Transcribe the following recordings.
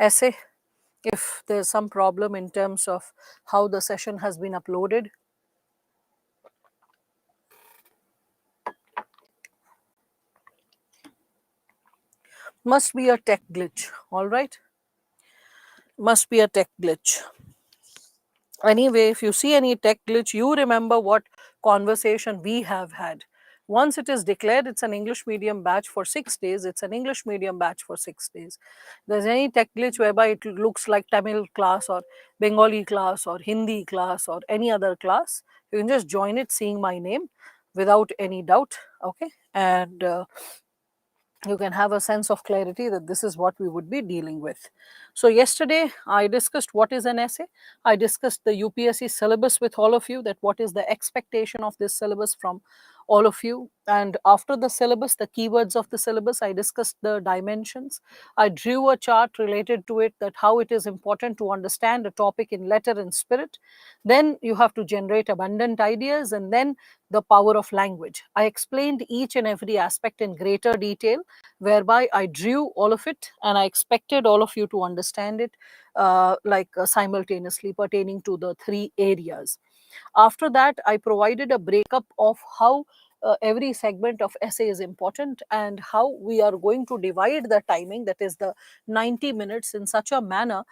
essay. If there's some problem in terms of how the session has been uploaded. Must be a tech glitch, all right? Must be a tech glitch. Anyway, if you see any tech glitch, you remember what conversation we have had. Once it is declared it's an English medium batch for 6 days, it's an English medium batch for 6 days. There's any tech glitch whereby it looks like Tamil class or Bengali class or Hindi class or any other class, you can just join it seeing my name without any doubt, okay? And you can have a sense of clarity that this is what we would be dealing with. So yesterday I discussed what is an essay. I discussed the UPSC syllabus with all of you, that what is the expectation of this syllabus from all of you. And after the syllabus, the keywords of the syllabus, I discussed the dimensions. I drew a chart related to it, that how it is important to understand a topic in letter and spirit. Then you have to generate abundant ideas, and then the power of language. I explained each and every aspect in greater detail, whereby I drew all of it and I expected all of you to understand it simultaneously pertaining to the 3 areas. After that, I provided a breakup of how every segment of essay is important and how we are going to divide the timing, that is the 90 minutes, in such a manner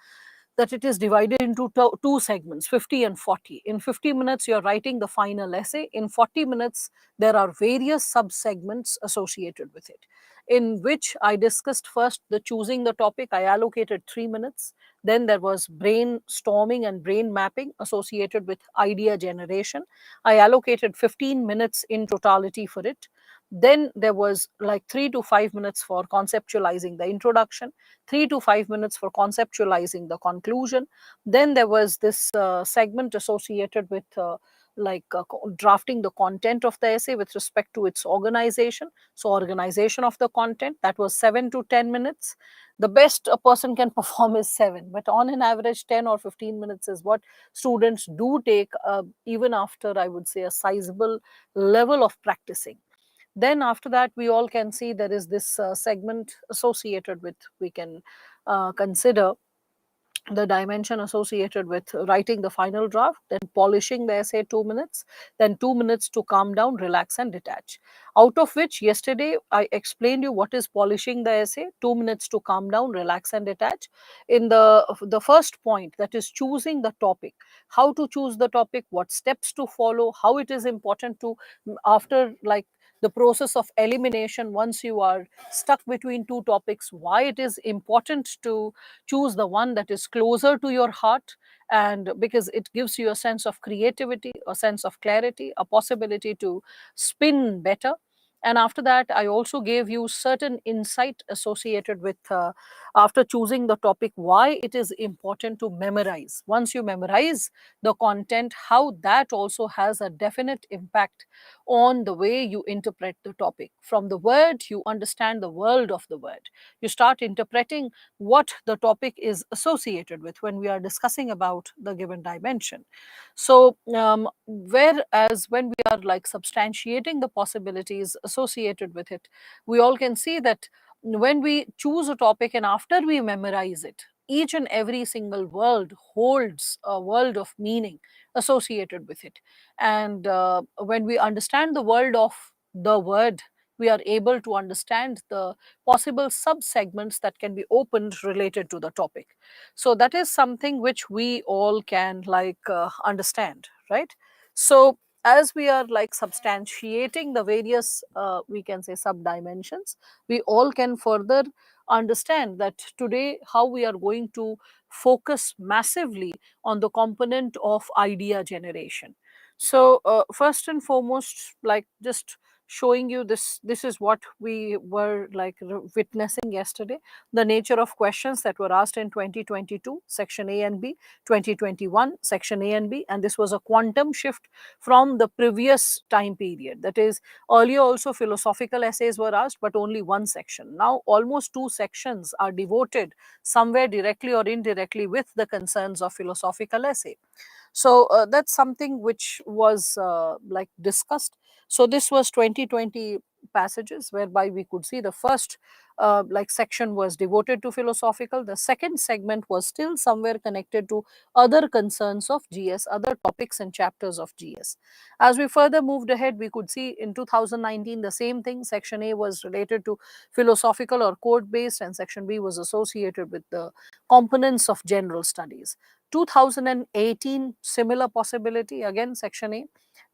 that it is divided into two segments, 50 and 40. In 50 minutes, you're writing the final essay. In 40 minutes, there are various sub-segments associated with it, in which I discussed first the choosing the topic. I allocated 3 minutes. Then there was brainstorming and brain mapping associated with idea generation. I allocated 15 minutes in totality for it. Then there was like 3 to 5 minutes for conceptualizing the introduction, 3 to 5 minutes for conceptualizing the conclusion. Then there was this segment associated with drafting the content of the essay with respect to its organization. So organization of the content, that was 7 to 10 minutes. The best a person can perform is 7, but on an average 10 or 15 minutes is what students do take, even after, I would say, a sizable level of practicing. Then after that, we all can see there is this segment associated with, we can consider the dimension associated with writing the final draft, then polishing the essay 2 minutes, then 2 minutes to calm down, relax and detach. Out of which yesterday I explained you what is polishing the essay, 2 minutes to calm down, relax and detach. In the first point, that is choosing the topic, how to choose the topic, what steps to follow, how it is important to, after like the process of elimination, once you are stuck between two topics, why it is important to choose the one that is closer to your heart, and because it gives you a sense of creativity, a sense of clarity, a possibility to spin better. And after that, I also gave you certain insight associated with after choosing the topic, why it is important to memorize. Once you memorize the content, how that also has a definite impact on the way you interpret the topic. From the word, you understand the world of the word. You start interpreting what the topic is associated with when we are discussing about the given dimension. So whereas when we are like substantiating the possibilities associated with it, we all can see that when we choose a topic and after we memorize it, each and every single word holds a world of meaning associated with it. And when we understand the world of the word, we are able to understand the possible sub segments that can be opened related to the topic. So that is something which we all can understand, right? So as we are like substantiating the various we can say sub dimensions, we all can further understand that today how we are going to focus massively on the component of idea generation. So first and foremost, like just showing you this is what we were witnessing yesterday, the nature of questions that were asked in 2022 section A and B, 2021 section A and B, and this was a quantum shift from the previous time period. That is, earlier also philosophical essays were asked, but only one section. Now almost 2 sections are devoted somewhere directly or indirectly with the concerns of philosophical essay. So that's something which was discussed. So this was 2022 passages whereby we could see the first like section was devoted to philosophical, the second segment was still somewhere connected to other concerns of GS, other topics and chapters of GS. As we further moved ahead, we could see in 2019 the same thing. Section A was related to philosophical or code based, and section B was associated with the components of general studies. 2018, similar possibility, again section A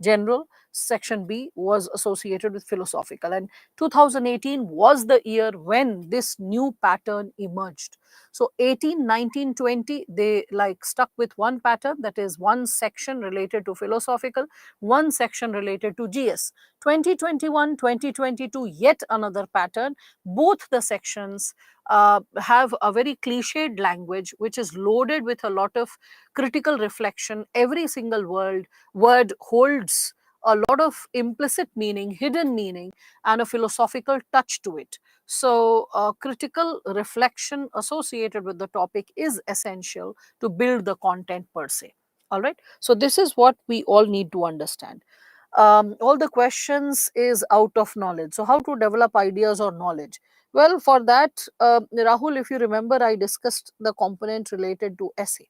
general, section B was associated with philosophical, and 2018 was the year when this new pattern emerged. So 18, 19, 20, they like stuck with one pattern, that is one section related to philosophical, one section related to GS. 2021, 2022, yet another pattern. Both the sections have a very cliched language which is loaded with a lot of critical reflection. Every single word holds a lot of implicit meaning, hidden meaning, and a philosophical touch to it. So, critical reflection associated with the topic is essential to build the content per se. All right. So, this is what we all need to understand. All the questions is out of knowledge. So, how to develop ideas or knowledge? Well, for that, Rahul, if you remember, I discussed the component related to essay.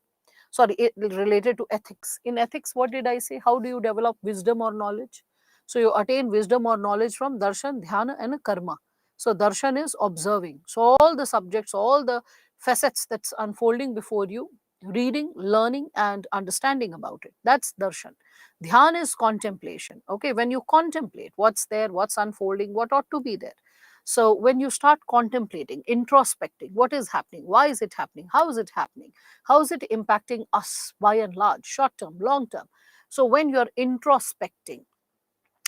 Sorry, related to ethics. In ethics, what did I say? How do you develop wisdom or knowledge? So, you attain wisdom or knowledge from darshan, dhyana, and karma. So, darshan is observing. So, all the subjects, all the facets that's unfolding before you, reading, learning, and understanding about it. That's darshan. Dhyan is contemplation. Okay, when you contemplate what's there, what's unfolding, what ought to be there. So when you start contemplating, introspecting, what is happening, why is it happening, how is it happening, how is it impacting us by and large, short term, long term. So when you're introspecting,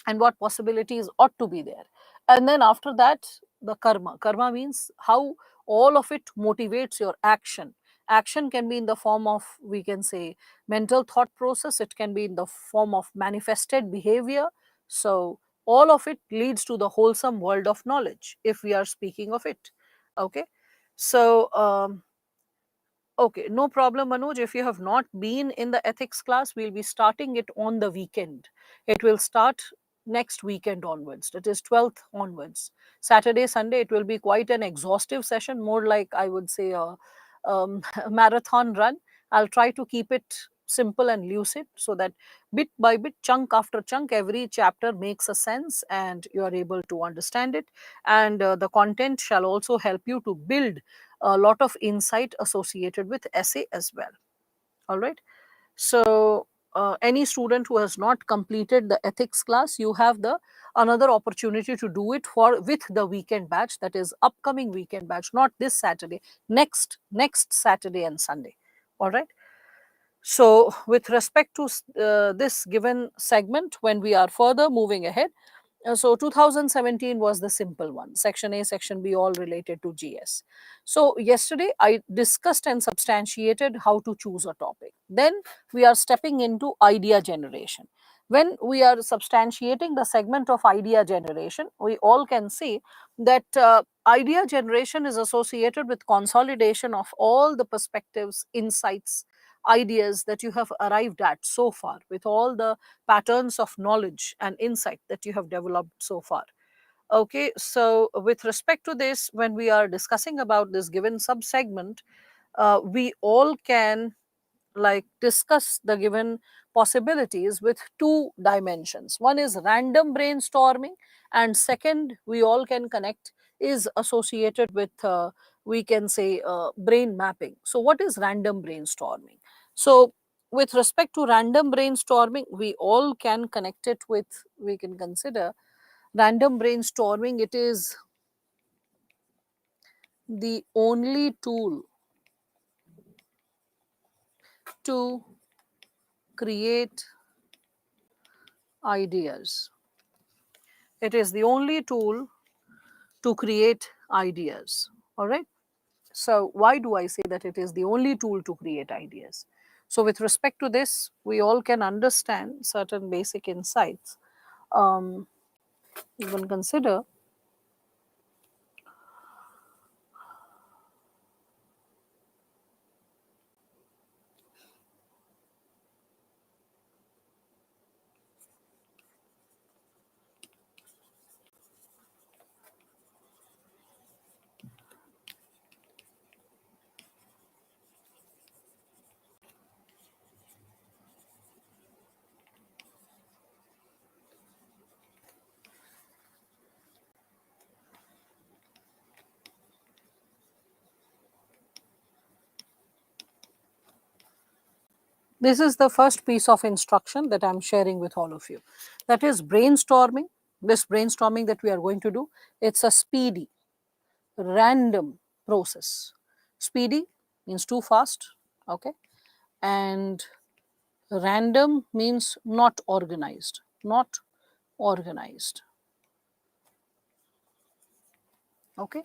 and what possibilities ought to be there, and then after that, the karma means how all of it motivates your action. Action can be in the form of, we can say, mental thought process, it can be in the form of manifested behavior. So all of it leads to the wholesome world of knowledge if we are speaking of it. Okay, so okay, no problem, Manoj. If you have not been in the ethics class, we'll be starting it on the weekend. It will start next weekend onwards, that is 12th onwards. Saturday, Sunday, it will be quite an exhaustive session, more like I would say a marathon run. I'll try to keep it simple and lucid so that bit by bit, chunk after chunk, every chapter makes a sense and you are able to understand it. And the content shall also help you to build a lot of insight associated with essay as well. All right. So any student who has not completed the ethics class, you have the another opportunity to do it for with the weekend batch, that is upcoming weekend batch, not this Saturday, next Saturday and Sunday. All right. So with respect to this given segment, when we are further moving ahead, so 2017 was the simple one. Section A, Section B, all related to GS. So yesterday I discussed and substantiated how to choose a topic. Then we are stepping into idea generation. When we are substantiating the segment of idea generation, we all can see that idea generation is associated with consolidation of all the perspectives, insights, ideas that you have arrived at so far, with all the patterns of knowledge and insight that you have developed so far. Okay, so with respect to this, when we are discussing about this given subsegment, we all can like discuss the given possibilities with two dimensions. One is random brainstorming, and second, we all can connect, is associated with we can say brain mapping. So what is random brainstorming? So with respect to random brainstorming, we all can connect it with, we can consider random brainstorming, it is the only tool to create ideas. It is the only tool to create ideas. All right. So, why do I say that it is the only tool to create ideas? So, with respect to this, we all can understand certain basic insights. You can consider This is the first piece of instruction that I'm sharing with all of you. That is brainstorming. This brainstorming that we are going to do, it's a speedy, random process. Speedy means too fast, okay? And random means not organized, not organized, okay?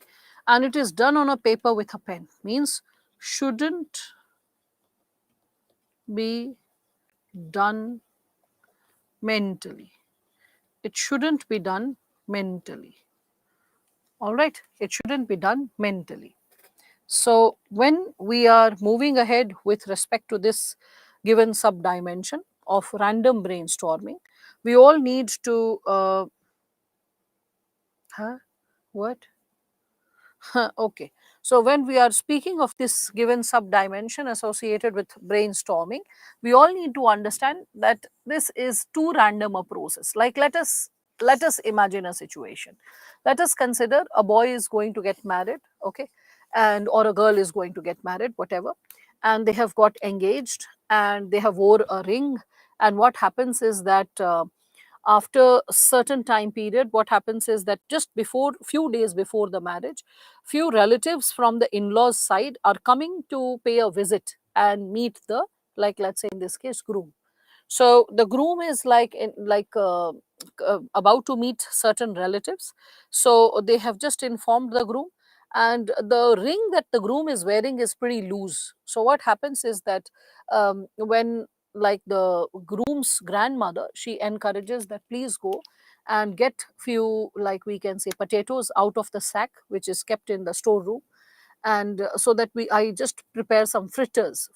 And it is done on a paper with a pen, means shouldn't be done mentally. It shouldn't be done mentally. All right, it shouldn't be done mentally. So when we are moving ahead with respect to this given subdimension of random brainstorming, we all need to what? Okay. So when we are speaking of this given subdimension associated with brainstorming, we all need to understand that this is too random a process. Like let us imagine a situation. Let us consider a boy is going to get married, okay, and or a girl is going to get married, whatever, and they have got engaged and they have wore a ring. And what happens is that after a certain time period, what happens is that just before few days before the marriage, few relatives from the in-laws side are coming to pay a visit and meet the, like let's say in this case, groom. So the groom is about to meet certain relatives. So they have just informed the groom, and the ring that the groom is wearing is pretty loose. So what happens is that when like the groom's grandmother, she encourages that please go and get few, like we can say, potatoes out of the sack which is kept in the storeroom, and so that I just prepare some fritters.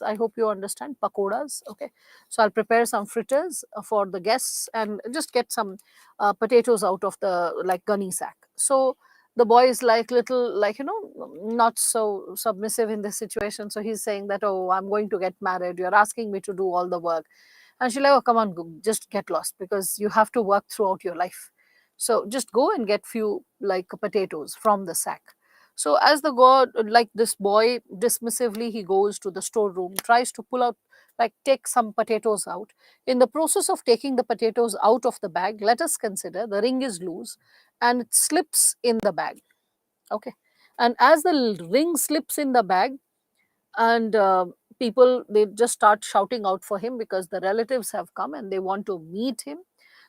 I hope you understand pakoras, okay? So I'll prepare some fritters for the guests and just get some potatoes out of the like gunny sack. So the boy is like little, like, not so submissive in this situation, so he's saying that, oh, I'm going to get married, you're asking me to do all the work. And she's like, oh, come on, go, just get lost, because you have to work throughout your life. So just go and get few like potatoes from the sack. So as the god, like this boy dismissively, he goes to the storeroom, tries to pull out, like take some potatoes out. In the process of taking the potatoes out of the bag, let us consider the ring is loose and it slips in the bag. Okay. And as the ring slips in the bag, and people, they just start shouting out for him because the relatives have come and they want to meet him.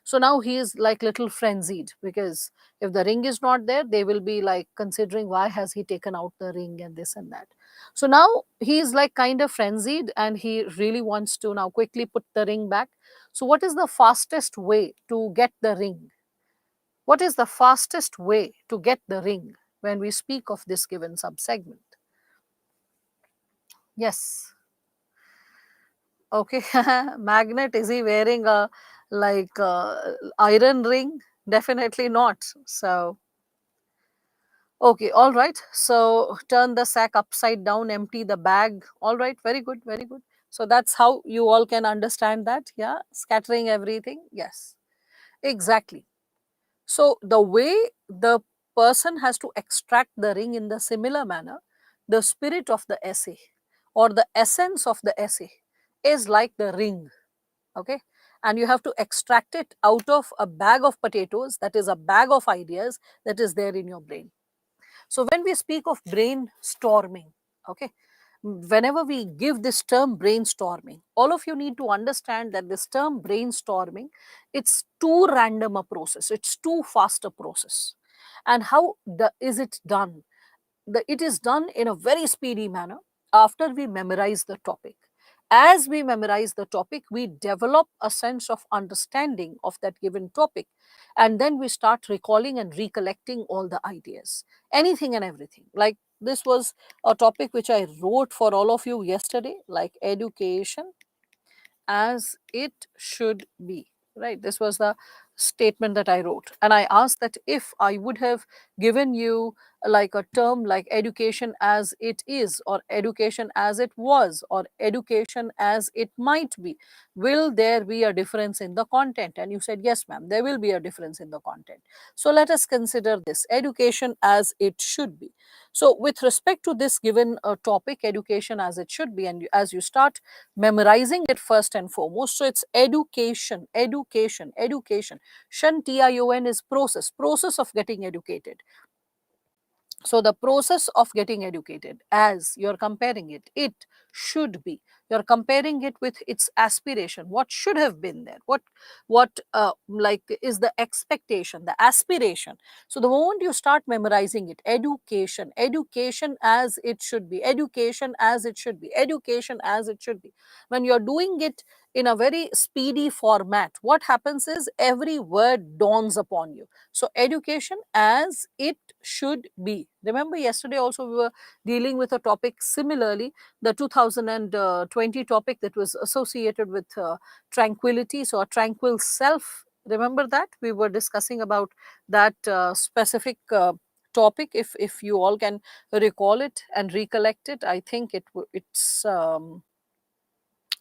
So now he is like little frenzied, because if the ring is not there, they will be like considering why has he taken out the ring and this and that. So now he is like kind of frenzied and he really wants to now quickly put the ring back. So what is the fastest way to get the ring? What is the fastest way to get the ring when we speak of this given subsegment? Yes. Okay. Magnet, is he wearing a like iron ring? Definitely not. So, okay, all right. So, turn the sack upside down, empty the bag. All right, very good, very good. So, that's how you all can understand that. Yeah, scattering everything. Yes, exactly. So, the way the person has to extract the ring in the similar manner, the spirit of the essay or the essence of the essay is like the ring. Okay. And you have to extract it out of a bag of potatoes, that is a bag of ideas that is there in your brain. So when we speak of brainstorming, okay, whenever we give this term brainstorming, all of you need to understand that this term brainstorming, it's too random a process, it's too fast a process. And is it done? It is done in a very speedy manner after we memorize the topic. As we memorize the topic, we develop a sense of understanding of that given topic, and then we start recalling and recollecting all the ideas, anything and everything. Like this was a topic which I wrote for all of you yesterday, like education as it should be, right? This was the statement that I wrote, and I asked that if I would have given you like a term like education as it is, or education as it was, or education as it might be, will there be a difference in the content? And you said, yes, ma'am, there will be a difference in the content. So let us consider this education as it should be. So with respect to this given topic, education as it should be, and as you start memorizing it first and foremost, so it's education, education, education. Shun, TION, is process, process of getting educated. So the process of getting educated, as you're comparing it, it should be, you're comparing it with its aspiration, what should have been there, what like is the expectation, the aspiration. So the moment you start memorizing it, education, education as it should be, education as it should be, education as it should be, when you're doing it in a very speedy format, what happens is every word dawns upon you. So education as it should be. Remember, yesterday also we were dealing with a topic similarly, the 2020 topic that was associated with tranquility. So a tranquil self. Remember that we were discussing about that specific topic. If you all can recall it and recollect it, I think it's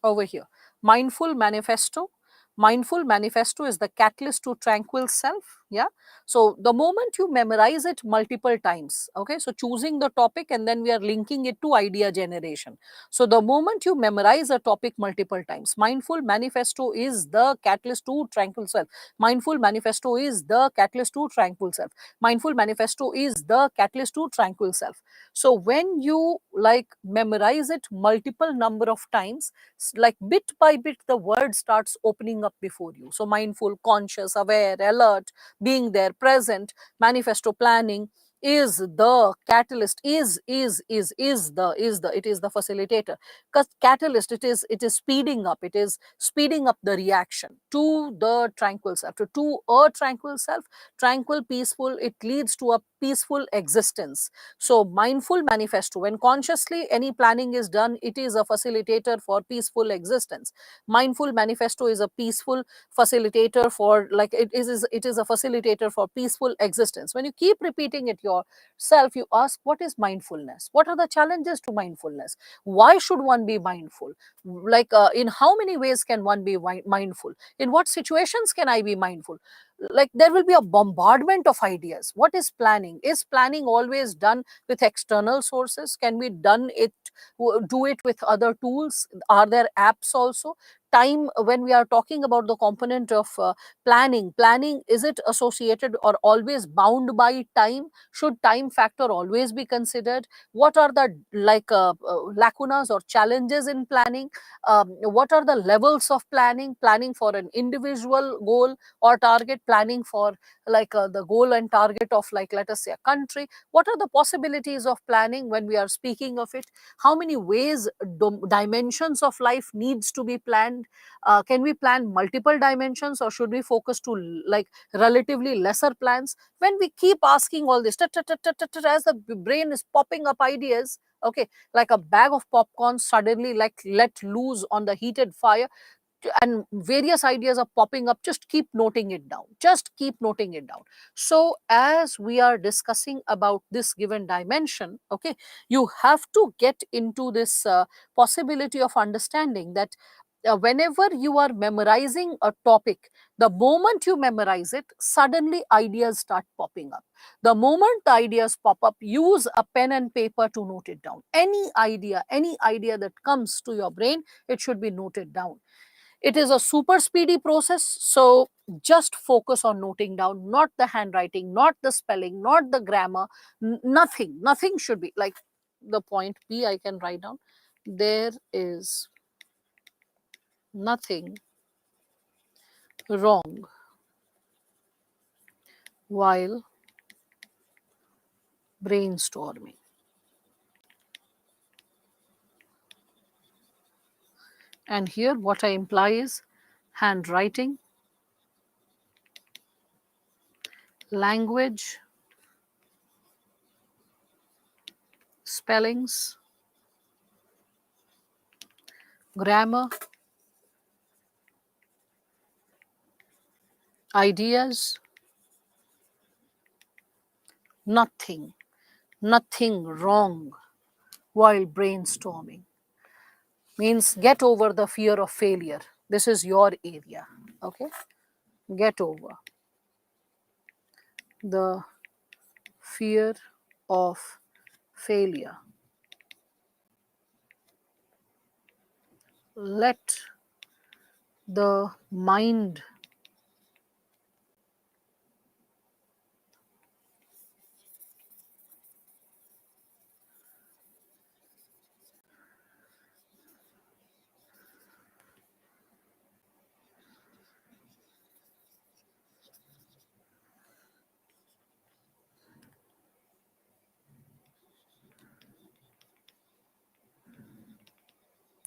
over here. Mindful manifesto. Mindful manifesto is the catalyst to tranquil self. Yeah. So the moment you memorize it multiple times, okay, so choosing the topic and then we are linking it to idea generation. So the moment you memorize a topic multiple times, mindful manifesto is the catalyst to tranquil self. Mindful manifesto is the catalyst to tranquil self. Mindful manifesto is the catalyst to tranquil self. So when you like memorize it multiple number of times, like bit by bit the word starts opening up before you. So mindful, conscious, aware, alert, being there, present, manifesto, planning, is the catalyst, is the it is the facilitator. Because catalyst, it is speeding up, it is speeding up the reaction to the tranquil self, to a tranquil self. Tranquil, peaceful, it leads to a peaceful existence. So mindful manifesto, when consciously any planning is done, it is a facilitator for peaceful existence. Mindful manifesto is a peaceful facilitator for, like, it is a facilitator for peaceful existence. When you keep repeating it yourself, you ask, what is mindfulness? What are the challenges to mindfulness? Why should one be mindful? Like in how many ways can one be mindful? In what situations can I be mindful? Like there will be a bombardment of ideas. What is planning? Is planning always done with external sources? Can we do it with other tools? Are there apps also? Time, when we are talking about the component of planning, is it associated or always bound by time? Should time factor always be considered? What are the lacunas or challenges in planning? What are the levels of planning for an individual goal or target, planning for the goal and target of, like, let us say, a country? What are the possibilities of planning when we are speaking of it? How many ways, dimensions of life needs to be planned? Can we plan multiple dimensions, or should we focus to like relatively lesser plans? When we keep asking all this, as the brain is popping up ideas, okay, like a bag of popcorn suddenly like let loose on the heated fire, and various ideas are popping up, just keep noting it down, just keep noting it down. So as we are discussing about this given dimension, okay, you have to get into this possibility of understanding that whenever you are memorizing a topic, the moment you memorize it, suddenly ideas start popping up. The moment the ideas pop up, use a pen and paper to note it down. Any idea that comes to your brain, it should be noted down. It is a super speedy process, so just focus on noting down, not the handwriting, not the spelling, not the grammar, nothing should be like the point B I can write down. There is nothing wrong while brainstorming. And here what I imply is handwriting, language, spellings, grammar, ideas, nothing nothing wrong while brainstorming. Means get over the fear of failure. This is your area. Okay, get over the fear of failure. Let the mind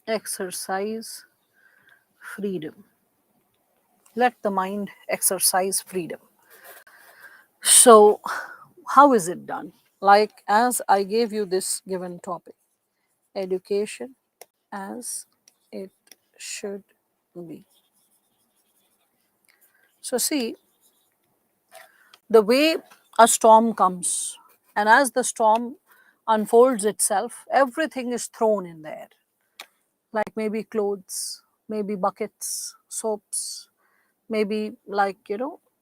exercise freedom. Let the mind exercise freedom. So, how is it done? Like, as I gave you this given topic, education as it should be. So, see, the way a storm comes, and as the storm unfolds itself, everything is thrown in there, like maybe clothes, maybe buckets, soaps, maybe like,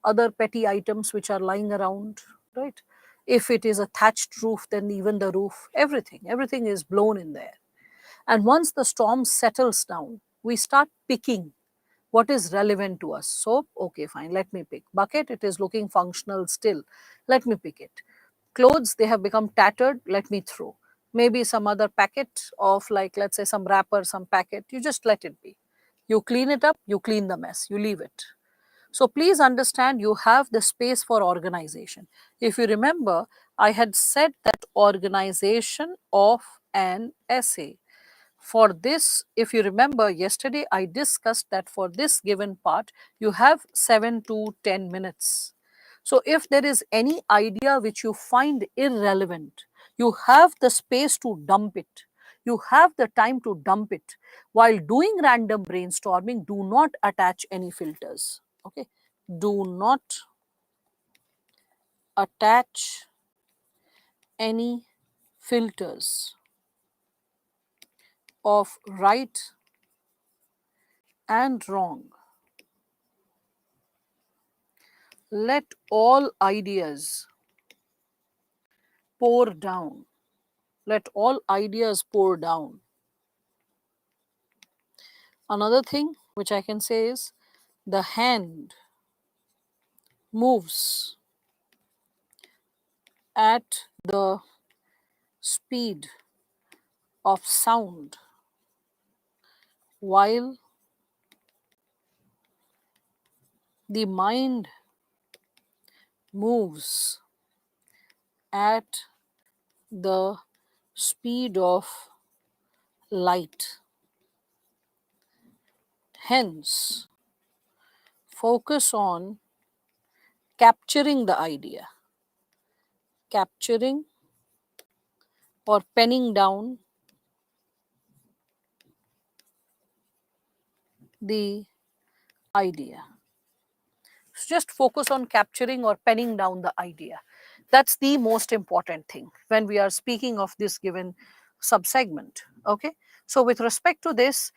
other petty items which are lying around, right? If it is a thatched roof, then even the roof, everything is blown in there. And once the storm settles down, we start picking what is relevant to us. Soap, okay, fine, let me pick. Bucket, it is looking functional still, let me pick it. Clothes, they have become tattered, let me throw. Maybe some other packet of, like, let's say some wrapper, some packet, you just let it be. You clean it up, you clean the mess, you leave it. So please understand, you have the space for organization. If you remember, I had said that organization of an essay. For this, if you remember, yesterday I discussed that for this given part, you have 7 to 10 minutes. So if there is any idea which you find irrelevant, you have the space to dump it. You have the time to dump it. While doing random brainstorming, do not attach any filters. Okay. Do not attach any filters of right and wrong. Let all ideas pour down. Let all ideas pour down. Another thing which I can say is the hand moves at the speed of sound while the mind moves at the speed of light. Hence, focus on capturing the idea, capturing or penning down the idea. So just focus on capturing or penning down the idea. That's the most important thing when we are speaking of this given subsegment. Okay. So with respect to this,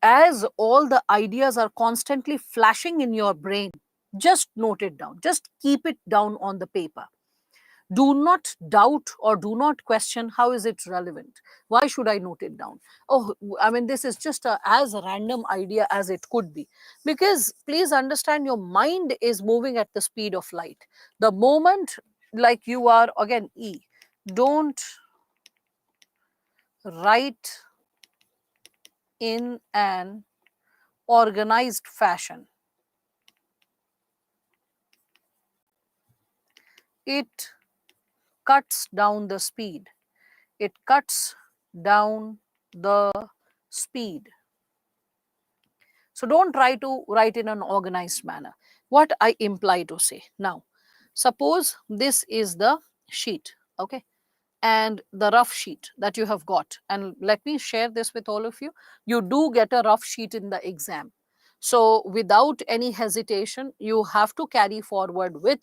as all the ideas are constantly flashing in your brain, just note it down. Just keep it down on the paper. Do not doubt or do not question how is it relevant. Why should I note it down? Oh, I mean, this is just as random idea as it could be. Because please understand, your mind is moving at the speed of light. The moment, like, you are, again, don't write in an organized fashion. It cuts down the speed. It cuts down the speed. So don't try to write in an organized manner. What I imply to say now, suppose this is the sheet, okay, and the rough sheet that you have got. And let me share this with all of you. You do get a rough sheet in the exam. So without any hesitation, you have to carry forward with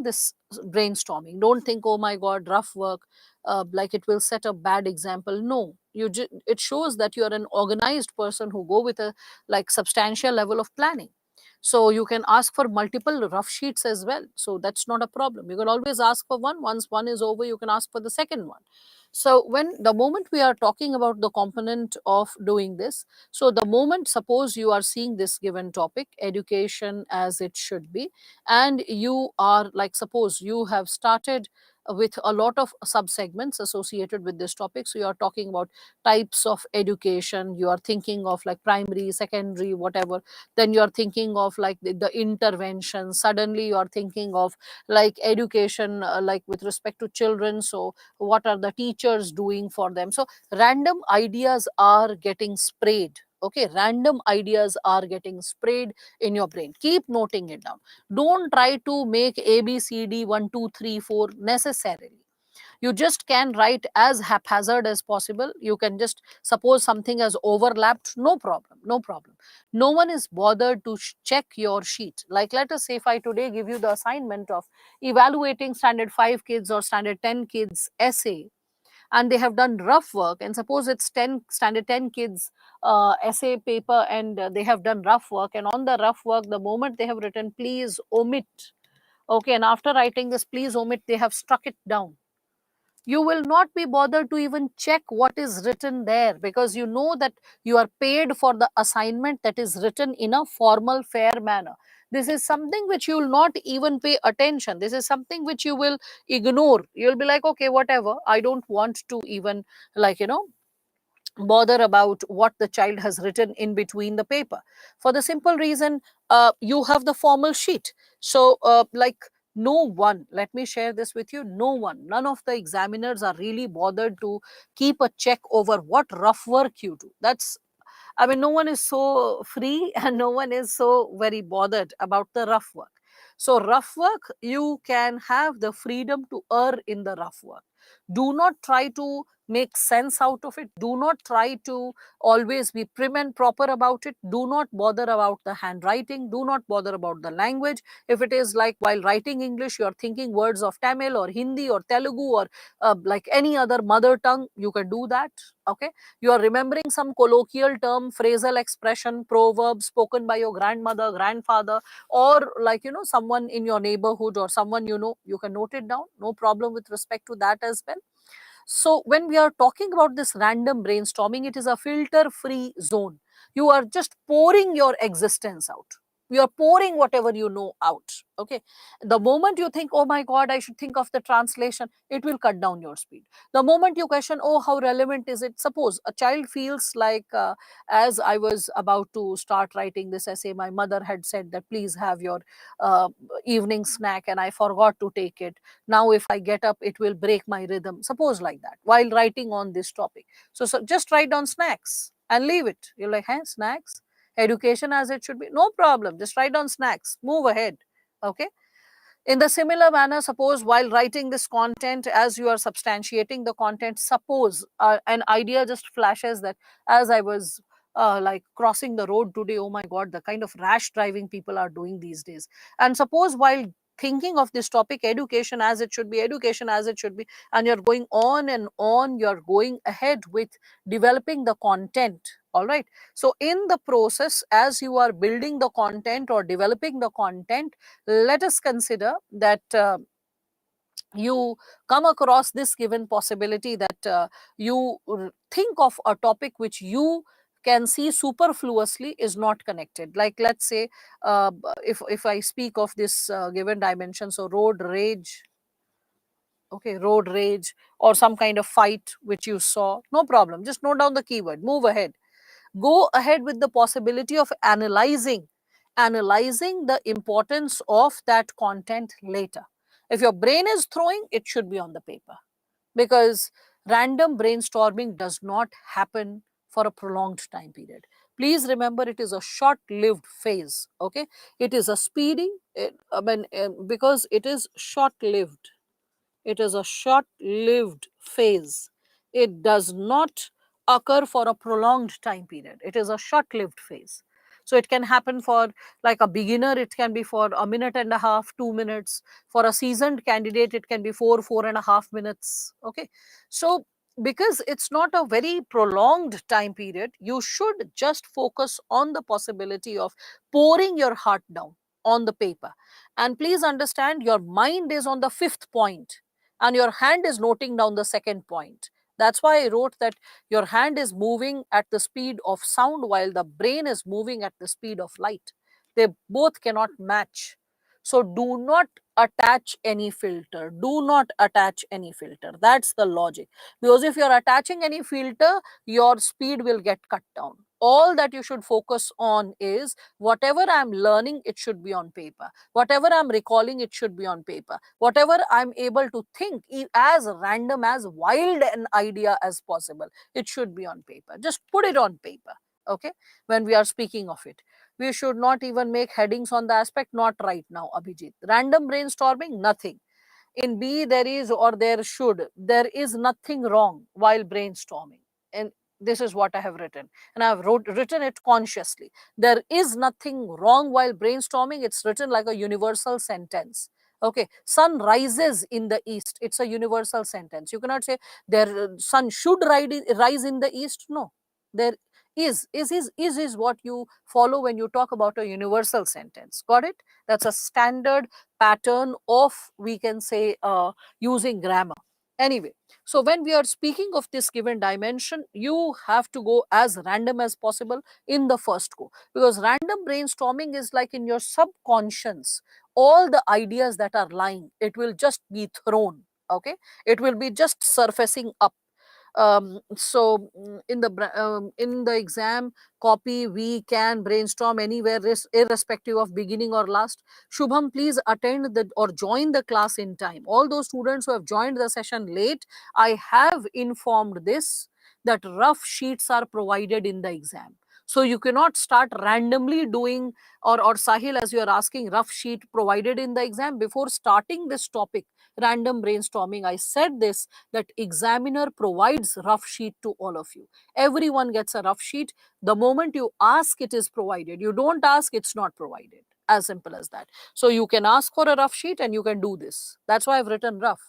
this brainstorming. Don't think, oh my god, rough work, like it will set a bad example. No, it shows that you are an organized person who go with a like substantial level of planning. So you can ask for multiple rough sheets as well, so that's not a problem. You can always ask for one. Once one is over, you can ask for the second one. So when the moment we are talking about the component of doing this, so the moment, suppose you are seeing this given topic, education as it should be, and you are like, suppose you have started with a lot of subsegments associated with this topic. So you are talking about types of education, you are thinking of like primary, secondary, whatever. Then you are thinking of like the intervention. Suddenly you are thinking of like education, like with respect to children. So what are the teachers doing for them? So random ideas are getting sprayed. Okay, random ideas are getting sprayed in your brain. Keep noting it down. Don't try to make ABCD 1 2 3 4 necessarily. You just can write as haphazard as possible. You can just, suppose something has overlapped, no problem, no problem. No one is bothered to check your sheet. Like, let us say if I today give you the assignment of evaluating standard 5 kids or standard 10 kids essay, and they have done rough work, and suppose it's 10 standard 10 kids essay paper, and they have done rough work, and on the rough work, the moment they have written please omit, okay, and after writing this please omit, they have struck it down. You will not be bothered to even check what is written there, because you know that you are paid for the assignment that is written in a formal, fair manner. This is something which you will not even pay attention. This is something which you will ignore. You'll be like, okay, whatever, I don't want to even, like, bother about what the child has written in between the paper, for the simple reason, you have the formal sheet. So like, no one, let me share this with you, no one, none of the examiners are really bothered to keep a check over what rough work you do. That's, I mean, no one is so free and no one is so very bothered about the rough work. So, rough work, you can have the freedom to err in the rough work. Do not try to make sense out of it. Do not try to always be prim and proper about it. Do not bother about the handwriting. Do not bother about the language. If it is like while writing English, you are thinking words of Tamil or Hindi or Telugu or like any other mother tongue, you can do that. Okay, you are remembering some colloquial term, phrasal expression, proverb spoken by your grandmother, grandfather, or like, someone in your neighborhood or someone, you can note it down. No problem with respect to that as well. So when we are talking about this random brainstorming, it is a filter free zone. You are just pouring your existence out. You are pouring whatever you know out. Okay. The moment you think, oh my God, I should think of the translation, it will cut down your speed. The moment you question, oh, how relevant is it? Suppose a child feels like, as I was about to start writing this essay, my mother had said that please have your uh, evening snack and I forgot to take it. Now if I get up, it will break my rhythm. Suppose like that while writing on this topic. So just write down snacks and leave it. You're like, hey, snacks, education as it should be, no problem, just write down snacks, move ahead. Okay. In the similar manner, suppose while writing this content, as you are substantiating the content, suppose an idea just flashes that as I was like crossing the road today, oh my God, the kind of rash driving people are doing these days. And suppose while thinking of this topic, education as it should be, education as it should be, and you're going on and on, you're going ahead with developing the content. All right. So in the process, as you are building the content or developing the content, let us consider that you come across this given possibility that you think of a topic which you can see superfluously is not connected. Like, let's say if I speak of this given dimension, so road rage, okay, road rage, or some kind of fight which you saw, no problem, just note down the keyword, move ahead. Go ahead with the possibility of analyzing the importance of that content later. If your brain is throwing, it should be on the paper, because random brainstorming does not happen for a prolonged time period. Please remember, it is a short lived phase. Okay, it is a speedy, because it is short lived, it is a short lived phase. It does not occur for a prolonged time period. It is a short lived phase. So it can happen for like a beginner, it can be for a minute and a half, 2 minutes. For a seasoned candidate, it can be 4.5 minutes. Okay. So because it's not a very prolonged time period, you should just focus on the possibility of pouring your heart down on the paper. And please understand, your mind is on the fifth point and your hand is noting down the second point. That's why I wrote that your hand is moving at the speed of sound while the brain is moving at the speed of light. They both cannot match. So do not attach any filter. Do not attach any filter. That's the logic. Because if you're attaching any filter, your speed will get cut down. All that you should focus on is whatever I'm learning, it should be on paper. Whatever I'm recalling, it should be on paper. Whatever I'm able to think, as random, as wild an idea as possible, it should be on paper. Just put it on paper. Okay. When we are speaking of it, we should not even make headings on the aspect. Not right now, Abhijit. Random brainstorming, nothing. In B, there is or there should. There is nothing wrong while brainstorming. And this is what I have written. And I have written it consciously. There is nothing wrong while brainstorming. It's written like a universal sentence. Okay. Sun rises in the east. It's a universal sentence. You cannot say there sun should rise in the east. No. There is what you follow when you talk about a universal sentence. Got it? That's a standard pattern of, we can say, using grammar. Anyway, so when we are speaking of this given dimension, you have to go as random as possible in the first go, because random brainstorming is like in your subconscious. All the ideas that are lying, it will just be thrown. Okay, it will be just surfacing up. In the exam copy, we can brainstorm anywhere, irrespective of beginning or last. Shubham, please attend the or join the class in time. All those students who have joined the session late, I have informed this, that rough sheets are provided in the exam. So you cannot start randomly doing, or Sahil, as you are asking, rough sheet provided in the exam. Before starting this topic, random brainstorming, I said this, that examiner provides rough sheet to all of you. Everyone gets a rough sheet. The moment you ask, it is provided. You don't ask, it's not provided. As simple as that. So you can ask for a rough sheet and you can do this. That's why I've written rough.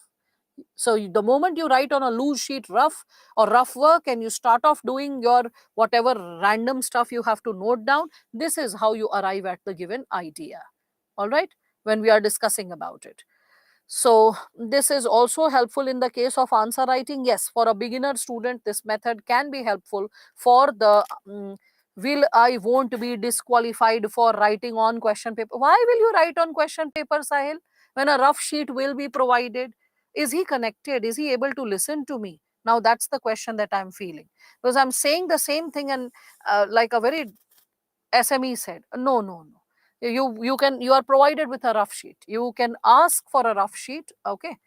So the moment you write on a loose sheet rough or rough work and you start off doing your whatever random stuff you have to note down, this is how you arrive at the given idea. All right, when we are discussing about it. So this is also helpful in the case of answer writing. Yes, for a beginner student, this method can be helpful for the will I won't be disqualified for writing on question paper. Why will you write on question paper, Sahil, when a rough sheet will be provided? Is he connected? Is he able to listen to me? Now that's the question that I'm feeling, because I'm saying the same thing, and like a very SME said, no, no, no. You are provided with a rough sheet. You can ask for a rough sheet. Okay,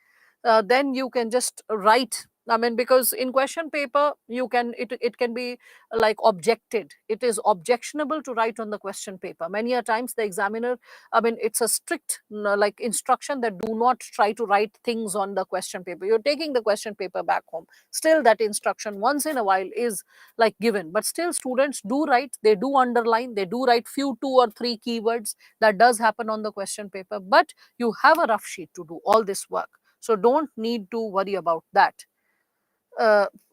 then you can just write. I mean, because in question paper, it can be like objected. It is objectionable to write on the question paper. Many a times the examiner, I mean, it's a strict like instruction that do not try to write things on the question paper. You're taking the question paper back home. Still, that instruction once in a while is like given, but still students do write. They do underline. They do write few 2 or 3 keywords. That does happen on the question paper, but you have a rough sheet to do all this work. So don't need to worry about that.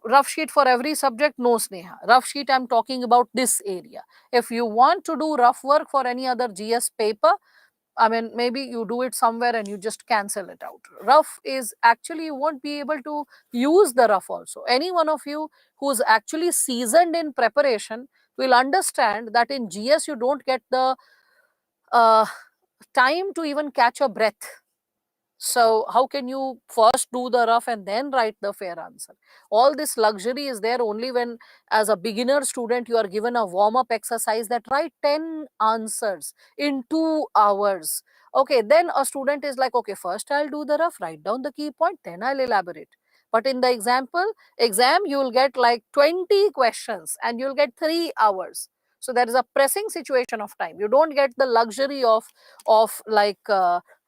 Rough sheet for every subject? No, Sneha. Rough sheet, I'm talking about this area. If you want to do rough work for any other GS paper, I mean, maybe you do it somewhere and you just cancel it out. Rough is actually, you won't be able to use the rough also. Any one of you who's actually seasoned in preparation will understand that in GS you don't get the uh, time to even catch a breath. So how can you first do the rough and then write the fair answer? All this luxury is there only when, as a beginner student, you are given a warm-up exercise that write 10 answers in 2 hours. Okay, then a student is like, okay, first I'll do the rough, write down the key point, then I'll elaborate. But in the exam, you will get like 20 questions and you'll get 3 hours. So there is a pressing situation of time. You don't get the luxury of like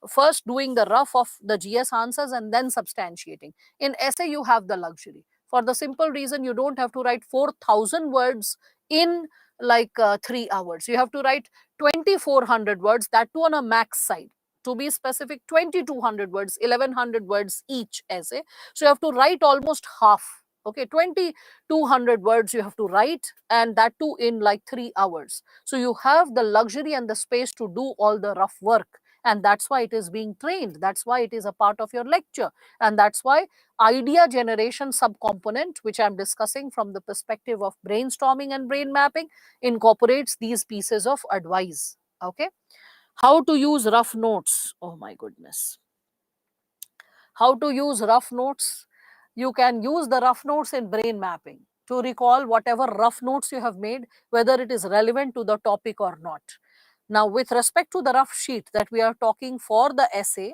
first doing the rough of the GS answers and then substantiating. In essay, you have the luxury. For the simple reason, you don't have to write 4,000 words in like 3 hours. You have to write 2400 words, that too on a max side. To be specific, 2200 words, 1100 words each essay. So you have to write almost half. Okay, 2200 words you have to write, and that too in like 3 hours. So you have the luxury and the space to do all the rough work. And that's why it is being trained. That's why it is a part of your lecture. And that's why idea generation subcomponent, which I'm discussing from the perspective of brainstorming and brain mapping, incorporates these pieces of advice. Okay. How to use rough notes. Oh my goodness. How to use rough notes? You can use the rough notes in brain mapping to recall whatever rough notes you have made, whether it is relevant to the topic or not. Now, with respect to the rough sheet that we are talking for the essay,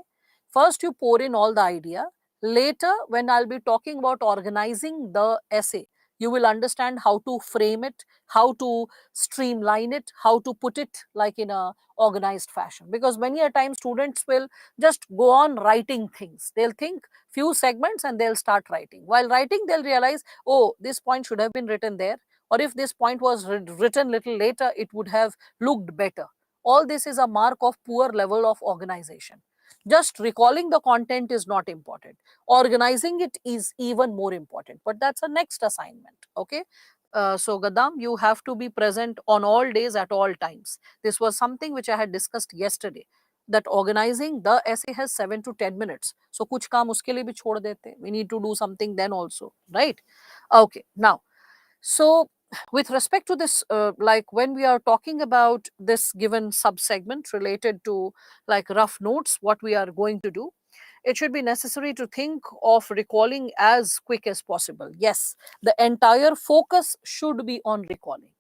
first you pour in all the idea. Later, when I'll be talking about organizing the essay, you will understand how to frame it, how to streamline it, how to put it like in a organized fashion. Because many a time students will just go on writing things. They'll think few segments and they'll start writing. While writing, they'll realize, oh, this point should have been written there. Or if this point was written little later, it would have looked better. All this is a mark of poor level of organization. Just recalling the content is not important. Organizing it is even more important. But that's a next assignment. Okay. So Gadam, you have to be present on all days at all times. This was something which I had discussed yesterday, that organizing the essay has 7 to 10 minutes. So kuch kaam uske liye bhi chhod dete. We need to do something then also, right? Okay. Now, so with respect to this, like when we are talking about this given subsegment related to like rough notes, what we are going to do, it should be necessary to think of recalling as quick as possible. Yes, the entire focus should be on recalling.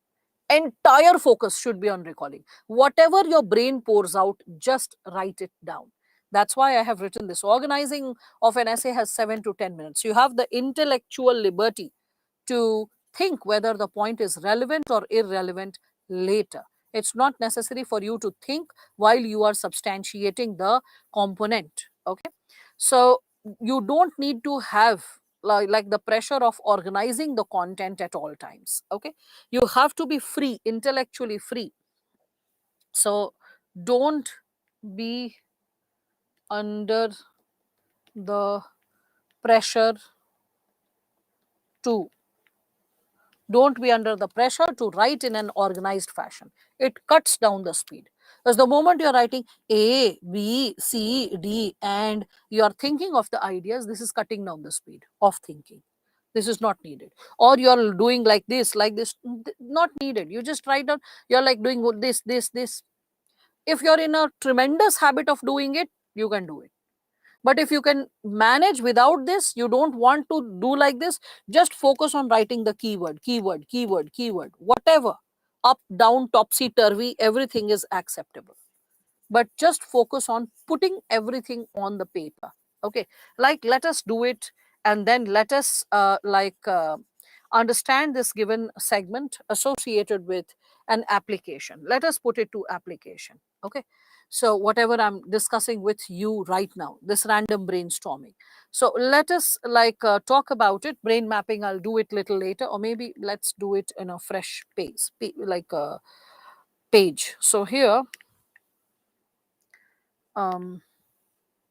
Entire focus should be on recalling. Whatever your brain pours out, just write it down. That's why I have written this. Organizing of an essay has 7 to 10 minutes. You have the intellectual liberty to think whether the point is relevant or irrelevant later. It's not necessary for you to think while you are substantiating the component. Okay. So you don't need to have like the pressure of organizing the content at all times. Okay. You have to be free, intellectually free. So don't be under the pressure to don't be under the pressure to write in an organized fashion. It cuts down the speed. Because the moment you're writing A, B, C, D, and you're thinking of the ideas, this is cutting down the speed of thinking. This is not needed. Or you're doing like this, not needed. You just write down, you're like doing this. If you're in a tremendous habit of doing it, you can do it. But if you can manage without this, you don't want to do like this, just focus on writing the keyword, whatever. Up, down, topsy turvy, everything is acceptable. But just focus on putting everything on the paper. Okay. Like, let us do it, and then let us understand this given segment associated with an application. Let us put it to application. Okay. So whatever I'm discussing with you right now, this random brainstorming, so let us talk about it. Brain mapping, I'll do it little later, or maybe let's do it in a fresh pace, like a page. So here,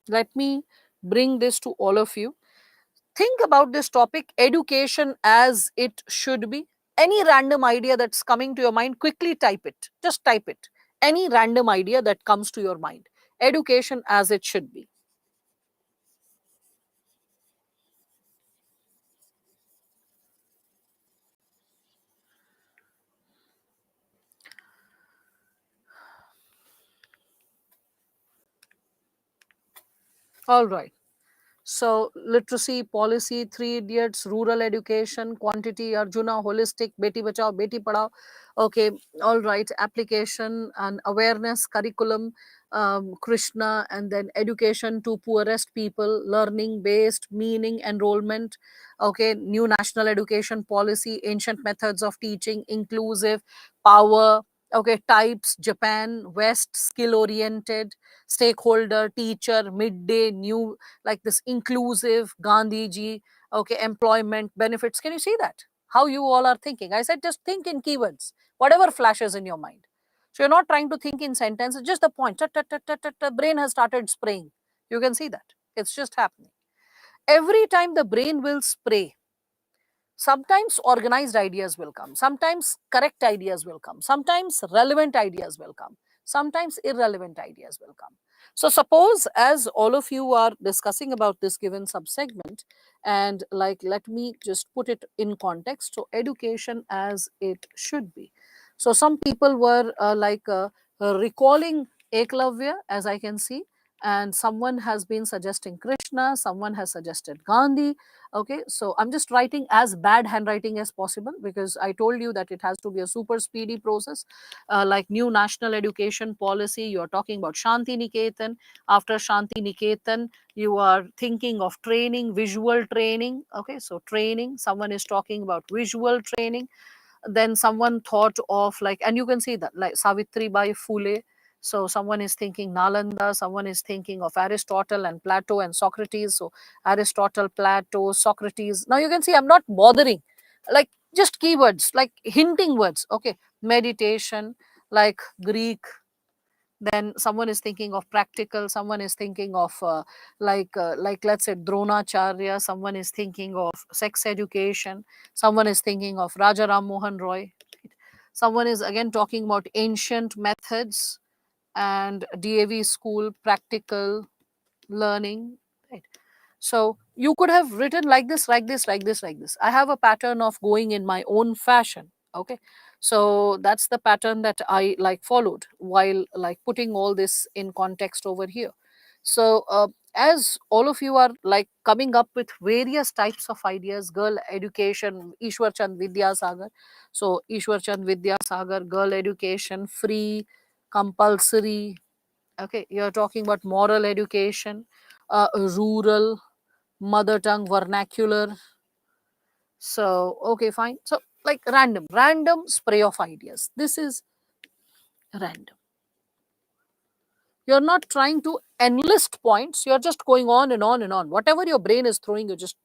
let me bring this to all of you. Think about this topic, education as it should be. Any random idea that's coming to your mind, quickly type it. Just type it. Any random idea that comes to your mind. Education as it should be. All right. So, literacy, policy, Three Idiots, rural education, quantity, Arjuna, holistic, Beti Bachao, Beti Padhao. Okay, all right. Application and awareness, curriculum, Krishna, and then education to poorest people, learning based, meaning, enrollment. Okay, new national education policy, ancient methods of teaching, inclusive, power. Okay, types, Japan, West, skill oriented, stakeholder, teacher, midday, new, like this inclusive, Gandhi ji, okay, employment benefits. Can you see that? how you all are thinking. I said, just think in keywords, whatever flashes in your mind. So you're not trying to think in sentences, just the point. Brain has started spraying. You can see that. It's just happening. Every time the brain will spray, sometimes organized ideas will come, sometimes correct ideas will come, sometimes relevant ideas will come, sometimes irrelevant ideas will come. So suppose, as all of you are discussing about this given subsegment, and like, let me just put it in context. So education as it should be. So some people were recalling Eklavya, as I can see, and someone has been suggesting Krishna, someone has suggested Gandhi. Okay, so I'm just writing as bad handwriting as possible, because I told you that it has to be a super speedy process. Like new national education policy, you're talking about Shanti Niketan. After Shanti Niketan, you are thinking of training, visual training. Okay, so training, someone is talking about visual training. Then someone thought of, like, and you can see that, like Savitri Bai Phule. So someone is thinking Nalanda, someone is thinking of Aristotle and Plato and Socrates. So Aristotle, Plato, Socrates. Now you can see I'm not bothering, like just keywords, like hinting words. Okay, meditation, like Greek. Then someone is thinking of practical, someone is thinking of like let's say Dronacharya, someone is thinking of sex education, someone is thinking of Raja Ram Mohan Roy, someone is again talking about ancient methods and DAV school practical learning, right? So you could have written like this, like this, like this, like this. I have a pattern of going in my own fashion. Okay. So that's the pattern that I like followed while like putting all this in context over here. So as all of you are like coming up with various types of ideas, girl education, Ishwar Chand Vidyasagar. So Ishwar Chand Vidyasagar, girl education, free, compulsory. Okay, you're talking about moral education, rural, mother tongue, vernacular. So okay, fine. So like random spray of ideas. This is random. You're not trying to enlist points, you're just going on and on and on. Whatever your brain is throwing, you're just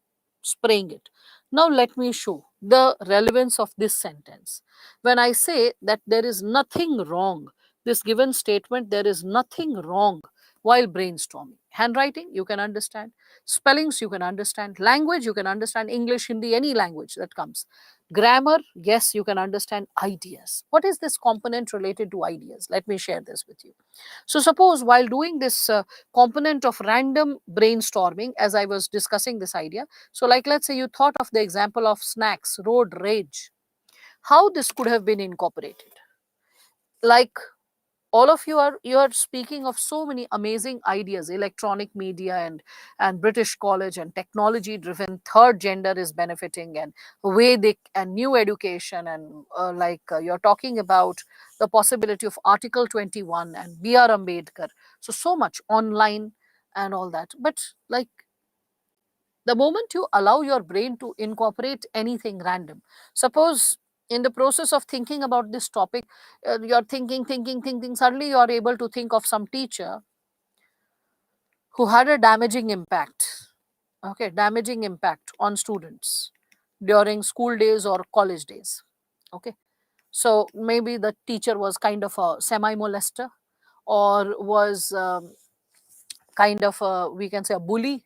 spraying it. Now let me show the relevance of this sentence. When I say that there is nothing wrong, this given statement, there is nothing wrong while brainstorming. Handwriting, you can understand. Spellings, you can understand. Language, you can understand. English, Hindi, any language that comes. Grammar, yes, you can understand. Ideas. What is this component related to ideas? Let me share this with you. So suppose while doing this component of random brainstorming, as I was discussing this idea, so like let's say you thought of the example of snacks, road rage, how this could have been incorporated. Like all of you are speaking of so many amazing ideas, electronic media and British college and technology driven third gender is benefiting, and Vedic and new education, and you're talking about the possibility of article 21 and BR Ambedkar. So much online and all that, but like the moment you allow your brain to incorporate anything random, suppose in the process of thinking about this topic, you're thinking, suddenly you are able to think of some teacher who had a damaging impact, okay, damaging impact on students during school days or college days. Okay, so maybe the teacher was kind of a semi molester, or was kind of a, we can say, a bully,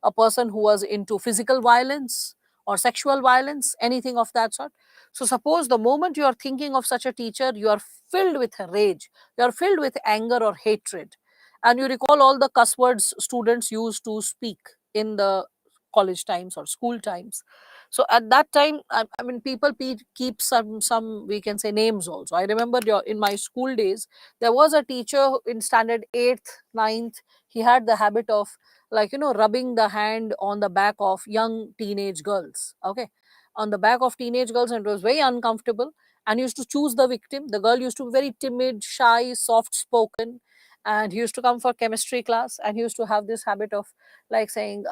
a person who was into physical violence or sexual violence, anything of that sort. So suppose the moment you are thinking of such a teacher, you are filled with rage, you are filled with anger or hatred, and you recall all the cuss words students used to speak in the college times or school times. So at that time, I mean, people keep some, we can say, names also. I remember in my school days, there was a teacher in standard 8th, 9th. He had the habit of, like, rubbing the hand on the back of young teenage girls. Okay, on the back of teenage girls, and it was very uncomfortable. And he used to choose the victim. The girl used to be very timid, shy, soft spoken, and he used to come for chemistry class, and he used to have this habit of like saying,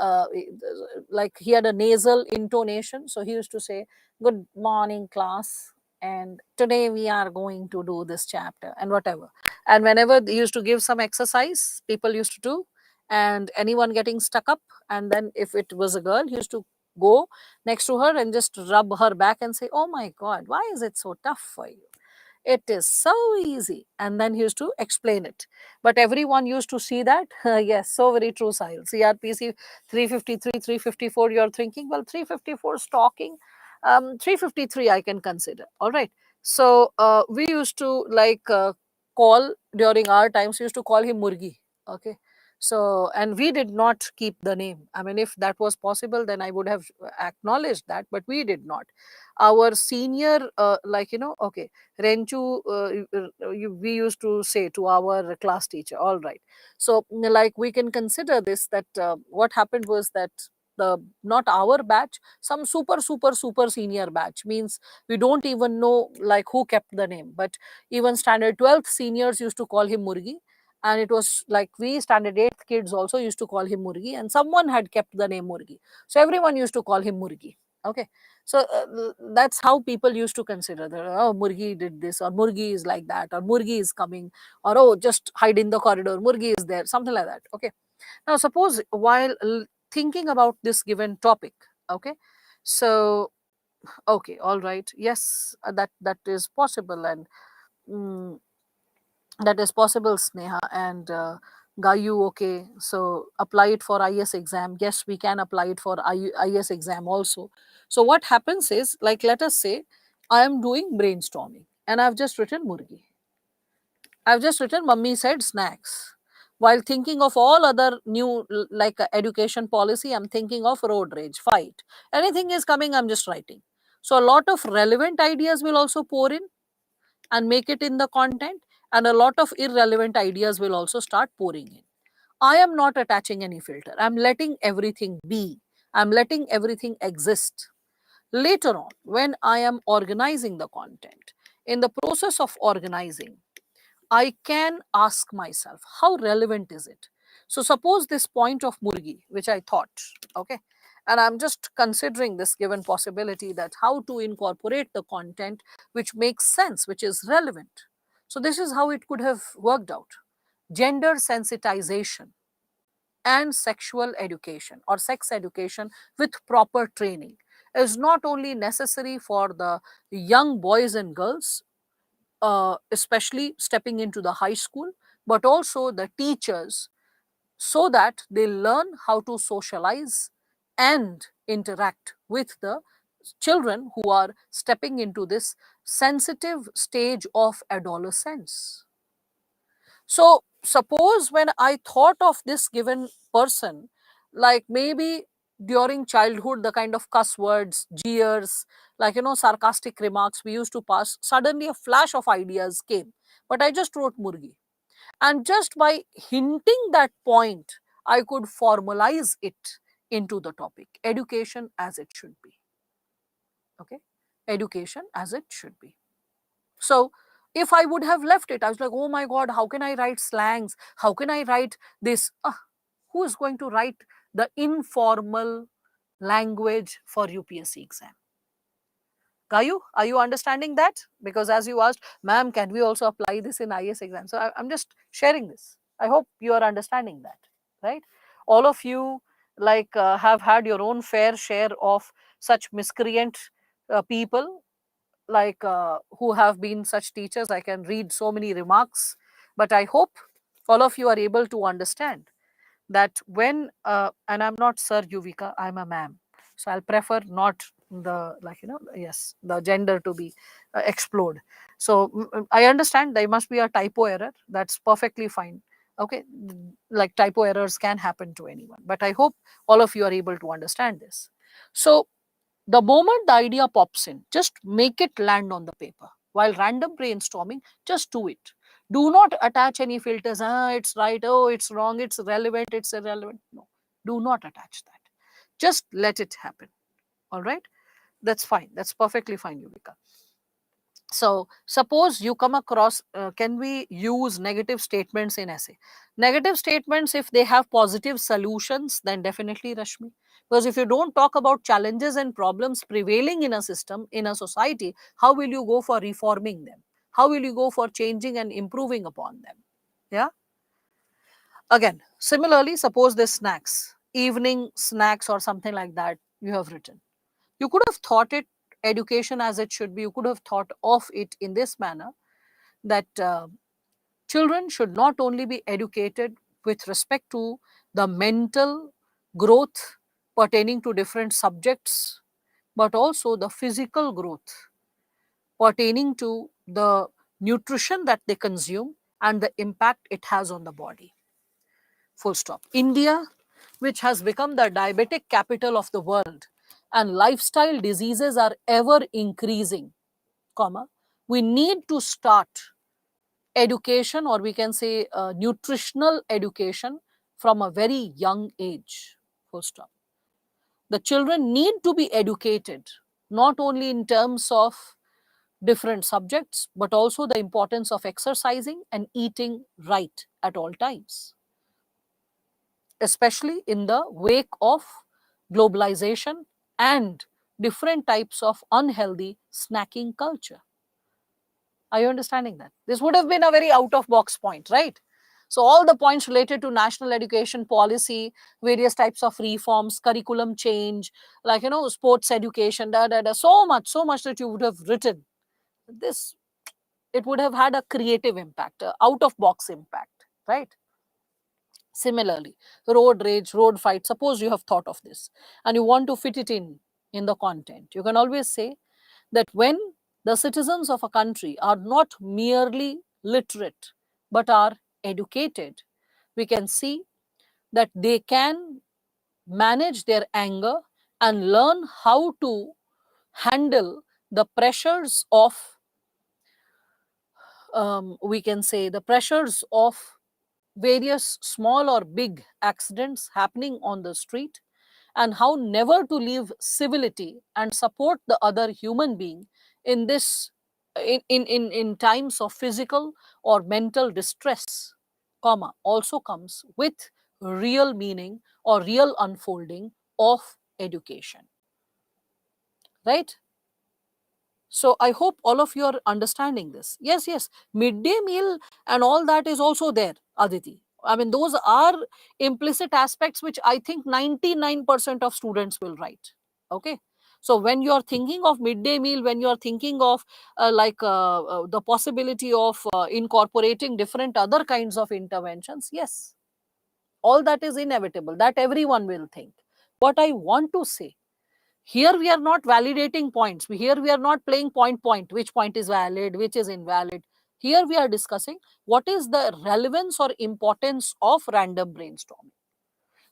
like he had a nasal intonation, so he used to say, good morning class, and today we are going to do this chapter and whatever. And whenever they used to give some exercise, people used to do, and anyone getting stuck up, and then if it was a girl, he used to go next to her and just rub her back and say, oh my God, why is it so tough for you? It is so easy. And then he used to explain it. But everyone used to see that. Yes, so very true, Sahil. CRPC 353, 354, you're thinking, well, 354 stalking, 353 I can consider. All right. So we used to call during our times, we used to call him Murgi. Okay. So, and we did not keep the name. I mean, if that was possible, then I would have acknowledged that, but we did not. Our senior, okay, Renchu, we used to say to our class teacher, all right. So, like, we can consider this that what happened was that the not our batch, some super senior batch, means we don't even know like who kept the name, but even standard 12th seniors used to call him Murgi, and it was like we standard 8th kids also used to call him Murgi, and someone had kept the name Murgi, so everyone used to call him Murgi. Okay, so that's how people used to consider that, oh, Murgi did this, or Murgi is like that, or Murgi is coming, or oh, just hide in the corridor, Murgi is there, something like that. Okay, now suppose while thinking about this given topic, okay, so okay, all right, yes, that is possible, and mm, that is possible, Sneha, and Gayu. Okay, so apply it for IS exam. Yes, we can apply it for IS exam also. So what happens is, like, let us say I am doing brainstorming and I've just written Murgi. I've just written Mummy said snacks. While thinking of all other new education policy, I'm thinking of road rage, fight. Anything is coming, I'm just writing. So a lot of relevant ideas will also pour in and make it in the content, and a lot of irrelevant ideas will also start pouring in. I am not attaching any filter. I'm letting everything be. I'm letting everything exist. Later on, when I am organizing the content, in the process of organizing, I can ask myself, how relevant is it? So, suppose this point of Murgi, which I thought, okay, and I'm just considering this given possibility that how to incorporate the content which makes sense, which is relevant. So, this is how it could have worked out. Gender sensitization and sexual education or sex education with proper training is not only necessary for the young boys and girls, especially stepping into the high school, but also the teachers, so that they learn how to socialize and interact with the children who are stepping into this sensitive stage of adolescence. So, suppose when I thought of this given person, like maybe during childhood, the kind of cuss words, jeers, sarcastic remarks we used to pass, suddenly a flash of ideas came. But I just wrote Murgi. And just by hinting that point, I could formalize it into the topic education as it should be. Okay, education as it should be. So if I would have left it, I was like, oh my God, how can I write slangs? How can I write this? Who is going to write the informal language for UPSC exam? Gayu, are you understanding that? Because as you asked, ma'am, can we also apply this in IS exam? So I'm just sharing this. I hope you are understanding that, right? All of you have had your own fair share of such miscreant people who have been such teachers. I can read so many remarks, but I hope all of you are able to understand that when and I'm not Sir Yuvika, I'm a ma'am, so I'll prefer not the yes, the gender to be explored. So I understand there must be a typo error, that's perfectly fine. Okay, like typo errors can happen to anyone, but I hope all of you are able to understand this. So the moment the idea pops in, just make it land on the paper. While random brainstorming, just do it. Do not attach any filters. It's right. Oh, it's wrong. It's relevant. It's irrelevant. No, do not attach that. Just let it happen. All right. That's fine. That's perfectly fine, Yuvika. So suppose you come across, can we use negative statements in essay? Negative statements, if they have positive solutions, then definitely, Rashmi. Because if you don't talk about challenges and problems prevailing in a system, in a society, how will you go for reforming them? How will you go for changing and improving upon them? Yeah. Again, similarly, suppose there's snacks, evening snacks or something like that. you have written. You could have thought it education as it should be. You could have thought of it in this manner that children should not only be educated with respect to the mental growth pertaining to different subjects, but also the physical growth pertaining to the nutrition that they consume and the impact it has on the body. Full stop. India, which has become the diabetic capital of the world, and lifestyle diseases are ever increasing, comma, we need to start education, or we can say nutritional education, from a very young age. Full stop. The children need to be educated not only in terms of different subjects, but also the importance of exercising and eating right at all times, especially in the wake of globalization and different types of unhealthy snacking culture. Are you understanding that? This would have been a very out of box point, right? So all the points related to national education policy, various types of reforms, curriculum change, like, sports education, so much that you would have written. This, it would have had a creative impact, out of box impact, right? Similarly, road rage, road fight, suppose you have thought of this and you want to fit it in the content, you can always say that when the citizens of a country are not merely literate but are educated, we can see that they can manage their anger and learn how to handle the pressures of, we can say, the pressures of various small or big accidents happening on the street, and how never to leave civility and support the other human being in this, in times of physical or mental distress, comma, also comes with real meaning or real unfolding of education, right? So I hope all of you are understanding this. Yes, midday meal and all that is also there, Aditi. I mean, those are implicit aspects which I think 99% of students will write. Okay. So when you are thinking of midday meal, when you are thinking of the possibility of incorporating different other kinds of interventions, yes, all that is inevitable. That everyone will think. What I want to say, here we are not validating points. Here we are not playing point, which point is valid, which is invalid. Here we are discussing what is the relevance or importance of random brainstorming.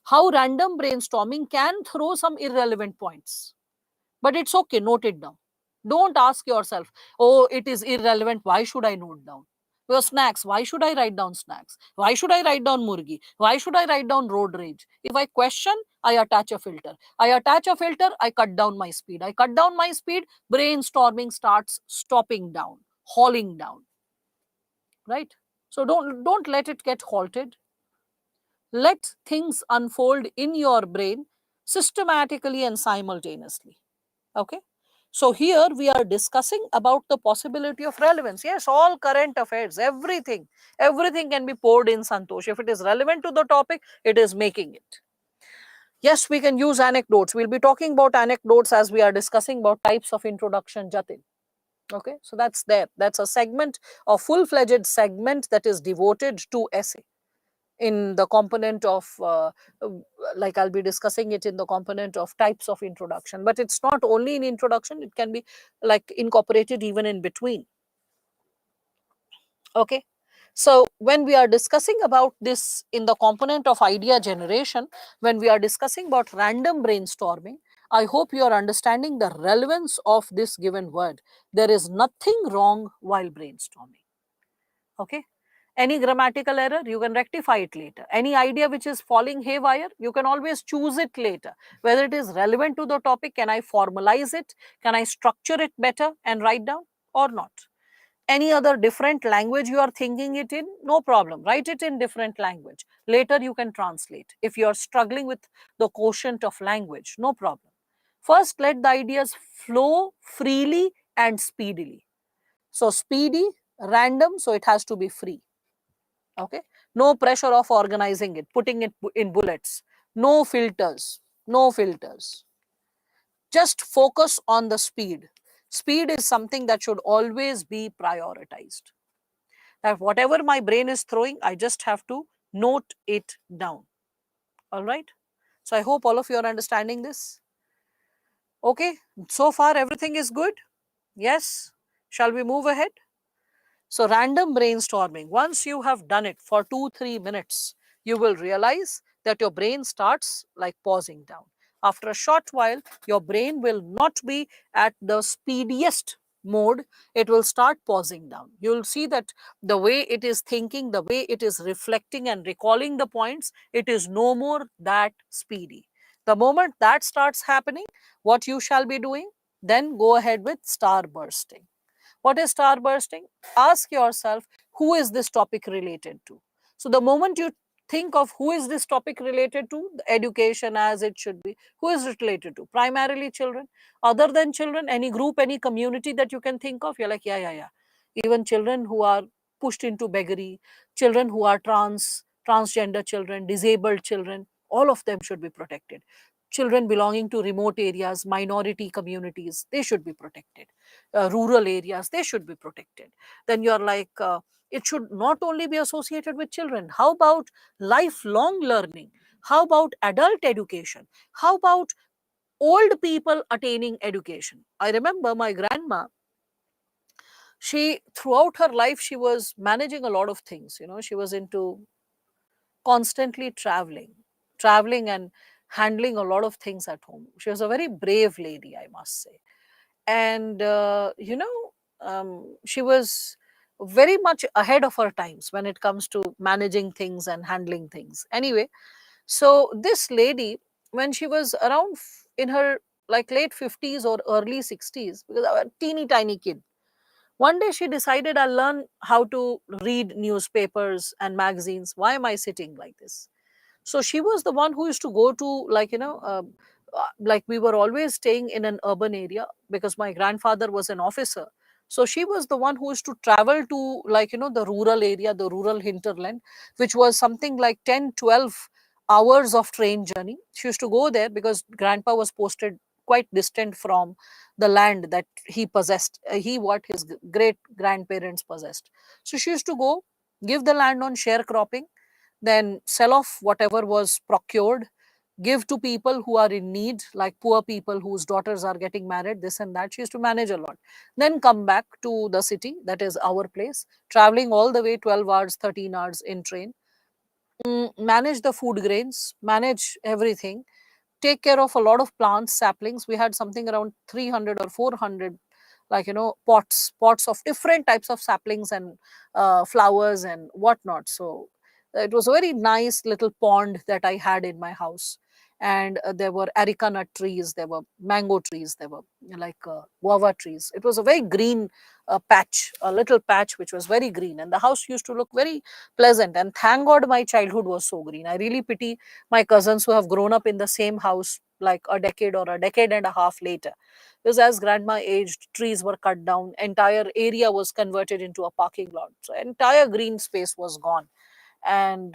How random brainstorming can throw some irrelevant points. But it's okay, note it down. Don't ask yourself, oh, it is irrelevant, why should I note down? Your snacks, why should I write down snacks? Why should I write down murgi? Why should I write down road rage? If I question, I attach a filter. I attach a filter, I cut down my speed. I cut down my speed, brainstorming starts stopping down, hauling down, right? So don't let it get halted. Let things unfold in your brain systematically and simultaneously. Okay. So here we are discussing about the possibility of relevance. Yes, all current affairs, everything can be poured in, Santosh. If it is relevant to the topic, it is making it. Yes, we can use anecdotes. We'll be talking about anecdotes as we are discussing about types of introduction, Jatin. Okay, so that's there. That's a segment, a full-fledged segment that is devoted to essay in the component of like I'll be discussing it in the component of types of introduction, but it's not only in introduction, it can be like incorporated even in between. Okay, so when we are discussing about this in the component of idea generation, when we are discussing about random brainstorming, I hope you are understanding the relevance of this given word. There is nothing wrong while brainstorming. Okay, any grammatical error, you can rectify it later. Any idea which is falling haywire, you can always choose it later. Whether it is relevant to the topic, can I formalize it? Can I structure it better and write down or not? Any other different language you are thinking it in, no problem. Write it in different language. Later you can translate. If you are struggling with the quotient of language, no problem. First, let the ideas flow freely and speedily. So speedy, random, so it has to be free. Okay, no pressure of organizing it, putting it in bullets, no filters, no filters. Just focus on the speed. Speed is something that should always be prioritized. That whatever my brain is throwing, I just have to note it down. All right. So I hope all of you are understanding this. Okay. So far, everything is good. Yes. Shall we move ahead? So, random brainstorming, once you have done it for 2-3 minutes, you will realize that your brain starts like pausing down. After a short while, your brain will not be at the speediest mode, it will start pausing down. You will see that the way it is thinking, the way it is reflecting and recalling the points, it is no more that speedy. The moment that starts happening, what you shall be doing, then go ahead with star bursting. What is star bursting? Ask yourself, who is this topic related to? So the moment you think of who is this topic related to, the education as it should be, who is it related to? Primarily children. Other than children, any group, any community that you can think of, you're like, yeah, yeah, yeah. Even children who are pushed into beggary, children who are transgender children, disabled children, all of them should be protected. Children belonging to remote areas, minority communities, they should be protected. Rural areas, they should be protected. Then you're like, it should not only be associated with children. How about lifelong learning? How about adult education? How about old people attaining education? I remember my grandma, she throughout her life she was managing a lot of things. She was into constantly traveling and handling a lot of things at home. She was a very brave lady, I must say. And she was very much ahead of her times when it comes to managing things and handling things. Anyway, so this lady, when she was around in her like late 50s or early 60s, because I was a teeny tiny kid, one day she decided, I'll learn how to read newspapers and magazines. Why am I sitting like this? So she was the one who used to go to, like we were always staying in an urban area because my grandfather was an officer. So she was the one who used to travel to, the rural area, the rural hinterland, which was something like 10-12 hours of train journey. She used to go there because grandpa was posted quite distant from the land that he possessed. He what his great grandparents possessed. So she used to go, give the land on sharecropping, then sell off whatever was procured, give to people who are in need, like poor people whose daughters are getting married, this and that. She used to manage a lot. Then come back to the city, that is our place, traveling all the way 12 hours, 13 hours in train, manage the food grains, manage everything, take care of a lot of plants, saplings. We had something around 300 or 400, pots of different types of saplings and flowers and whatnot. So it was a very nice little pond that I had in my house. And there were areca nut trees, there were mango trees, there were guava trees. It was a very green patch, a little patch which was very green, and the house used to look very pleasant. And thank God my childhood was so green. I really pity my cousins who have grown up in the same house like a decade or a decade and a half later. Because as grandma aged, trees were cut down, entire area was converted into a parking lot. So entire green space was gone. And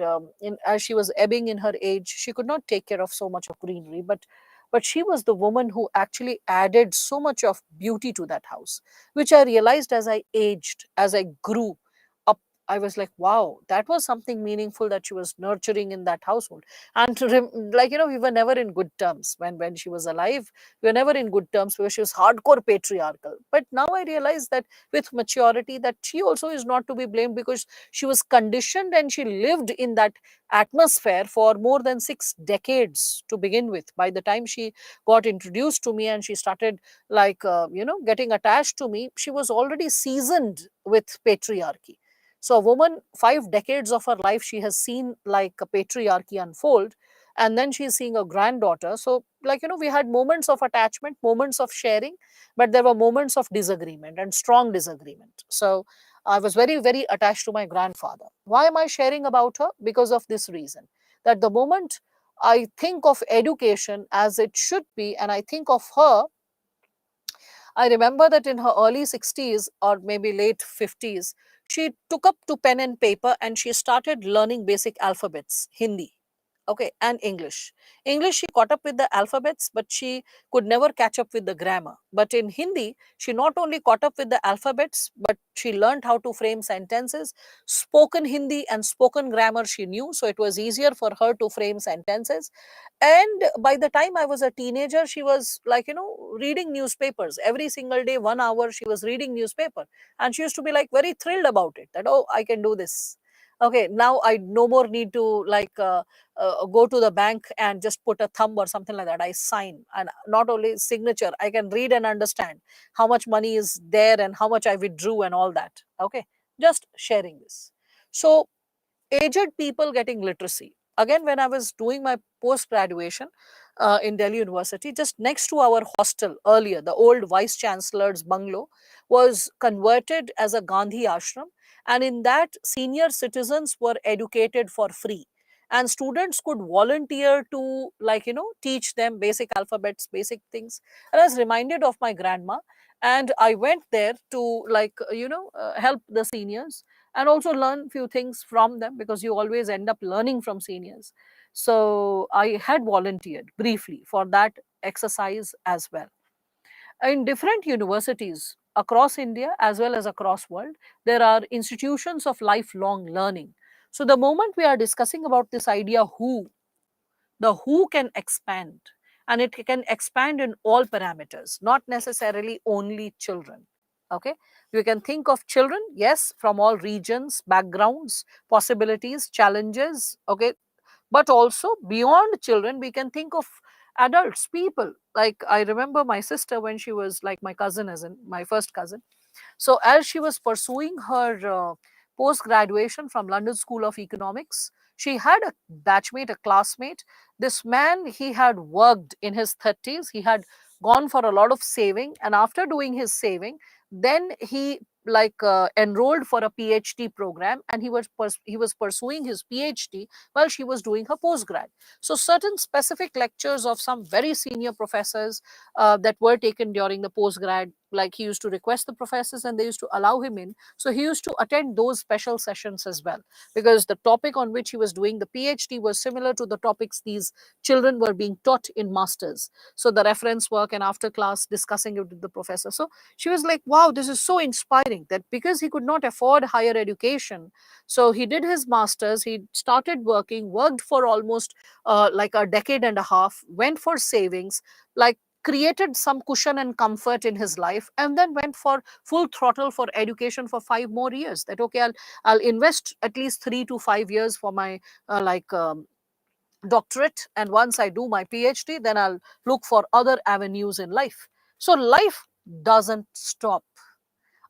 as she was ebbing in her age, she could not take care of so much of greenery. But she was the woman who actually added so much of beauty to that house, which I realized as I aged, as I grew up. I was like, wow, that was something meaningful that she was nurturing in that household. And we were never in good terms when she was alive. We were never in good terms because she was hardcore patriarchal. But now I realize that with maturity, that she also is not to be blamed, because she was conditioned and she lived in that atmosphere for more than 6 decades to begin with. By the time she got introduced to me and she started getting attached to me, she was already seasoned with patriarchy. So a woman, 5 decades of her life, she has seen like a patriarchy unfold. And then she's seeing a granddaughter. So we had moments of attachment, moments of sharing, but there were moments of disagreement and strong disagreement. So I was very, very attached to my grandfather. Why am I sharing about her? Because of this reason, that the moment I think of education as it should be, and I think of her, I remember that in her early 60s or maybe late 50s, she took up to pen and paper and she started learning basic alphabets, Hindi. Okay, and English, she caught up with the alphabets, but she could never catch up with the grammar. But in Hindi, she not only caught up with the alphabets, but she learned how to frame sentences. Spoken Hindi and spoken grammar she knew, so it was easier for her to frame sentences. And by the time I was a teenager, she was like, reading newspapers every single day, 1 hour she was reading newspaper. And she used to be like very thrilled about it, that, oh, I can do this. Okay, now I no more need to like go to the bank and just put a thumb or something like that. I sign, and not only signature, I can read and understand how much money is there and how much I withdrew and all that. Okay, just sharing this. So aged people getting literacy. Again, when I was doing my post graduation in Delhi University, just next to our hostel earlier, the old vice chancellor's bungalow was converted as a Gandhi ashram. And in that, senior citizens were educated for free. And students could volunteer to, like, teach them basic alphabets, basic things. And I was reminded of my grandma. And I went there to, like, help the seniors and also learn few things from them, because you always end up learning from seniors. So I had volunteered briefly for that exercise as well. In different universities across India as well as across world, there are institutions of lifelong learning. So the moment we are discussing about this idea, the who can expand, and it can expand in all parameters, not necessarily only children. Okay, you can think of children, yes, from all regions, backgrounds, possibilities, challenges. Okay, but also beyond children, we can think of adults, people. Like, I remember my sister when she was like my cousin, as in my first cousin. So, as she was pursuing her post graduation from London School of Economics, she had a batchmate, a classmate. This man, he had worked in his 30s, he had gone for a lot of saving, and after doing his saving, then he like enrolled for a PhD program, and he was pursuing his PhD while she was doing her postgrad. So certain specific lectures of some very senior professors that were taken during the postgrad, like, he used to request the professors and they used to allow him in, so he used to attend those special sessions as well, because the topic on which he was doing the PhD was similar to the topics these children were being taught in masters. So the reference work and after class discussing it with the professor. So she was like, wow, this is so inspiring, that because he could not afford higher education, so he did his masters, he started working, worked for almost like a decade and a half, went for savings, like created some cushion and comfort in his life, and then went for full throttle for education for 5 more years. That, okay, I'll invest at least 3 to 5 years for my doctorate, and once I do my PhD, then I'll look for other avenues in life. So life doesn't stop.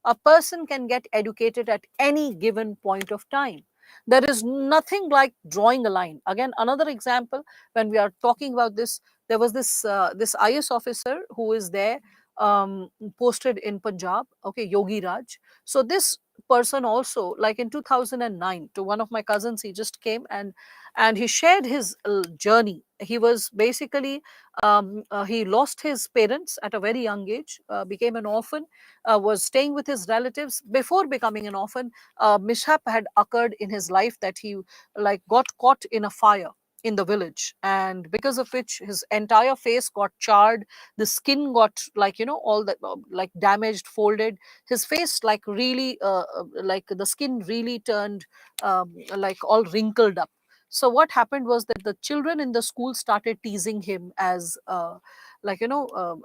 A person can get educated at any given point of time. There is nothing like drawing a line. Again, another example, when we are talking about this, there was this IS officer who is there, posted in Punjab, okay, Yogi Raj. So this person also, like in 2009, to one of my cousins, he just came and he shared his journey. He was basically he lost his parents at a very young age, became an orphan, was staying with his relatives. Before becoming an orphan, a mishap had occurred in his life, that he like got caught in a fire in the village, and because of which his entire face got charred, the skin got, like, all that like damaged, folded. His face, like, really like the skin really turned like all wrinkled up. So what happened was that the children in the school started teasing him as like,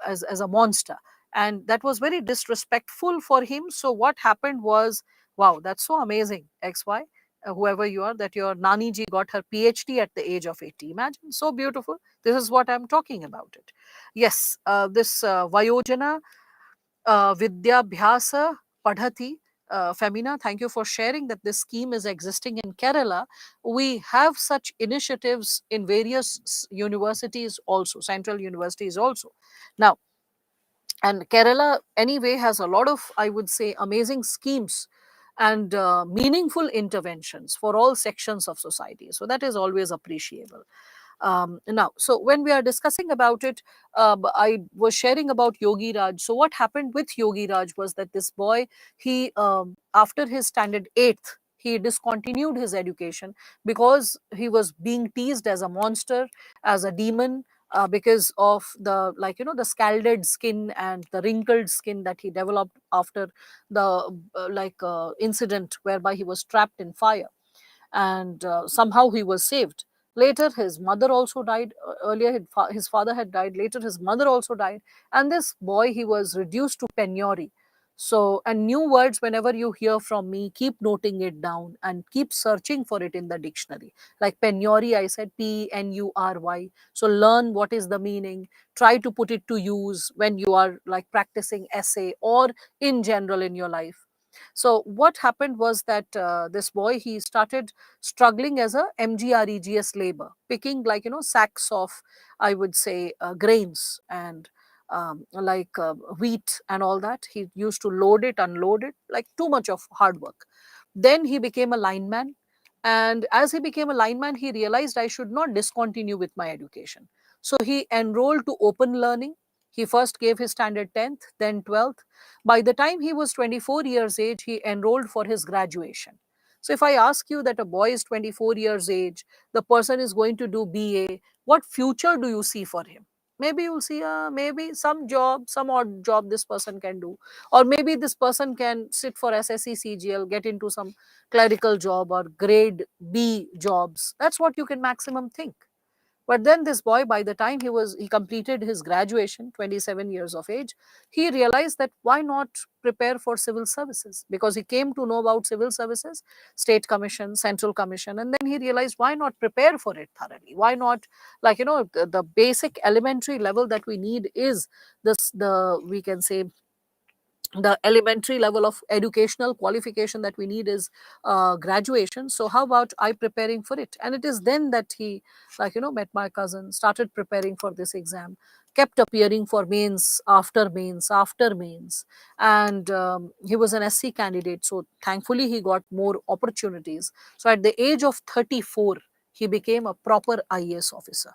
as a monster, and that was very disrespectful for him. So what happened was, wow, that's so amazing, XY, whoever you are, that your nani ji got her PhD at the age of 80. Imagine, so beautiful. This is what I'm talking about it. Yes, this Vayojana Vidyabhyasa Padhati. Femina, thank you for sharing that this scheme is existing in Kerala. We have such initiatives in various universities also, central universities also. Now, and Kerala anyway has a lot of, I would say, amazing schemes and meaningful interventions for all sections of society. So that is always appreciable. Now, so when we are discussing about it, I was sharing about Yogi Raj. So what happened with Yogi Raj was that this boy, he after his standard 8th, he discontinued his education because he was being teased as a monster, as a demon, because of the, like, the scalded skin and the wrinkled skin that he developed after the incident whereby he was trapped in fire, and somehow he was saved. Later his mother also died. Earlier his father had died, later his mother also died, and this boy, he was reduced to penury. So, and new words, whenever you hear from me, keep noting it down and keep searching for it in the dictionary. Like penury, I said Penury. So learn what is the meaning, try to put it to use when you are like practicing essay or in general in your life. So what happened was that this boy, he started struggling as a mgregs labor, picking, like, sacks of, I would say, grains and wheat and all that. He used to load it, unload it, like too much of hard work. Then he became a lineman, and as he became a lineman, he realized I should not discontinue with my education. So he enrolled to open learning. He first gave his standard 10th, then 12th. By the time he was 24 years age, he enrolled for his graduation. So if I ask you that a boy is 24 years age, the person is going to do BA, what future do you see for him? Maybe you'll see maybe some job, some odd job this person can do, or maybe this person can sit for SSC CGL, get into some clerical job or grade B jobs. That's what you can maximum think. But then this boy, by the time he completed his graduation, 27 years of age, he realized that why not prepare for civil services? Because he came to know about civil services, state commission, central commission, and then he realized why not prepare for it thoroughly? Why not, like, the basic elementary level that we need is this, the, we can say, the elementary level of educational qualification that we need is graduation. So how about I preparing for it? And it is then that he, like, met my cousin, started preparing for this exam, kept appearing for mains after mains after mains, and he was an SC candidate, so thankfully he got more opportunities. So at the age of 34, he became a proper IAS officer.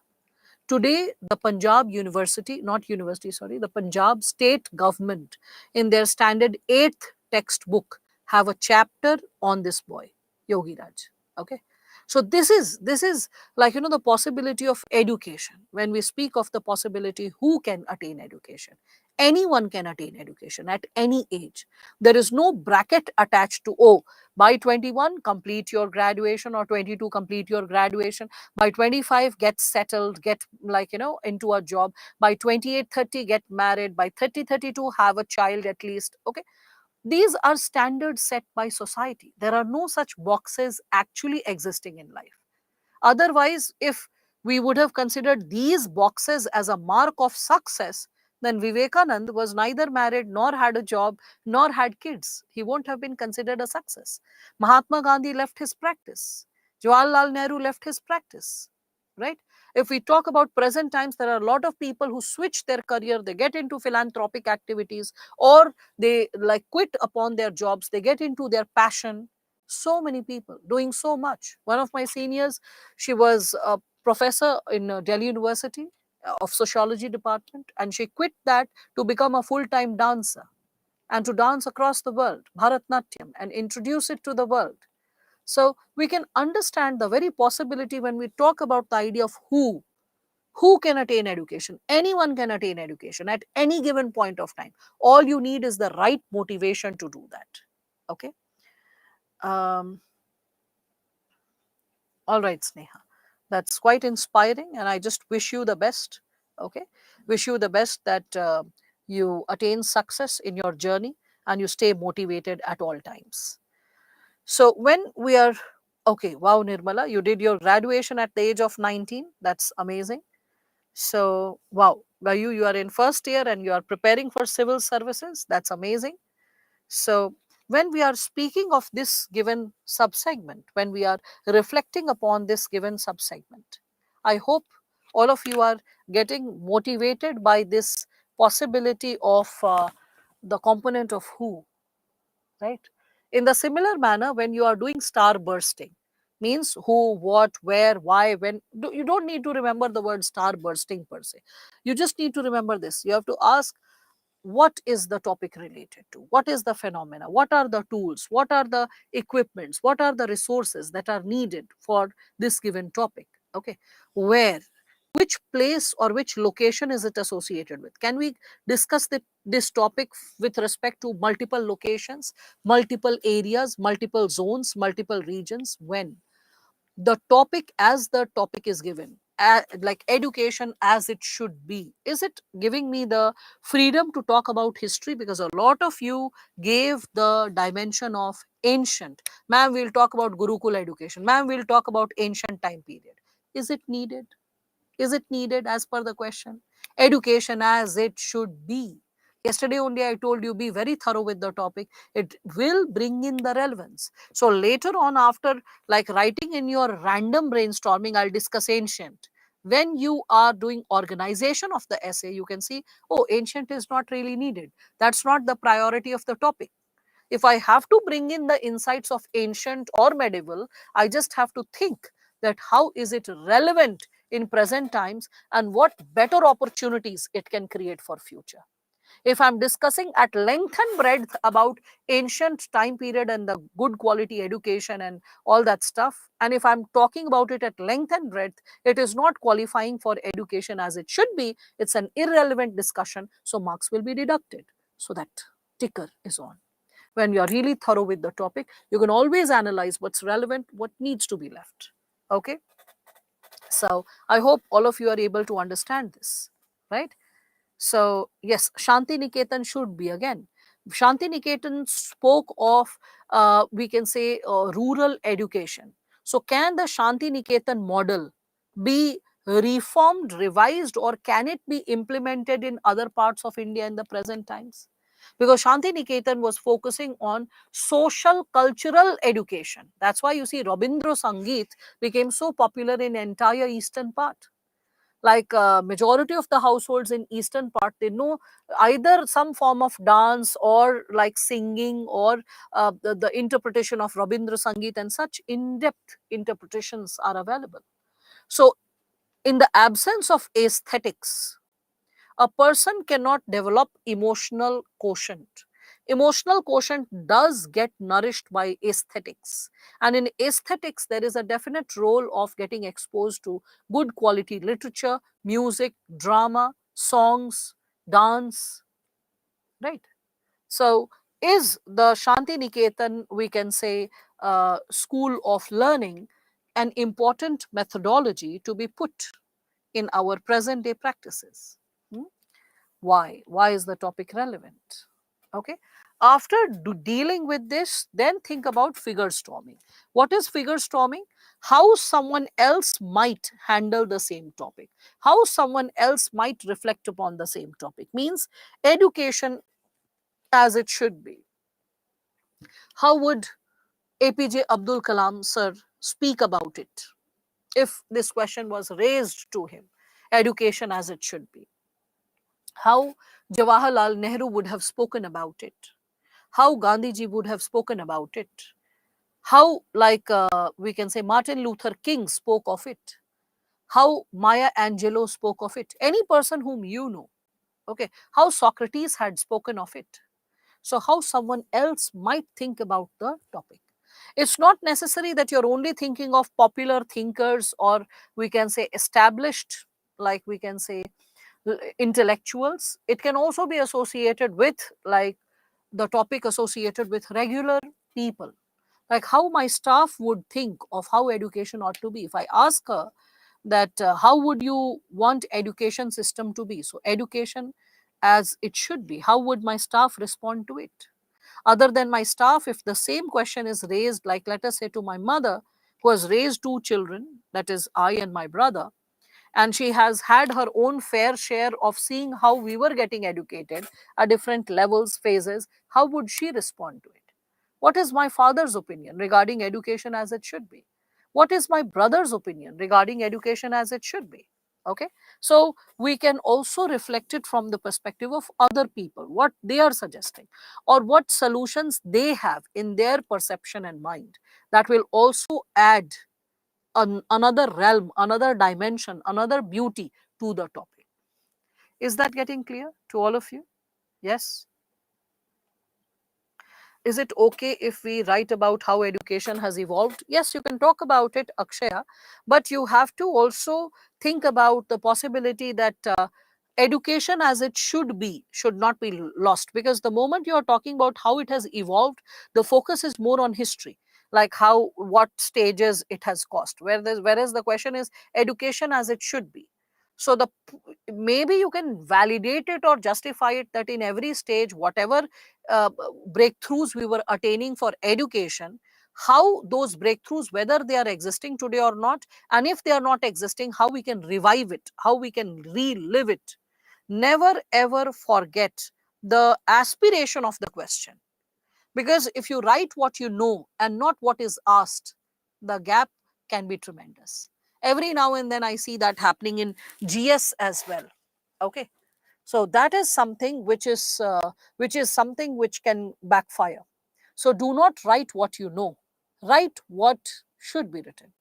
Today, the Punjab University, not university, sorry, the Punjab state government, in their standard 8th textbook, have a chapter on this boy, Yogi Raj. Okay. So this is like, the possibility of education. When we speak of the possibility, who can attain education? Anyone can attain education at any age. There is no bracket attached to, oh, by 21 complete your graduation, or 22 complete your graduation, by 25 get settled, get, like, into a job, by 28-30 get married, by 30-32 have a child at least. Okay, these are standards set by society. There are no such boxes actually existing in life. Otherwise, if we would have considered these boxes as a mark of success, then Vivekanand was neither married, nor had a job, nor had kids. He won't have been considered a success. Mahatma Gandhi left his practice. Jawaharlal Nehru left his practice. Right? If we talk about present times, there are a lot of people who switch their career, they get into philanthropic activities, or they, like, quit upon their jobs, they get into their passion. So many people doing so much. One of my seniors, she was a professor in Delhi University of sociology department, and she quit that to become a full-time dancer and to dance across the world, Bharatnatyam, and introduce it to the world. So we can understand the very possibility when we talk about the idea of who can attain education. Anyone can attain education at any given point of time. All you need is the right motivation to do that. Okay. Um, all right, Sneha. That's quite inspiring, and I just wish you the best. Okay. Wish you the best that you attain success in your journey and you stay motivated at all times. So, when we are, okay, wow, Nirmala, you did your graduation at the age of 19. That's amazing. So, wow, you are in first year and you are preparing for civil services. That's amazing. So, when we are speaking of this given subsegment, when we are reflecting upon this given subsegment, I hope all of you are getting motivated by this possibility of the component of who, right? In the similar manner, when you are doing star bursting, means who, what, where, why, when, you don't need to remember the word star bursting per se. You just need to remember this. You have to ask, what is the topic related to, what is the phenomena, what are the tools, what are the equipments, what are the resources that are needed for this given topic. Okay, where, which place or which location is it associated with? Can we discuss this topic with respect to multiple locations, multiple areas, multiple zones, multiple regions? When the topic, as the topic is given, like education as it should be, is it giving me the freedom to talk about history? Because a lot of you gave the dimension of ancient. Ma'am, we'll talk about Gurukul education. Ma'am, we'll talk about ancient time period. Is it needed? Is it needed as per the question? Education as it should be. Yesterday only I told you, be very thorough with the topic. It will bring in the relevance. So later on, after like writing in your random brainstorming, I'll discuss ancient. When you are doing organization of the essay, you can see, oh, ancient is not really needed. That's not the priority of the topic. If I have to bring in the insights of ancient or medieval, I just have to think that how is it relevant in present times and what better opportunities it can create for future. If I'm discussing at length and breadth about ancient time period and the good quality education and all that stuff, and if I'm talking about it at length and breadth, it is not qualifying for education as it should be, it's an irrelevant discussion, so marks will be deducted. So that ticker is on. When you're really thorough with the topic, you can always analyze what's relevant, what needs to be left. Okay, so I hope all of you are able to understand this, right? So yes, Shanti Niketan should be, again, Shanti Niketan spoke of we can say rural education. So can the Shanti Niketan model be reformed, revised, or can it be implemented in other parts of India in the present times? Because Shanti Niketan was focusing on social cultural education. That's why you see Rabindra Sangeet became so popular in entire eastern part. Like majority of the households in eastern part, they know either some form of dance or like singing or the interpretation of Rabindra Sangeet, and such in-depth interpretations are available. So in the absence of aesthetics, a person cannot develop emotional quotient. Emotional quotient does get nourished by aesthetics. And in aesthetics, there is a definite role of getting exposed to good quality literature, music, drama, songs, dance, right? So, is the Shanti Niketan, we can say, school of learning, an important methodology to be put in our present day practices? Hmm? Why is the topic relevant? Okay, after dealing with this, then think about figure storming. What is figure storming? How someone else might handle the same topic, how someone else might reflect upon the same topic, means education as it should be. How would APJ Abdul Kalam sir speak about it if this question was raised to him? Education as it should be. How Jawaharlal Nehru would have spoken about it, how Gandhiji would have spoken about it, how, like, we can say Martin Luther King spoke of it, how Maya Angelou spoke of it, any person whom you know, okay, how Socrates had spoken of it. So, how someone else might think about the topic. It's not necessary that you're only thinking of popular thinkers or we can say established, like we can say intellectuals. It can also be associated with like the topic associated with regular people, like how my staff would think of how education ought to be. If I ask her that how would you want education system to be, so education as it should be, how would my staff respond to it? Other than my staff, if the same question is raised, like let us say to my mother who has raised two children, that is I and my brother, and she has had her own fair share of seeing how we were getting educated at different levels, phases, how would she respond to it? What is my father's opinion regarding education as it should be? What is my brother's opinion regarding education as it should be? Okay, so we can also reflect it from the perspective of other people, what they are suggesting or what solutions they have in their perception and mind, that will also add another realm, another dimension, another beauty to the topic. Is that getting clear to all of you? Yes. Is it okay if we write about how education has evolved? Yes, you can talk about it, Akshaya, but you have to also think about the possibility that education as it should be should not be lost, because the moment you are talking about how it has evolved, the focus is more on history, like how, what stages it has cost, whereas the question is education as it should be. So the maybe you can validate it or justify it that in every stage, whatever uh, breakthroughs we were attaining for education, how those breakthroughs, whether they are existing today or not, and if they are not existing, how we can revive it, how we can relive it. Never ever forget the aspiration of the question, because if you write what you know and not what is asked, the gap can be tremendous. Every now and then I see that happening in GS as well. Okay, so that is something which is something which can backfire. So do not write what you know, write what should be written.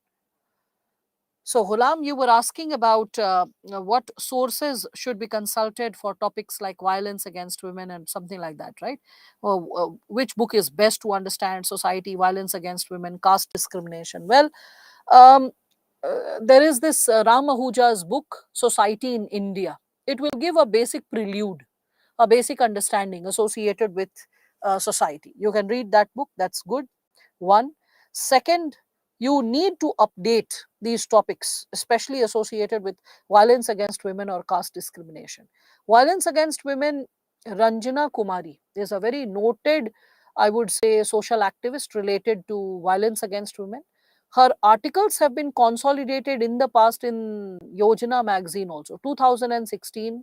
So Ghulam, you were asking about what sources should be consulted for topics like violence against women and something like that, right? Which book is best to understand society, violence against women, caste discrimination? Well, um, there is this Ram Ahuja's book, Society in India. It will give a basic prelude, a basic understanding associated with society. You can read that book, that's good. One. Second, you need to update these topics, especially associated with violence against women or caste discrimination. Violence against women, Ranjana Kumari is a very noted, I would say, social activist related to violence against women. Her articles have been consolidated in the past in Yojana magazine also. 2016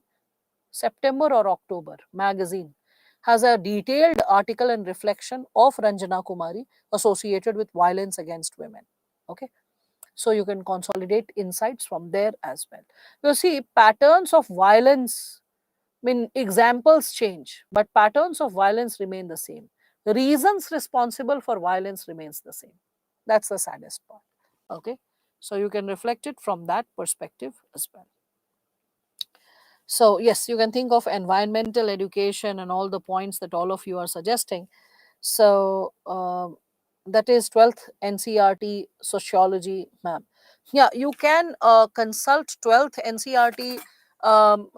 September or October magazine has a detailed article and reflection of Ranjana Kumari associated with violence against women. Okay, so you can consolidate insights from there as well. You see, patterns of violence, I mean, examples change, but patterns of violence remain the same. The reasons responsible for violence remains the same. That's the saddest part. Okay, so you can reflect it from that perspective as well. So yes, you can think of environmental education and all the points that all of you are suggesting. So that is 12th NCRT sociology, ma'am. Yeah, you can consult 12th NCRT um,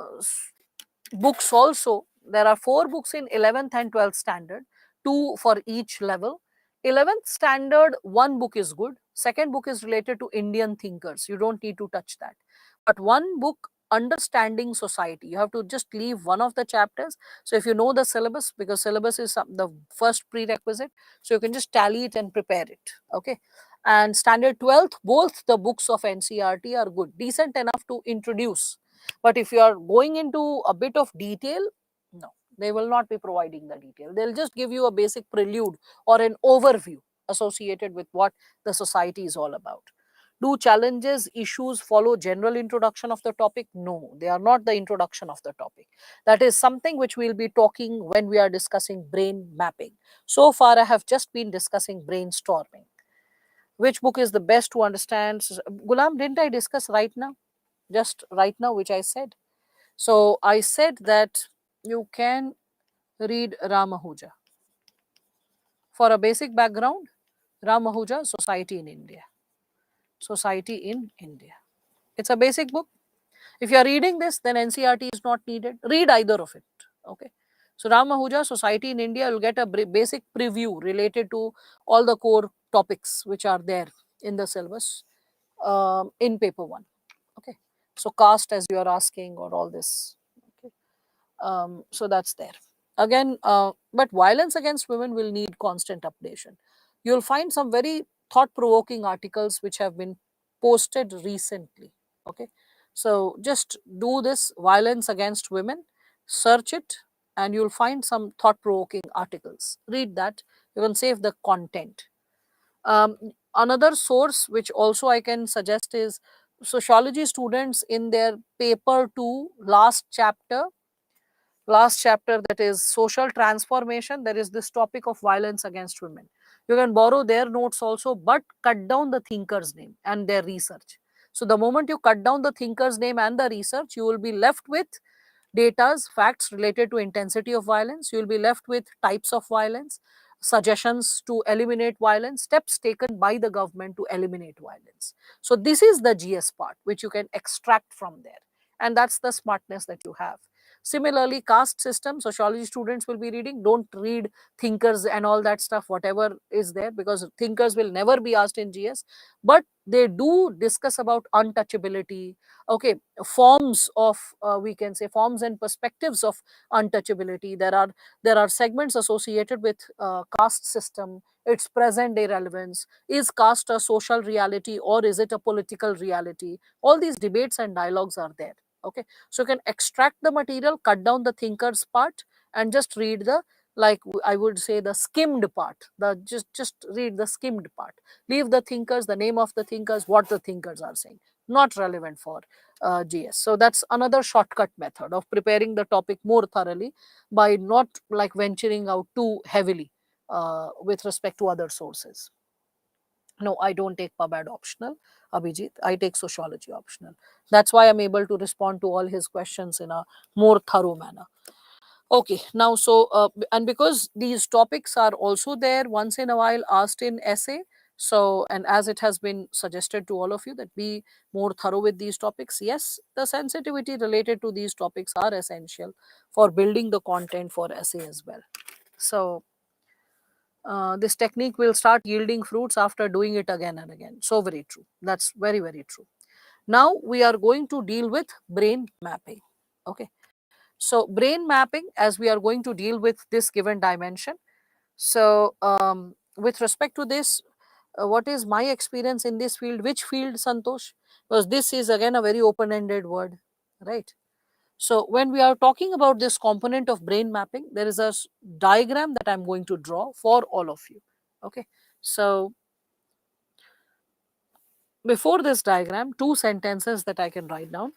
books also. There are four books in 11th and 12th standard, two for each level. 11th standard, one book is good. Second book is related to Indian thinkers. You don't need to touch that. But one book, Understanding Society, you have to just leave one of the chapters. So if you know the syllabus, because syllabus is the first prerequisite, so you can just tally it and prepare it. Okay. And standard 12th, both the books of NCRT are good, decent enough to introduce. But if you are going into a bit of detail, no, they will not be providing the detail. They'll just give you a basic prelude or an overview associated with what the society is all about. Do challenges, issues follow general introduction of the topic? No, they are not the introduction of the topic. That is something which we'll be talking when we are discussing brain mapping. So far, I have just been discussing brainstorming. Which book is the best to understand? Gulam, didn't I discuss right now? Just right now, which I said. So I said that you can read Ram Ahuja. For a basic background, Ram Ahuja, Society in India. Society in India. It's a basic book. If you are reading this, then NCRT is not needed. Read either of it. Okay. So Ram Ahuja, Society in India, will get a basic preview related to all the core topics which are there in the syllabus in paper one. Okay. So caste, as you are asking, or all this. Okay. So that's there. Again, but violence against women will need constant updation. You'll find some very thought-provoking articles which have been posted recently. Okay, so just do this, violence against women, search it, and you'll find some thought-provoking articles. Read that. You can save the content. Another source which also I can suggest is sociology students in their paper 2 last chapter, that is social transformation, there is this topic of violence against women. You can borrow their notes also, but cut down the thinker's name and their research. So the moment you cut down the thinker's name and the research, you will be left with datas, facts related to intensity of violence. You will be left with types of violence, suggestions to eliminate violence, steps taken by the government to eliminate violence. So this is the GS part which you can extract from there, and that's the smartness that you have. Similarly, caste system, sociology students will be reading. Don't read thinkers and all that stuff, whatever is there, because thinkers will never be asked in GS, but they do discuss about untouchability, okay, forms of, we can say, forms and perspectives of untouchability. There are segments associated with caste system, its present day relevance. Is caste a social reality or is it a political reality? All these debates and dialogues are there. Okay, so you can extract the material, cut down the thinkers part, and just read the, like I would say, the skimmed part. The just read the skimmed part. Leave the thinkers, the name of the thinkers, what the thinkers are saying. Not relevant for GS. So that's another shortcut method of preparing the topic more thoroughly, by not like venturing out too heavily with respect to other sources. No, I don't take PubAd optional, Abhijit. I take sociology optional. That's why I'm able to respond to all his questions in a more thorough manner. Okay, now and because these topics are also there once in a while asked in essay, so, and as it has been suggested to all of you that be more thorough with these topics, yes, the sensitivity related to these topics are essential for building the content for essay as well. So this technique will start yielding fruits after doing it again and again. So very true. That's very, very true. Now we are going to deal with brain mapping. Okay. So brain mapping, as we are going to deal with this given dimension. So with respect to this, what is my experience in this field? Which field, Santosh? Because this is again a very open-ended word, right? So when we are talking about this component of brain mapping, there is a diagram that I'm going to draw for all of you. Okay. So before this diagram, two sentences that I can write down.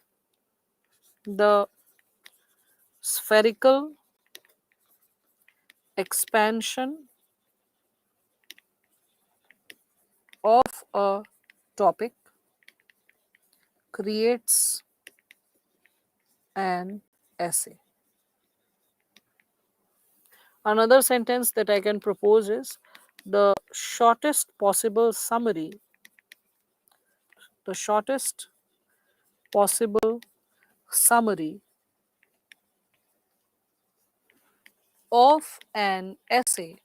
The spherical expansion of a topic creates an essay. Another sentence that I can propose is the shortest possible summary, the shortest possible summary of an essay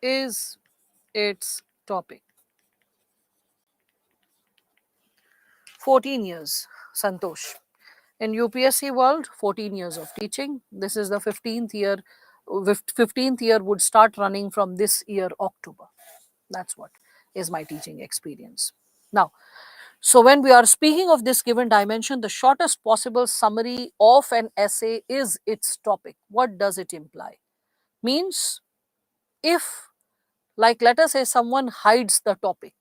is its topic. 14 years, Santosh. In UPSC world, 14 years of teaching. This is the 15th year. 15th year would start running from this year, October. That's what is my teaching experience. Now, so when we are speaking of this given dimension, the shortest possible summary of an essay is its topic. What does it imply? Means if, like, let us say someone hides the topic,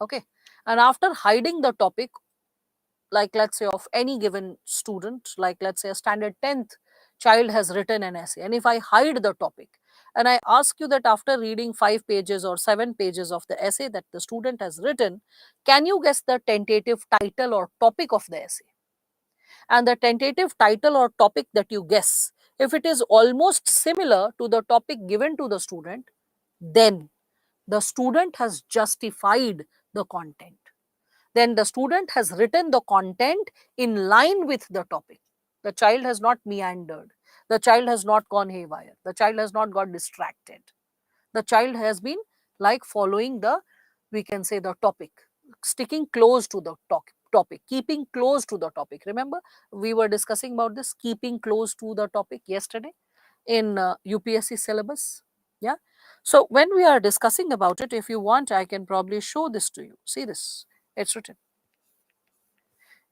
okay, and after hiding the topic, like let's say of any given student, like let's say a standard 10th child has written an essay, and if I hide the topic and I ask you that after reading 5 pages or 7 pages of the essay that the student has written, can you guess the tentative title or topic of the essay? And the tentative title or topic that you guess, if it is almost similar to the topic given to the student, then the student has justified the content. Then the student has written the content in line with the topic. The child has not meandered. The child has not gone haywire. The child has not got distracted. The child has been like following the, we can say, the topic, sticking close to the topic, keeping close to the topic. Remember, we were discussing about this keeping close to the topic yesterday in UPSC syllabus. Yeah. So when we are discussing about it, if you want, I can probably show this to you. See this, it's written.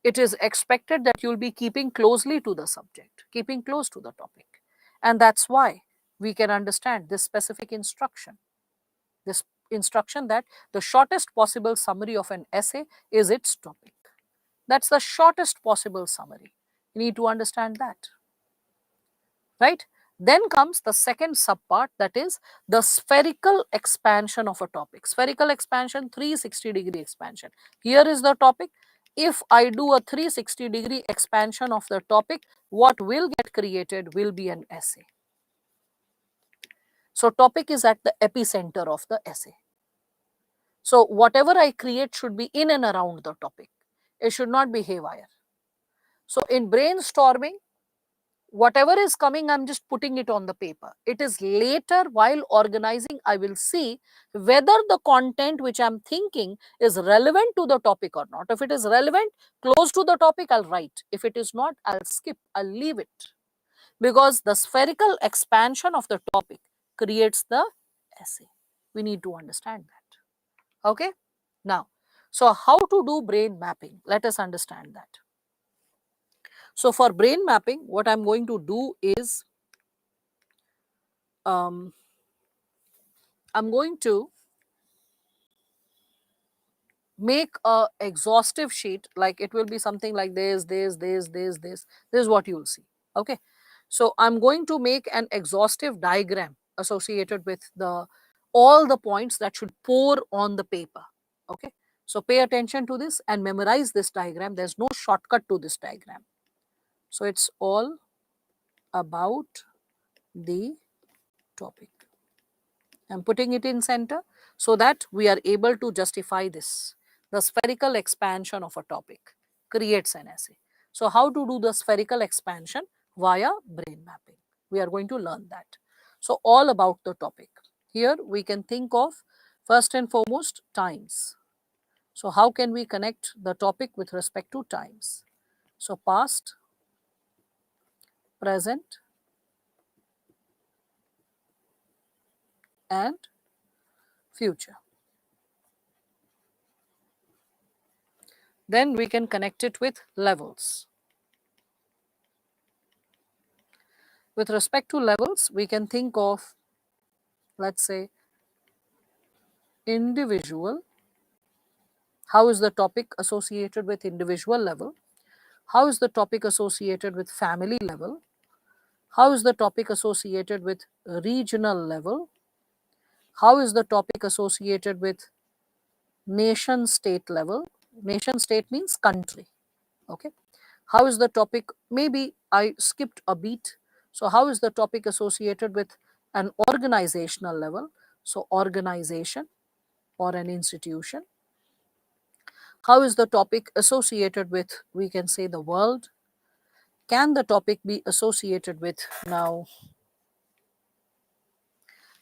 It is expected that you'll be keeping closely to the subject, keeping close to the topic. And that's why we can understand this specific instruction. This instruction that the shortest possible summary of an essay is its topic. That's the shortest possible summary. You need to understand that. Right? Then comes the second subpart, that is the spherical expansion of a topic. Spherical expansion, 360-degree expansion. Here is the topic, if I do a 360-degree expansion of the topic, what will get created will be an essay. So topic is at the epicenter of the essay. So whatever I create should be in and around the topic. It should not be haywire. So in brainstorming, whatever is coming, I'm just putting it on the paper. It is later while organizing, I will see whether the content which I'm thinking is relevant to the topic or not. If it is relevant, close to the topic, I'll write. If it is not, I'll skip, I'll leave it. Because the spherical expansion of the topic creates the essay. We need to understand that. Okay? Now, so how to do brain mapping? Let us understand that. So for brain mapping, what I'm going to do is I'm going to make a exhaustive sheet, like it will be something like this is what you will see. Okay, so I'm going to make an exhaustive diagram associated with the all the points that should pour on the paper. Okay, so pay attention to this and memorize this diagram. There's no shortcut to this diagram. So it's all about the topic. I'm putting it in center so that we are able to justify this. The spherical expansion of a topic creates an essay. So how to do the spherical expansion? Via brain mapping. We are going to learn that. So all about the topic. Here we can think of first and foremost times. So how can we connect the topic with respect to times? So past, present, and future. Then we can connect it with levels. With respect to levels, we can think of, let's say, individual. How is the topic associated with individual level? How is the topic associated with family level? How is the topic associated with regional level? How is the topic associated with nation state level? Nation state means country. Okay. How is the topic, maybe I skipped a beat. So how is the topic associated with an organizational level? So organization or an institution. How is the topic associated with, we can say, the world? Can the topic be associated with, now,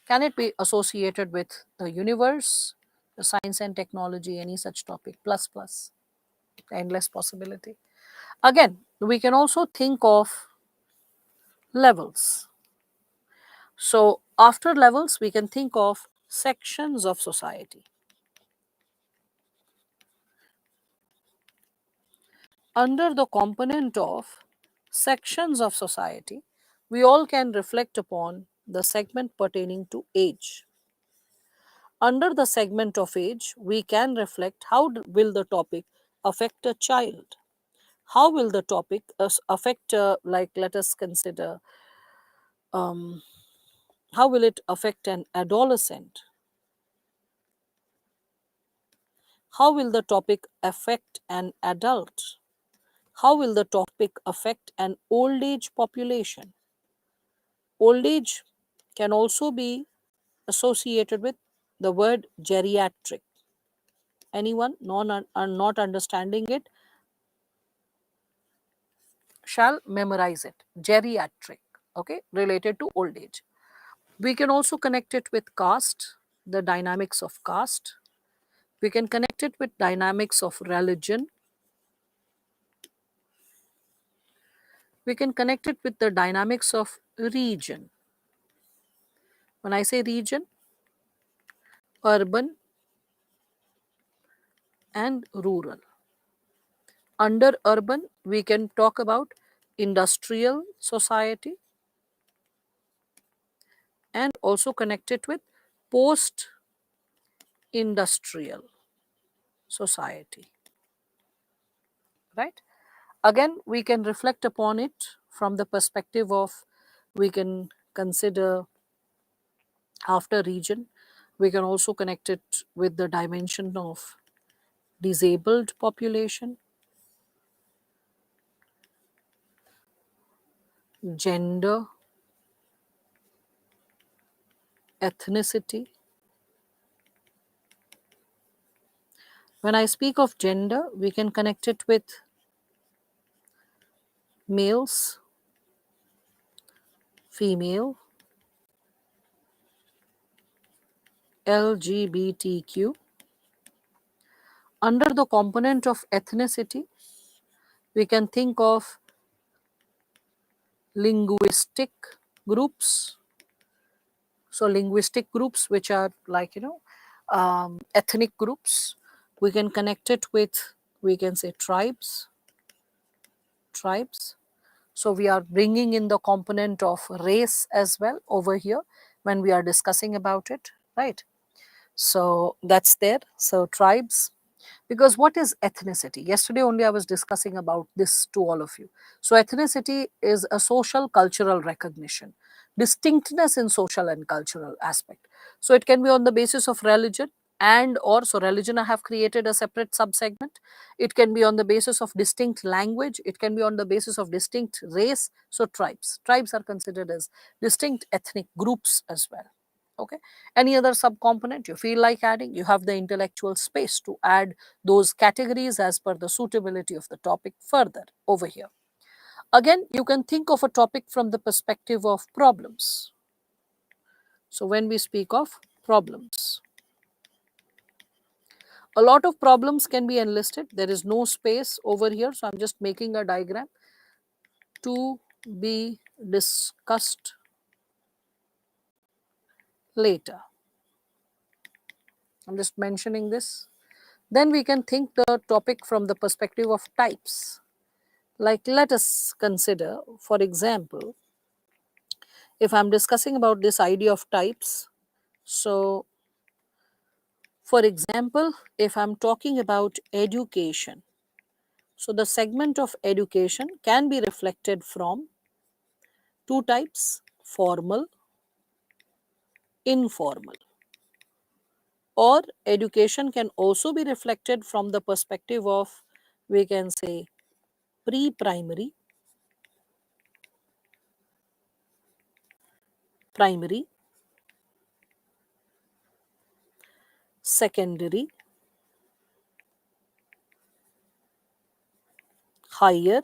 can it be associated with the universe, the science and technology, any such topic, plus, plus, endless possibility. Again, we can also think of levels. So after levels, we can think of sections of society. Under the component of sections of society, we all can reflect upon the segment pertaining to age. Under the segment of age, we can reflect how will the topic affect a child? How will the topic affect, like, let us consider, um, how will it affect an adolescent? How will the topic affect an adult? How will the topic affect an old age population? Old age can also be associated with the word geriatric. Anyone not understanding it shall memorize it. Geriatric, okay, related to old age. We can also connect it with caste, the dynamics of caste. We can connect it with dynamics of religion. We can connect it with the dynamics of region. When I say region, urban and rural. Under urban, we can talk about industrial society and also connect it with post industrial society, right? Again, we can reflect upon it from the perspective of, we can consider after region, we can also connect it with the dimension of disabled population. gender, ethnicity. When I speak of gender, we can connect it with males, female, LGBTQ. Under the component of ethnicity, we can think of linguistic groups. So, linguistic groups, which are like, ethnic groups. We can connect it with, we can say, tribes. So, we are bringing in the component of race as well over here when we are discussing about it, right? So, that's there. So, tribes. Because what is ethnicity? Yesterday only I was discussing about this to all of you. So ethnicity is a social cultural recognition, distinctness in social and cultural aspect. So it can be on the basis of religion, and or so religion I have created a separate subsegment. It can be on the basis of distinct language, it can be on the basis of distinct race. So tribes are considered as distinct ethnic groups as well. Okay, any other subcomponent you feel like adding, you have the intellectual space to add those categories as per the suitability of the topic further over here. Again, you can think of a topic from the perspective of problems. So when we speak of problems, a lot of problems can be enlisted. There is no space over here, so I'm just making a diagram to be discussed later. I'm just mentioning this. Then we can think the topic from the perspective of types. Like let us consider, for example, if I'm discussing about this idea of types. So, for example, if I'm talking about education, so the segment of education can be reflected from two types: formal, informal. Or education can also be reflected from the perspective of, we can say, pre-primary, primary, secondary, higher,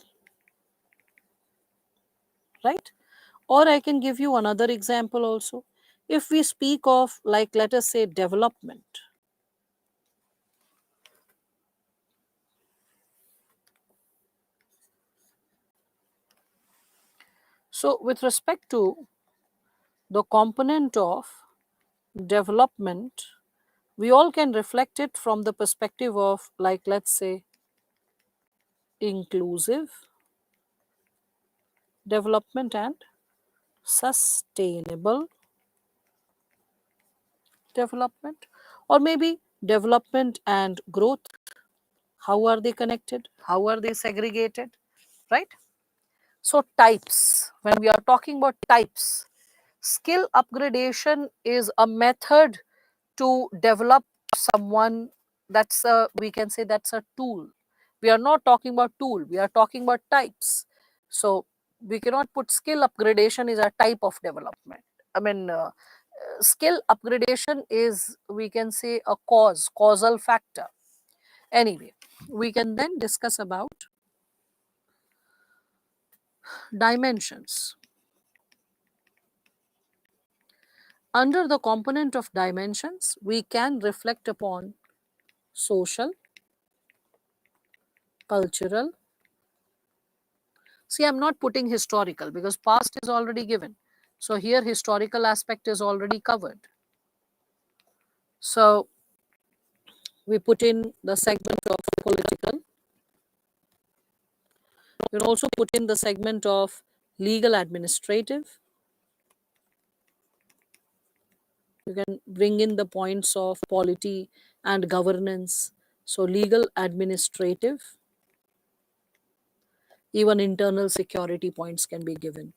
right? Or I can give you another example also. If we speak of, like, let us say, development. So, with respect to the component of development, we all can reflect it from the perspective of, like, let's say, inclusive development and sustainable development, or maybe development and growth. How are they connected? How are they segregated? Right? So, types, when we are talking about types, skill upgradation is a method to develop someone. That's a, we can say, that's a tool. We are not talking about tool, we are talking about types. So, we cannot put skill upgradation is a type of development. I mean, skill upgradation is, we can say, a causal factor. Anyway, we can then discuss about dimensions. Under the component of dimensions, we can reflect upon social, cultural. See, I'm not putting historical because past is already given. So here historical aspect is already covered. So we put in the segment of political. We can also put in the segment of legal administrative. You can bring in the points of polity and governance. So legal administrative, even internal security points can be given.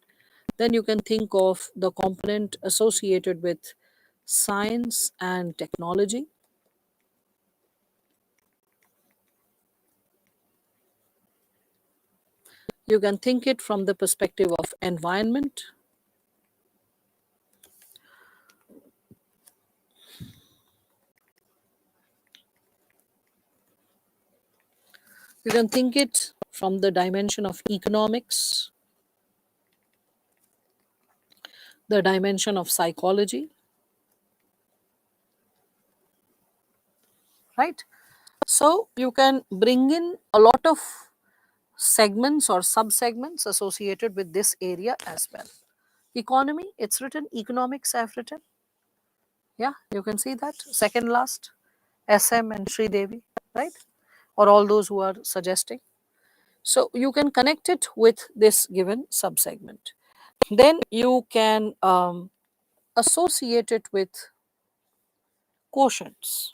Then you can think of the component associated with science and technology. You can think it from the perspective of environment. You can think it from the dimension of economics, the dimension of psychology, right? So you can bring in a lot of segments or sub-segments associated with this area as well. Economy, it's written, economics I've written. Yeah, you can see that. Second last, SM and Sri Devi, right? Or all those who are suggesting. So you can connect it with this given sub-segment. Then you can associate it with quotients.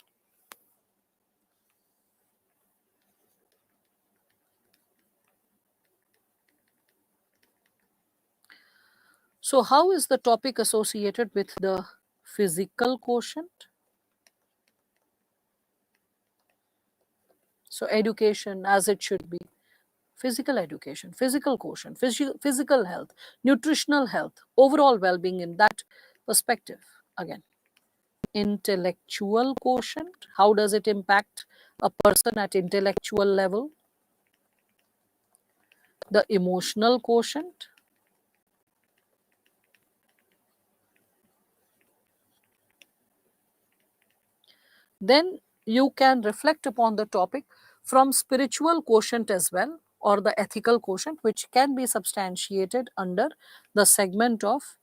So how is the topic associated with the physical quotient? So education as it should be, physical education, physical quotient, physical health, nutritional health, overall well-being in that perspective. Again, intellectual quotient, how does it impact a person at intellectual level? The emotional quotient, then you can reflect upon the topic from spiritual quotient as well, or the ethical quotient, which can be substantiated under the segment of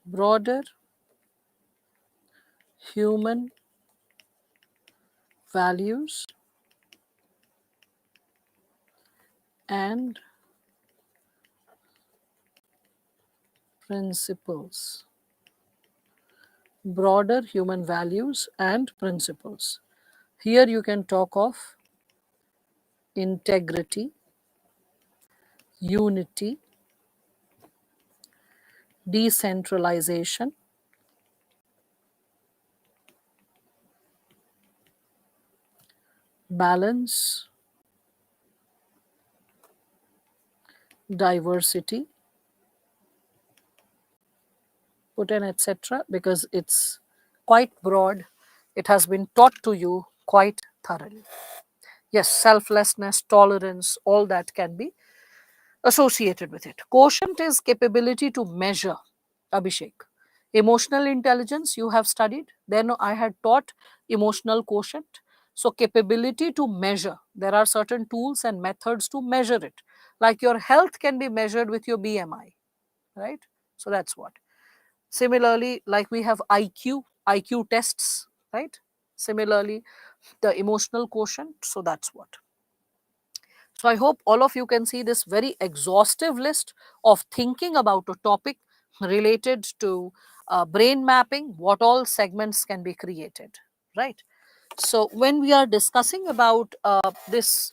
broader human values and principles. Broader human values and principles. Here you can talk of integrity, unity, decentralization, balance, diversity, put in etc., because it's quite broad. It has been taught to you quite thoroughly. Yes, selflessness, tolerance, all that can be associated with it. Quotient is capability to measure, Abhishek. Emotional intelligence you have studied. Then I had taught emotional quotient. So capability to measure. There are certain tools and methods to measure it. Like your health can be measured with your BMI, right? So that's what. Similarly, like we have IQ tests, right? Similarly, the emotional quotient. So that's what. So I hope all of you can see this very exhaustive list of thinking about a topic related to brain mapping, what all segments can be created, right? So when we are discussing about this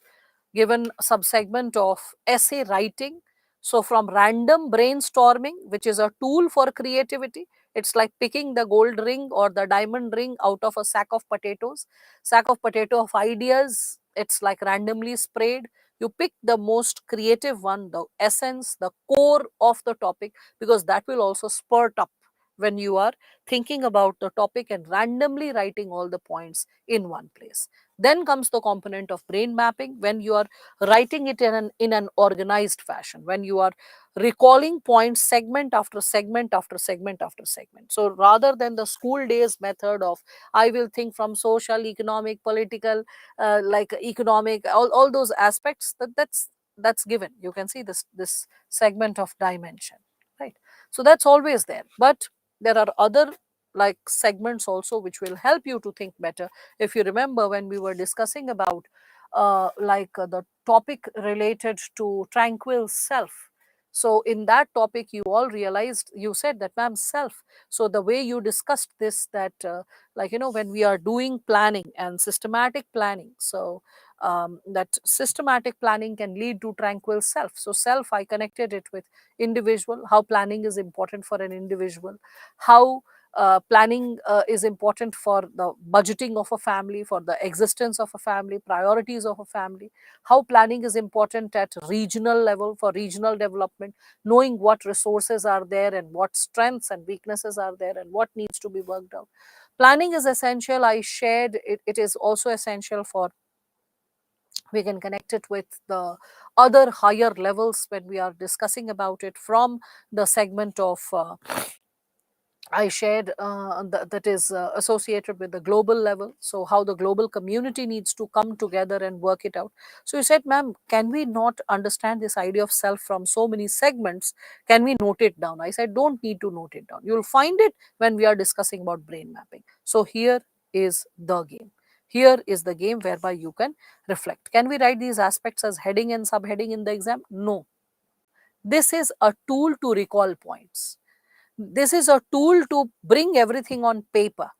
given subsegment of essay writing, so from random brainstorming, which is a tool for creativity, it's like picking the gold ring or the diamond ring out of a sack of potatoes, sack of potato of ideas, it's like randomly sprayed. You pick the most creative one, the essence, the core of the topic, because that will also spurt up when you are thinking about the topic and randomly writing all the points in one place. Then comes the component of brain mapping, when you are writing it in an organized fashion, when you are recalling points segment after segment after segment after segment. So rather than the school days method of I will think from social, economic, political, like economic, all those aspects, that's given. You can see this segment of dimension, right? So that's always there, but there are other like segments also which will help you to think better. If you remember when we were discussing about the topic related to tranquil self, so in that topic you all realized, you said that ma'am, self. So the way you discussed this, that when we are doing planning and systematic planning, so that systematic planning can lead to tranquil self. So self, I connected it with individual, how planning is important for an individual, how Planning is important for the budgeting of a family, for the existence of a family, priorities of a family. How planning is important at regional level for regional development, knowing what resources are there and what strengths and weaknesses are there and what needs to be worked out. Planning is essential. I shared it, it is also essential for, we can connect it with the other higher levels when we are discussing about it from the segment of I shared that is associated with the global level. So, how the global community needs to come together and work it out. So, you said, ma'am, can we not understand this idea of self from so many segments? Can we note it down? I said, don't need to note it down. You will find it when we are discussing about brain mapping. So, here is the game. Here is the game whereby you can reflect. Can we write these aspects as heading and subheading in the exam? No. This is a tool to recall points. This is a tool to bring everything on paper.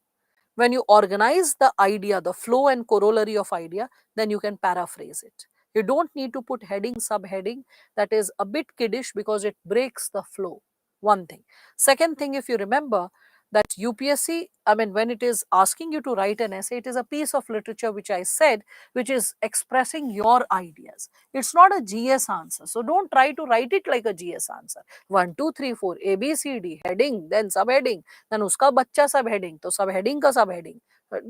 When you organize the idea, the flow and corollary of idea, then you can paraphrase it. You don't need to put heading, subheading. That is a bit kiddish because it breaks the flow. One thing. Second thing, if you remember that UPSC, I mean, when it is asking you to write an essay, it is a piece of literature, which I said, which is expressing your ideas. It's not a GS answer. So don't try to write it like a GS answer. 1, 2, 3, 4, A, B, C, D, heading, then subheading, then uska bachcha subheading, to subheading ka subheading.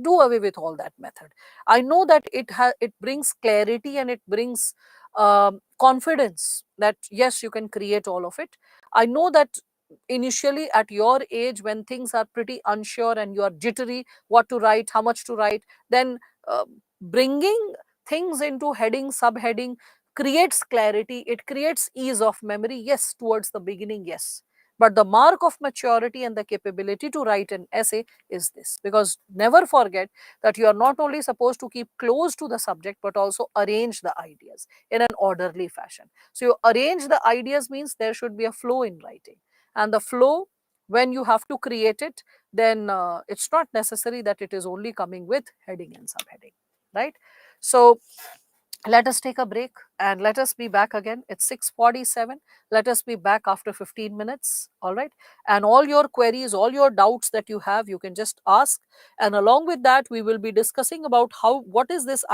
Do away with all that method. I know that it brings clarity and it brings confidence that yes, you can create all of it. I know that initially at your age, when things are pretty unsure and you are jittery what to write, how much to write, then bringing things into heading, subheading creates clarity, it creates ease of memory. Yes, towards the beginning, yes, but the mark of maturity and the capability to write an essay is this. Because never forget that you are not only supposed to keep close to the subject, but also arrange the ideas in an orderly fashion. So, you arrange the ideas means there should be a flow in writing. And the flow, when you have to create it, then it's not necessary that it is only coming with heading and subheading, right? So, let us take a break and let us be back again. It's 6:47. Let us be back after 15 minutes. All right. And all your queries, all your doubts that you have, you can just ask. And along with that, we will be discussing about what is this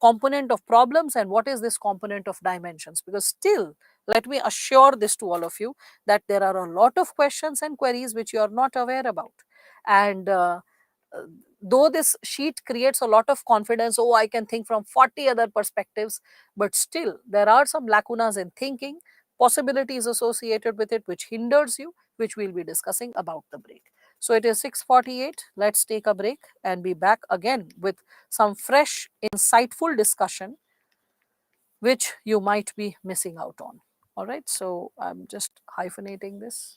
component of problems and what is this component of dimensions. Because still, let me assure this to all of you that there are a lot of questions and queries which you are not aware about. And uh, though this sheet creates a lot of confidence, oh, I can think from 40 other perspectives, but still there are some lacunas in thinking, possibilities associated with it which hinders you, which we'll be discussing about the break. So it is 6:48. Let's take a break and be back again with some fresh, insightful discussion which you might be missing out on. All right, so I'm just hyphenating this.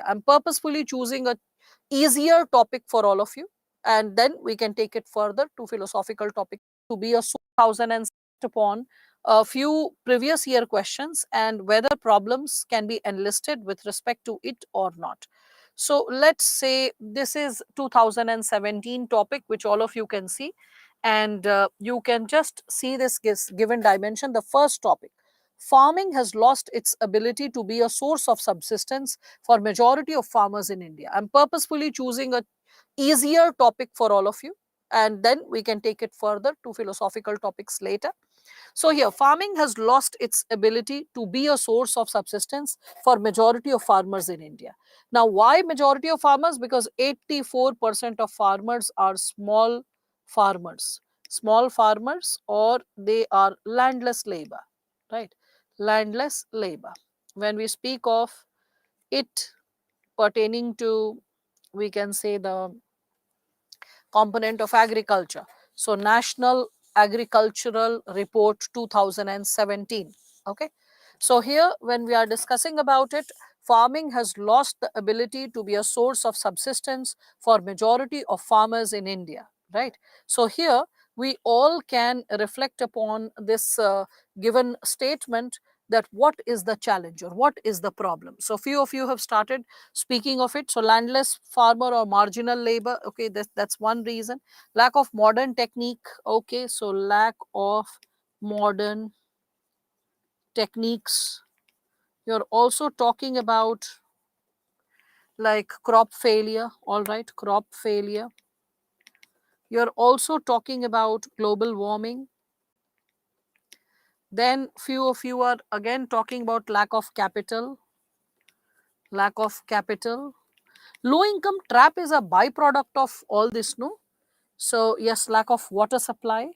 I'm purposefully choosing a easier topic for all of you, and then we can take it further to philosophical topic to be a 2000 and upon a few previous year questions and whether problems can be enlisted with respect to it or not. So let's say this is 2017 topic which all of you can see, and you can just see this given dimension. The first topic: farming has lost its ability to be a source of subsistence for majority of farmers in India. I'm purposefully choosing a easier topic for all of you, and then we can take it further to philosophical topics later. So here, farming has lost its ability to be a source of subsistence for majority of farmers in India. Now, why majority of farmers? Because 84% of farmers are small farmers, or they are landless labor, right? Landless labor. When we speak of it pertaining to, we can say, the component of agriculture. So, National Agricultural Report 2017. Okay. So, here when we are discussing about it, farming has lost the ability to be a source of subsistence for majority of farmers in India, right? So here we all can reflect upon this given statement, that what is the challenge or what is the problem. So few of you have started speaking of it. So landless farmer or marginal labor, okay, that's one reason. Lack of modern technique, okay, so lack of modern techniques. You're also talking about like crop failure, all right, crop failure. You're also talking about global warming. Then few of you are again talking about lack of capital, lack of capital. Low income trap is a byproduct of all this, no? So yes, lack of water supply,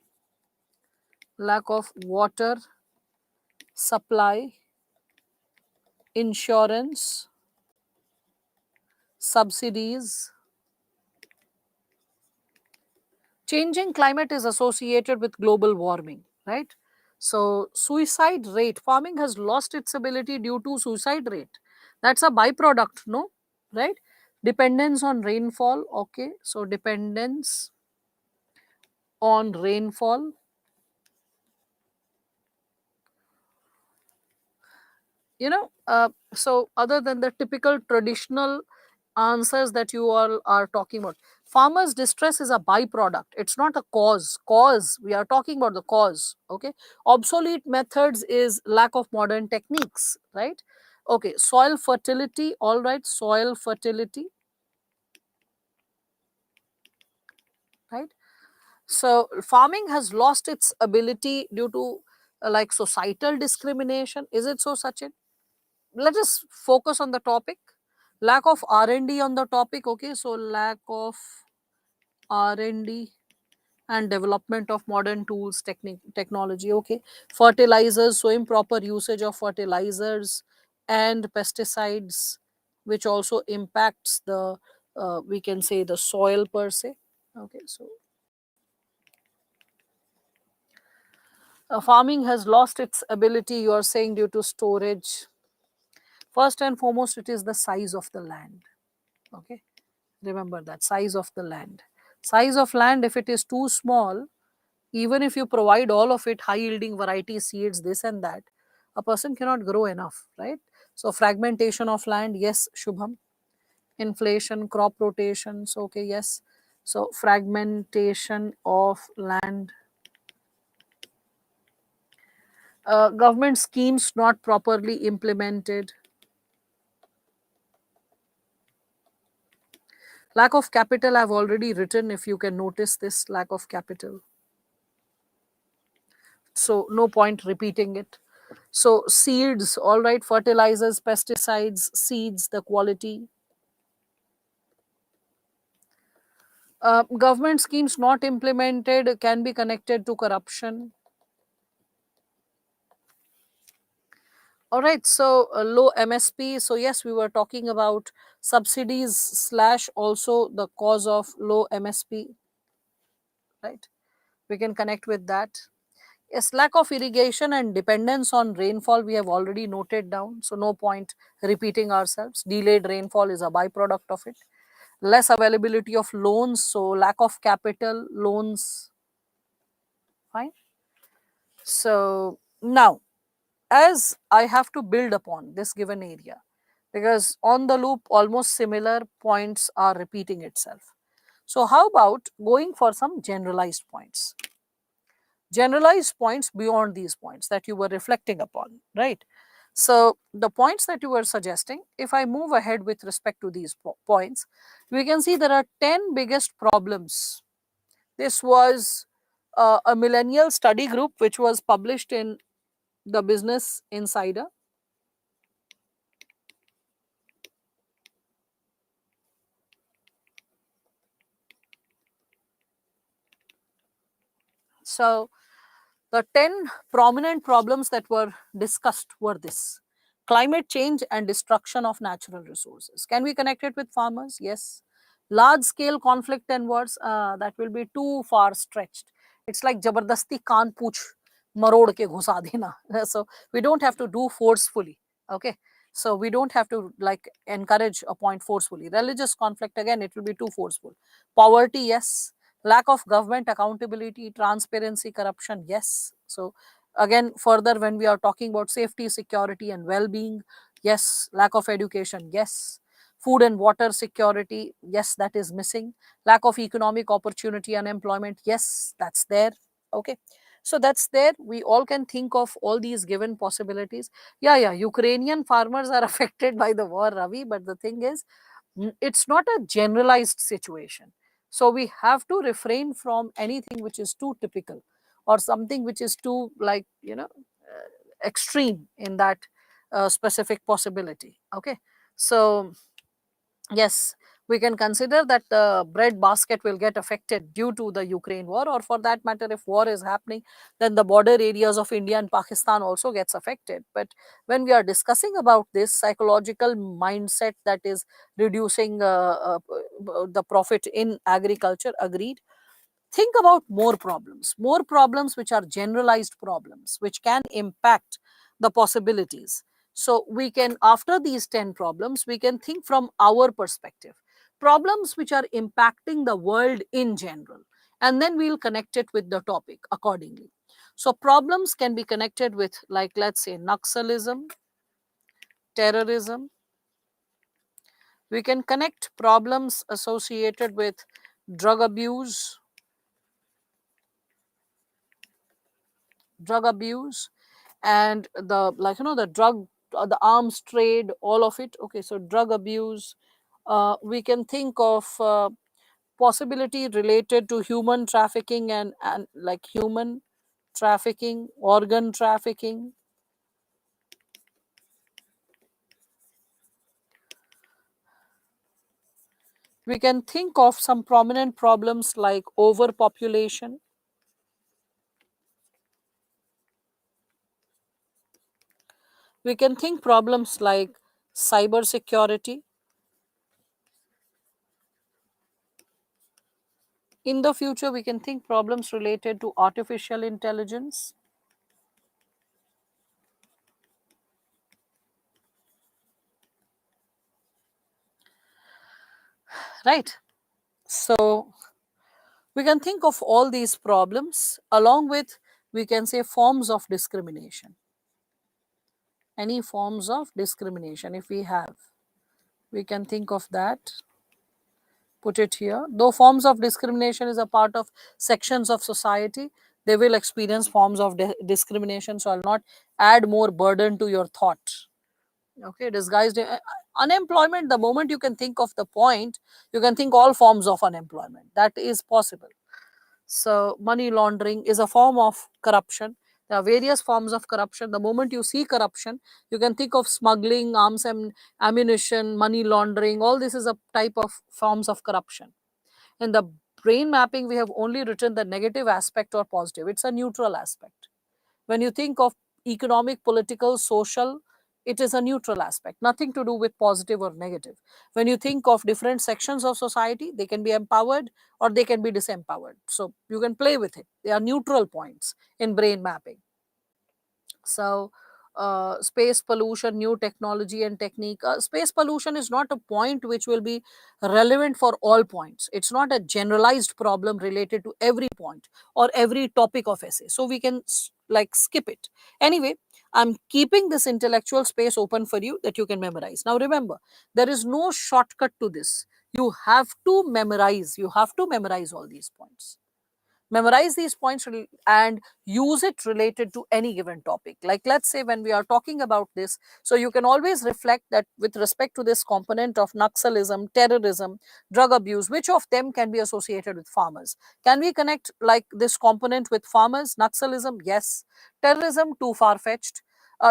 lack of water supply, insurance, subsidies. Changing climate is associated with global warming, right? So suicide rate, farming has lost its ability due to suicide rate. That's a byproduct, no? Right? Dependence on rainfall, okay. So dependence on rainfall. So other than the typical traditional answers that you all are talking about, farmers distress is a byproduct, it's not a cause we are talking about, the cause, okay. Obsolete methods is lack of modern techniques, right? Okay, soil fertility, all right, soil fertility, right? So farming has lost its ability due to like societal discrimination, is it so, Sachin? Let us focus on the topic. Lack of R&D on the topic, okay. So lack of R&D and development of modern tools, technology, okay. Fertilizers, so improper usage of fertilizers and pesticides, which also impacts the we can say the soil per se, okay. So farming has lost its ability, you are saying, due to storage. First and foremost, it is the size of the land, okay. Remember that, size of the land. Size of land, if it is too small, even if you provide all of it, high yielding variety seeds, this and that, a person cannot grow enough, right? So fragmentation of land, yes, Shubham. Inflation, crop rotations, okay, yes. So fragmentation of land. Government schemes not properly implemented. Lack of capital, I've already written, if you can notice this, lack of capital. So no point repeating it. So seeds, all right, fertilizers, pesticides, seeds, the quality. Government schemes not implemented can be connected to corruption. All right, so low MSP. So yes, we were talking about subsidies slash also the cause of low MSP, right? We can connect with that. Yes, lack of irrigation and dependence on rainfall, we have already noted down. So no point repeating ourselves. Delayed rainfall is a byproduct of it. Less availability of loans, so lack of capital, loans, fine. So now, as I have to build upon this given area, because on the loop almost similar points are repeating itself. So how about going for some generalized points? Generalized points beyond these points that you were reflecting upon, right? So the points that you were suggesting, if I move ahead with respect to these points, we can see there are 10 biggest problems. This was a millennial study group which was published in the Business Insider. So the 10 prominent problems that were discussed were this: climate change and destruction of natural resources. Can we connect it with farmers? Yes. Large scale conflict and wars, that will be too far stretched. It's like jabardasti kaan pooch marod ke ghusa dena. So we don't have to do forcefully. Okay. So we don't have to like encourage a point forcefully. Religious conflict, again, it will be too forceful. Poverty, yes. Lack of government accountability, transparency, corruption, yes. So again, further, when we are talking about safety, security, and well-being, yes. Lack of education, yes. Food and water security, yes, that is missing. Lack of economic opportunity, unemployment, yes, that's there. Okay, so that's there. We all can think of all these given possibilities. Yeah, yeah, Ukrainian farmers are affected by the war, Ravi, but the thing is, it's not a generalized situation. So we have to refrain from anything which is too typical or something which is too, like, extreme in that specific possibility. Okay, so yes, we can consider that the bread basket will get affected due to the Ukraine war, or for that matter, if war is happening, then the border areas of India and Pakistan also gets affected. But when we are discussing about this psychological mindset that is reducing the profit in agriculture, agreed. Think about more problems which are generalized problems, which can impact the possibilities. So we can, after these 10 problems, we can think from our perspective, problems which are impacting the world in general, and then we'll connect it with the topic accordingly. So problems can be connected with, like, let's say, Naxalism, terrorism. We can connect problems associated with drug abuse, and the, like, the drug, the arms trade, all of it. Okay, so drug abuse. We can think of possibility related to human trafficking, and like human trafficking, organ trafficking. We can think of some prominent problems like overpopulation. We can think problems like cyber security. In the future, we can think problems related to artificial intelligence. Right. So we can think of all these problems along with, we can say, forms of discrimination. Any forms of discrimination, if we have, we can think of that, put it here. Though forms of discrimination is a part of sections of society, they will experience forms of discrimination. So I'll not add more burden to your thought. Okay, disguised unemployment, the moment you can think of the point, you can think all forms of unemployment. That is possible. So money laundering is a form of corruption. There are various forms of corruption. The moment you see corruption, you can think of smuggling, arms and ammunition, money laundering. All this is a type of forms of corruption. In the brain mapping, we have only written the negative aspect or positive. It's a neutral aspect. When you think of economic, political, social, it is a neutral aspect, nothing to do with positive or negative. When you think of different sections of society, they can be empowered or they can be disempowered. So you can play with it. They are neutral points in brain mapping. So space pollution, new technology and technique. Space pollution is not a point which will be relevant for all points. It's not a generalized problem related to every point or every topic of essay, so we can like skip it. Anyway, I'm keeping this intellectual space open for you that you can memorize. Now remember, there is no shortcut to this. You have to memorize all these points. Memorize these points and use it related to any given topic. Like, let's say, when we are talking about this, so you can always reflect that with respect to this component of Naxalism, terrorism, drug abuse, which of them can be associated with farmers? Can we connect like this component with farmers? Naxalism, yes. Terrorism, too far-fetched.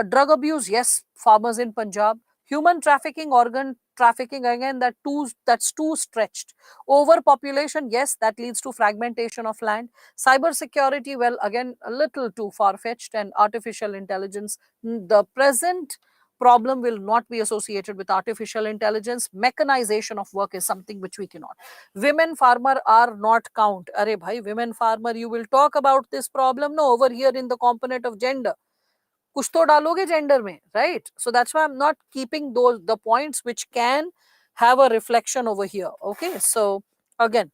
Drug abuse, yes, farmers in Punjab. Human trafficking, organ trafficking, again, that's too stretched. Overpopulation, yes, that leads to fragmentation of land. Cyber security, well, again, a little too far-fetched. And artificial intelligence, the present problem will not be associated with artificial intelligence. Mechanization of work is something which we cannot. Women farmer are not count. Arey bhai, women farmer, you will talk about this problem? No, over here in the component of gender. कुछ तो डालोगे gender में, right? So that's why I'm not keeping the points which can have a reflection over here. Okay, so again,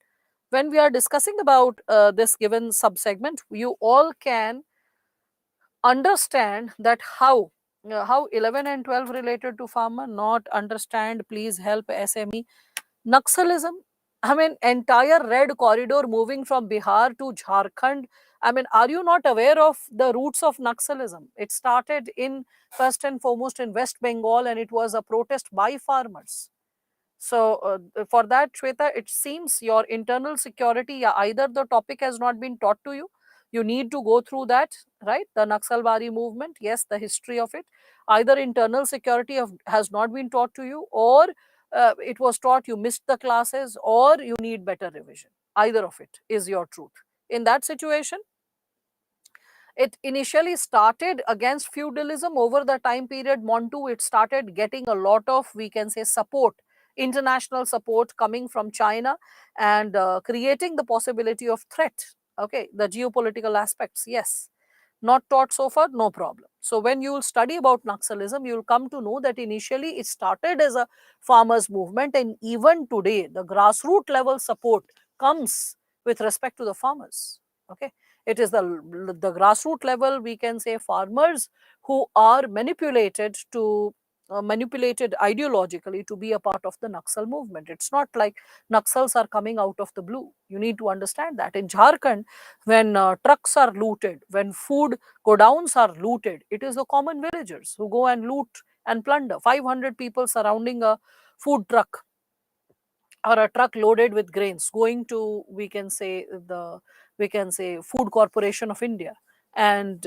when we are discussing about this given subsegment, you all can understand that how 11 and 12 related to farmer. Not understand, please help SME. Naxalism, I mean, entire red corridor moving from Bihar to Jharkhand. I mean, are you not aware of the roots of Naxalism? It started in, first and foremost, in West Bengal, and it was a protest by farmers. So, for that, Shweta, it seems your internal security, yeah, either the topic has not been taught to you, you need to go through that, right? The Naxalbari movement, yes, the history of it. Either internal security has not been taught to you, or it was taught, you missed the classes, or you need better revision. Either of it is your truth. In that situation, it initially started against feudalism. Over the time period, Montu, it started getting a lot of, we can say, support, international support coming from China, and creating the possibility of threat. Okay, the geopolitical aspects, yes. Not taught so far, no problem. So when you will study about Naxalism, you will come to know that initially it started as a farmers movement, and even today the grassroots level support comes with respect to the farmers. Okay, it is the grassroots level, we can say, farmers who are manipulated to manipulated ideologically to be a part of the Naxal movement. It's not like Naxals are coming out of the blue. You need to understand that in Jharkhand, when trucks are looted, when food godowns are looted, it is the common villagers who go and loot and plunder. 500 people surrounding a food truck or a truck loaded with grains going to, we can say, Food Corporation of India, and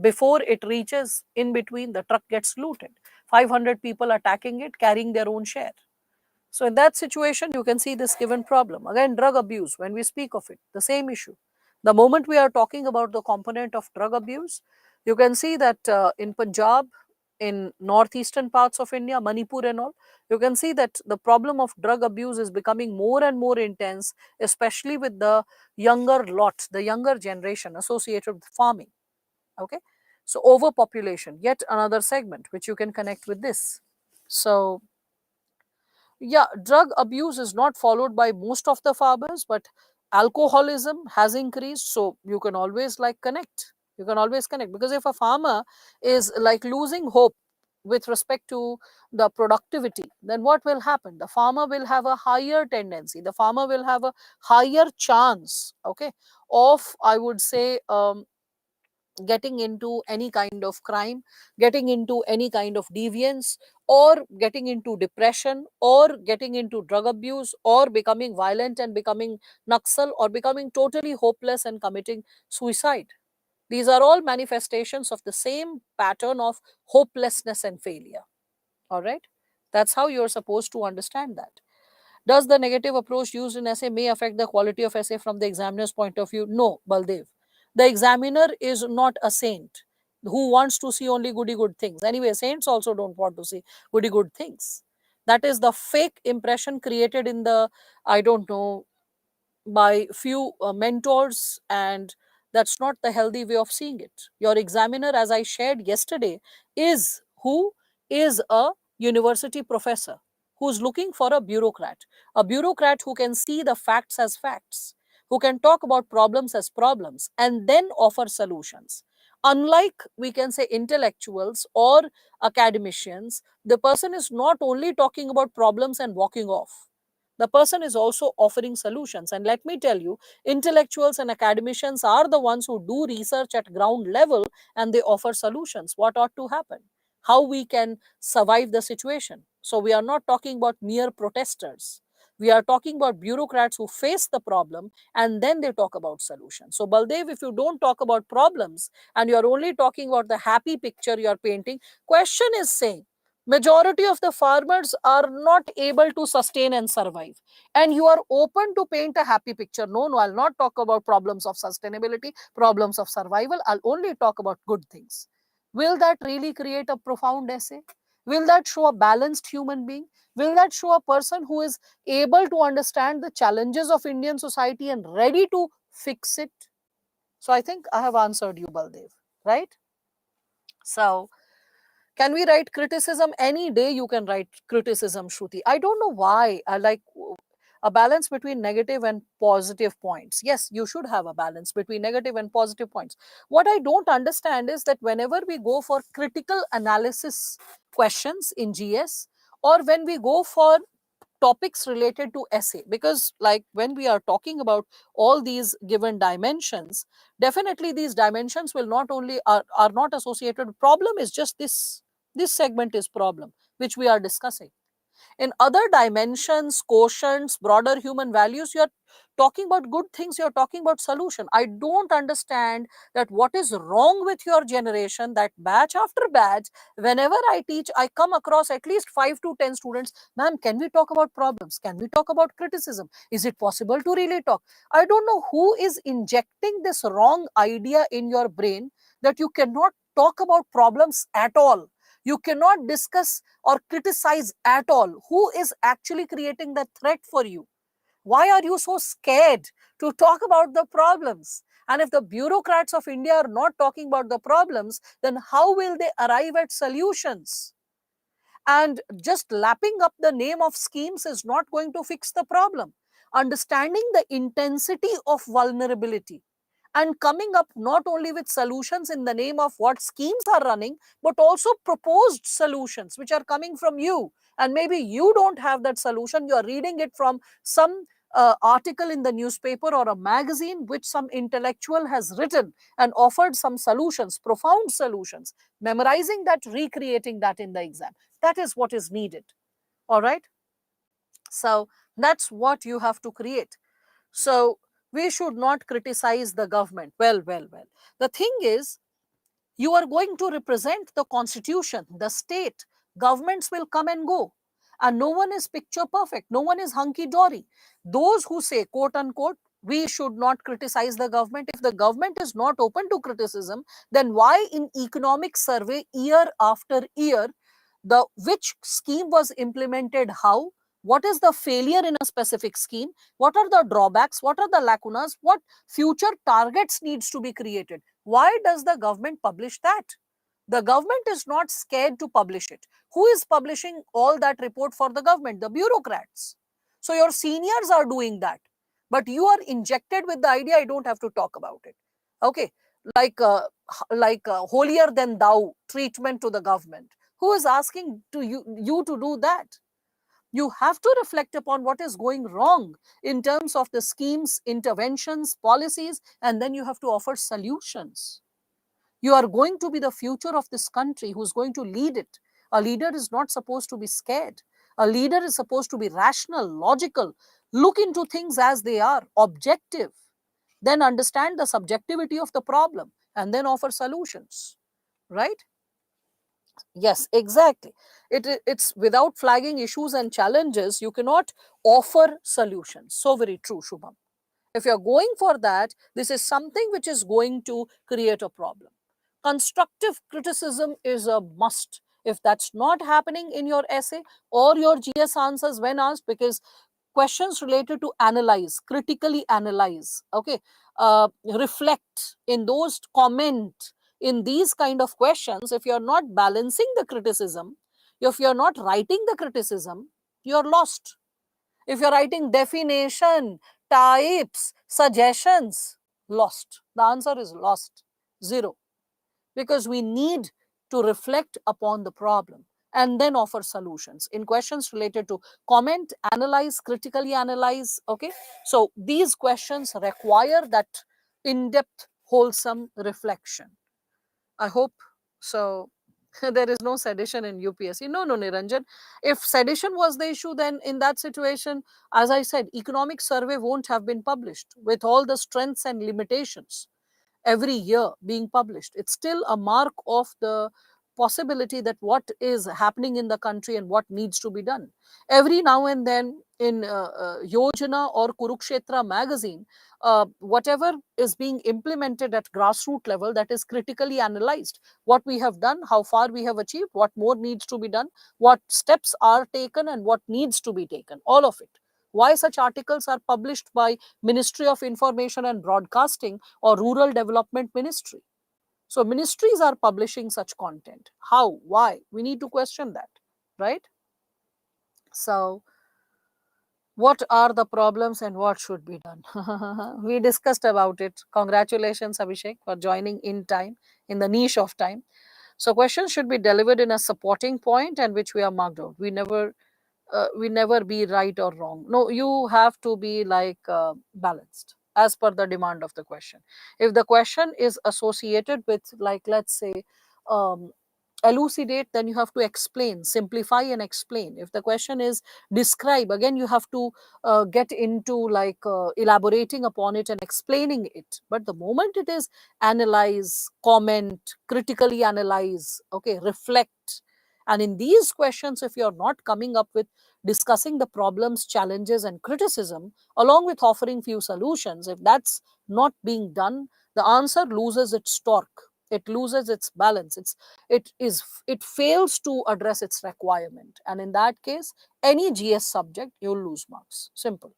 before it reaches in between, the truck gets looted. 500 people attacking it, carrying their own share. So in that situation, you can see this given problem. Again, drug abuse, when we speak of it, the same issue. The moment we are talking about the component of drug abuse, you can see that in Punjab, in northeastern parts of India, Manipur and all, you can see that the problem of drug abuse is becoming more and more intense, especially with the younger lot, the younger generation associated with farming. Okay. So overpopulation, yet another segment which you can connect with this. So yeah, drug abuse is not followed by most of the farmers, but alcoholism has increased. So you can always like connect. You can always connect, because if a farmer is like losing hope with respect to the productivity, then what will happen? The farmer will have a higher tendency, the farmer will have a higher chance, okay, of, I would say, getting into any kind of crime, getting into any kind of deviance, or getting into depression, or getting into drug abuse, or becoming violent and becoming Naxal, or becoming totally hopeless and committing suicide. These are all manifestations of the same pattern of hopelessness and failure. All right. That's how you're supposed to understand that. Does the negative approach used in essay may affect the quality of essay from the examiner's point of view? No, Baldev. The examiner is not a saint who wants to see only goody good things. Anyway, saints also don't want to see goody good things. That is the fake impression created in the, I don't know, by few mentors, and that's not the healthy way of seeing it. Your examiner, as I shared yesterday, is who is a university professor who's looking for a bureaucrat who can see the facts as facts, who can talk about problems as problems and then offer solutions. Unlike, we can say, intellectuals or academicians, the person is not only talking about problems and walking off, the person is also offering solutions. And let me tell you, intellectuals and academicians are the ones who do research at ground level, and they offer solutions. What ought to happen? How we can survive the situation? So we are not talking about mere protesters. We are talking about bureaucrats who face the problem and then they talk about solutions. So Baldev, if you don't talk about problems and you are only talking about the happy picture you are painting, question is saying majority of the farmers are not able to sustain and survive, and you are open to paint a happy picture. No, no, I'll not talk about problems of sustainability, problems of survival. I'll only talk about good things. Will that really create a profound essay? Will that show a balanced human being? Will that show a person who is able to understand the challenges of Indian society and ready to fix it? So I think I have answered you, Baldev, right? So, can we write criticism? Any day you can write criticism, Shruti. I don't know why. I like a balance between negative and positive points. Yes, you should have a balance between negative and positive points. What I don't understand is that whenever we go for critical analysis questions in GS, or when we go for topics related to essay, because like when we are talking about all these given dimensions, definitely these dimensions will not only are not associated with problem, is just this segment is problem which we are discussing. In other dimensions, quotients, broader human values, you're talking about good things, you're talking about solution. I don't understand that what is wrong with your generation, that batch after batch, whenever I teach, I come across at least 5 to 10 students. Ma'am, can we talk about problems? Can we talk about criticism? Is it possible to really talk? I don't know who is injecting this wrong idea in your brain that you cannot talk about problems at all, you cannot discuss or criticize at all. Who is actually creating that threat for you? Why are you so scared to talk about the problems? And if the bureaucrats of India are not talking about the problems, then how will they arrive at solutions? And just lapping up the name of schemes is not going to fix the problem. Understanding the intensity of vulnerability and coming up not only with solutions in the name of what schemes are running, but also proposed solutions which are coming from you. And maybe you don't have that solution, you are reading it from some article in the newspaper or a magazine which some intellectual has written and offered some solutions, profound solutions, memorizing that, recreating that in the exam. That is what is needed. All right. So that's what you have to create. So we should not criticize the government. Well. The thing is, you are going to represent the constitution, the state. Governments will come and go. And no one is picture perfect. No one is hunky dory. Those who say, quote unquote, we should not criticize the government. If the government is not open to criticism, then why in economic survey year after year, the which scheme was implemented how, what is the failure in a specific scheme, what are the drawbacks, what are the lacunas, what future targets needs to be created, why does the government publish that? The government is not scared to publish it. Who is publishing all that report for the government? The bureaucrats. So your seniors are doing that, but you are injected with the idea, I don't have to talk about it. Okay, like holier than thou treatment to the government. Who is asking to you to do that? You have to reflect upon what is going wrong in terms of the schemes, interventions, policies, and then you have to offer solutions. You are going to be the future of this country, who's going to lead it. A leader is not supposed to be scared. A leader is supposed to be rational, logical, look into things as they are, objective, then understand the subjectivity of the problem, and then offer solutions, right? Yes, exactly. It's without flagging issues and challenges, you cannot offer solutions. So very true, Shubham. If you're going for that, this is something which is going to create a problem. Constructive criticism is a must. If that's not happening in your essay or your GS answers when asked, because questions related to analyze, critically analyze, okay, reflect, in those comment, in these kind of questions, if you're not balancing the criticism, if you're not writing the criticism, you're lost. If you're writing definition, types, suggestions, lost. The answer is lost. Zero. Because we need to reflect upon the problem and then offer solutions in questions related to comment, analyze, critically analyze. Okay. So these questions require that in-depth, wholesome reflection. I hope so. There is no sedition in UPSC. No, Niranjan. If sedition was the issue, then in that situation, as I said, economic survey won't have been published with all the strengths and limitations every year being published. It's still a mark of the possibility that what is happening in the country and what needs to be done. Every now and then in Yojana or Kurukshetra magazine, whatever is being implemented at grassroots level, that is critically analyzed. What we have done, how far we have achieved, what more needs to be done, what steps are taken and what needs to be taken, all of it. Why such articles are published by Ministry of Information and Broadcasting or Rural Development Ministry? So ministries are publishing such content. How? Why? We need to question that, right? So what are the problems and what should be done? We discussed about it. Congratulations, Abhishek, for joining in time, in the niche of time. So questions should be delivered in a supporting point and which we are marked out. We never be right or wrong. No, you have to be like balanced as per the demand of the question. If the question is associated with, like, let's say, um, elucidate, then you have to explain, simplify and explain. If the question is describe, again you have to get into like elaborating upon it and explaining it. But the moment it is analyze, comment, critically analyze, okay, reflect, and in these questions, if you're not coming up with discussing the problems, challenges, and criticism, along with offering few solutions, if that's not being done, the answer loses its torque. It loses its balance. It fails to address its requirement. And in that case, any GS subject, you'll lose marks. Simple.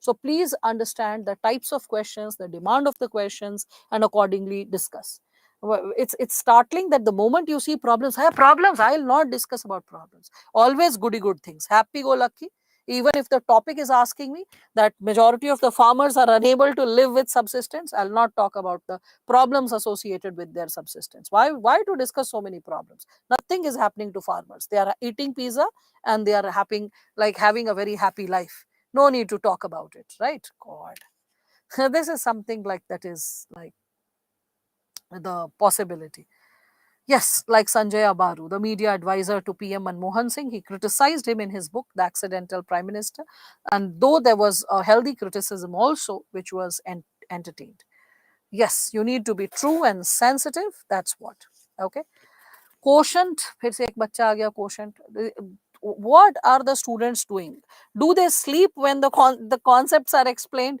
So please understand the types of questions, the demand of the questions, and accordingly discuss. It's startling that the moment you see problems, hey, problems, I'll not discuss about problems. Always goody good things, happy go lucky. Even if the topic is asking me that majority of the farmers are unable to live with subsistence, I'll not talk about the problems associated with their subsistence. Why to discuss so many problems? Nothing is happening to farmers. They are eating pizza and they are having a very happy life. No need to talk about it, right? God. This is something like that is like the possibility. Yes, like Sanjay Abaru, the media advisor to PM Manmohan Singh, he criticized him in his book, The Accidental Prime Minister. And though there was a healthy criticism also, which was entertained. Yes, you need to be true and sensitive. That's what. Okay. Quotient, फिर से एक बच्चा आ गया quotient. What are the students doing? Do they sleep when the concepts are explained?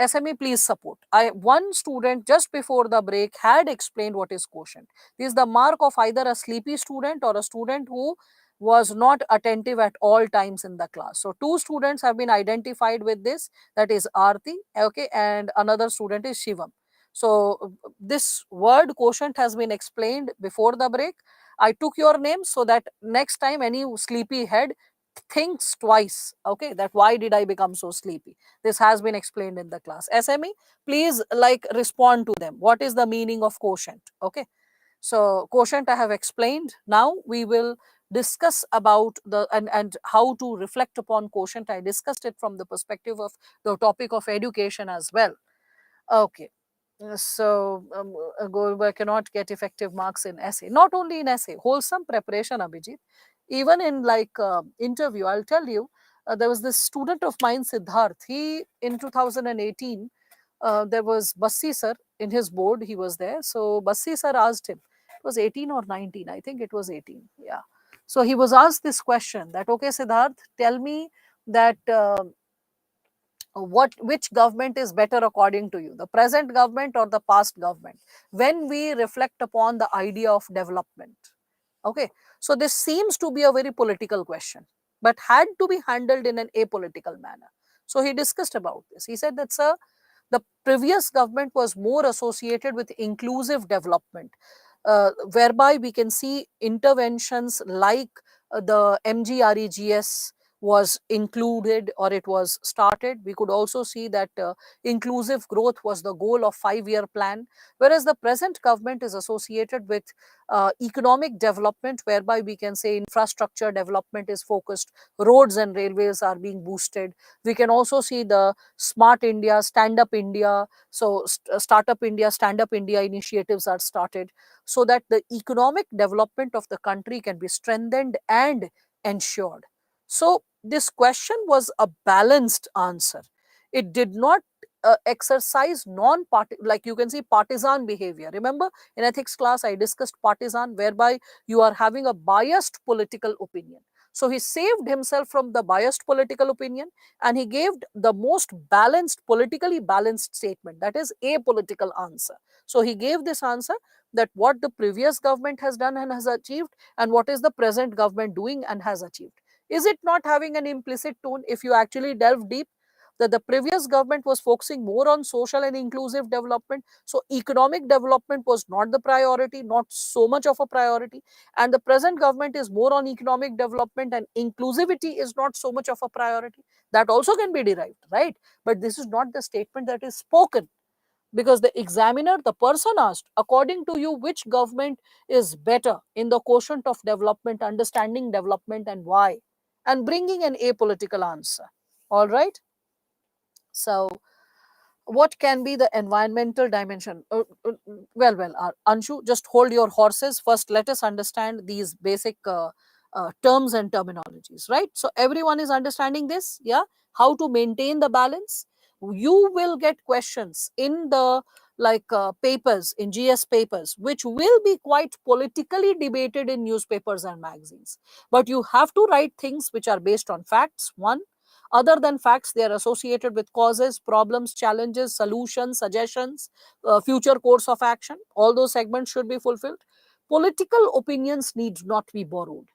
SME, please support. One student just before the break had explained what is quotient. This is the mark of either a sleepy student or a student who was not attentive at all times in the class. So two students have been identified with this. That is Aarti, okay, and another student is Shivam. So this word quotient has been explained before the break. I took your name so that next time any sleepy head thinks twice, okay, that why did I become so sleepy. This has been explained in the class. SME, please like respond to them. What is the meaning of quotient? Okay, so quotient I have explained. Now we will discuss about the and how to reflect upon quotient. I discussed it from the perspective of the topic of education as well. Okay. So, Goldberg cannot get effective marks in essay. Not only in essay, wholesome preparation, Abhijit. Even in like interview, I'll tell you, there was this student of mine, Siddharth. He, in 2018, there was Bassi sir in his board, he was there. So, Bassi sir asked him, it was 18 or 19, I think it was 18. Yeah. So, he was asked this question that, okay, Siddharth, tell me that which government is better according to you, the present government or the past government, when we reflect upon the idea of development. Okay, so this seems to be a very political question, but had to be handled in an apolitical manner. So he discussed about this. He said that, sir, the previous government was more associated with inclusive development, whereby we can see interventions like the MGREGS was included or it was started. We could also see that inclusive growth was the goal of 5-year plan, whereas the present government is associated with economic development, whereby we can say infrastructure development is focused, roads and railways are being boosted. We can also see the Smart India, Stand Up India, so Startup India, Stand Up India initiatives are started so that the economic development of the country can be strengthened and ensured. So this question was a balanced answer. It did not exercise non-party, like you can see partisan behavior. Remember in ethics class I discussed partisan, whereby you are having a biased political opinion. So he saved himself from the biased political opinion and he gave the most balanced, politically balanced statement, that is a political answer. So he gave this answer that what the previous government has done and has achieved and what is the present government doing and has achieved. Is it not having an implicit tone if you actually delve deep? that the previous government was focusing more on social and inclusive development. So economic development was not the priority, not so much of a priority. And the present government is more on economic development, and inclusivity is not so much of a priority. That also can be derived, right? But this is not the statement that is spoken, because the examiner, the person asked, according to you, which government is better in the quotient of development, understanding development, and why, and bringing an apolitical answer. All right. So what can be the environmental dimension? Anshu, just hold your horses. First, let us understand these basic terms and terminologies, right? So everyone is understanding this, yeah? How to maintain the balance. You will get questions in the papers, in GS papers, which will be quite politically debated in newspapers and magazines. But you have to write things which are based on facts, one. Other than facts, they are associated with causes, problems, challenges, solutions, suggestions, future course of action. All those segments should be fulfilled. Political opinions need not be borrowed.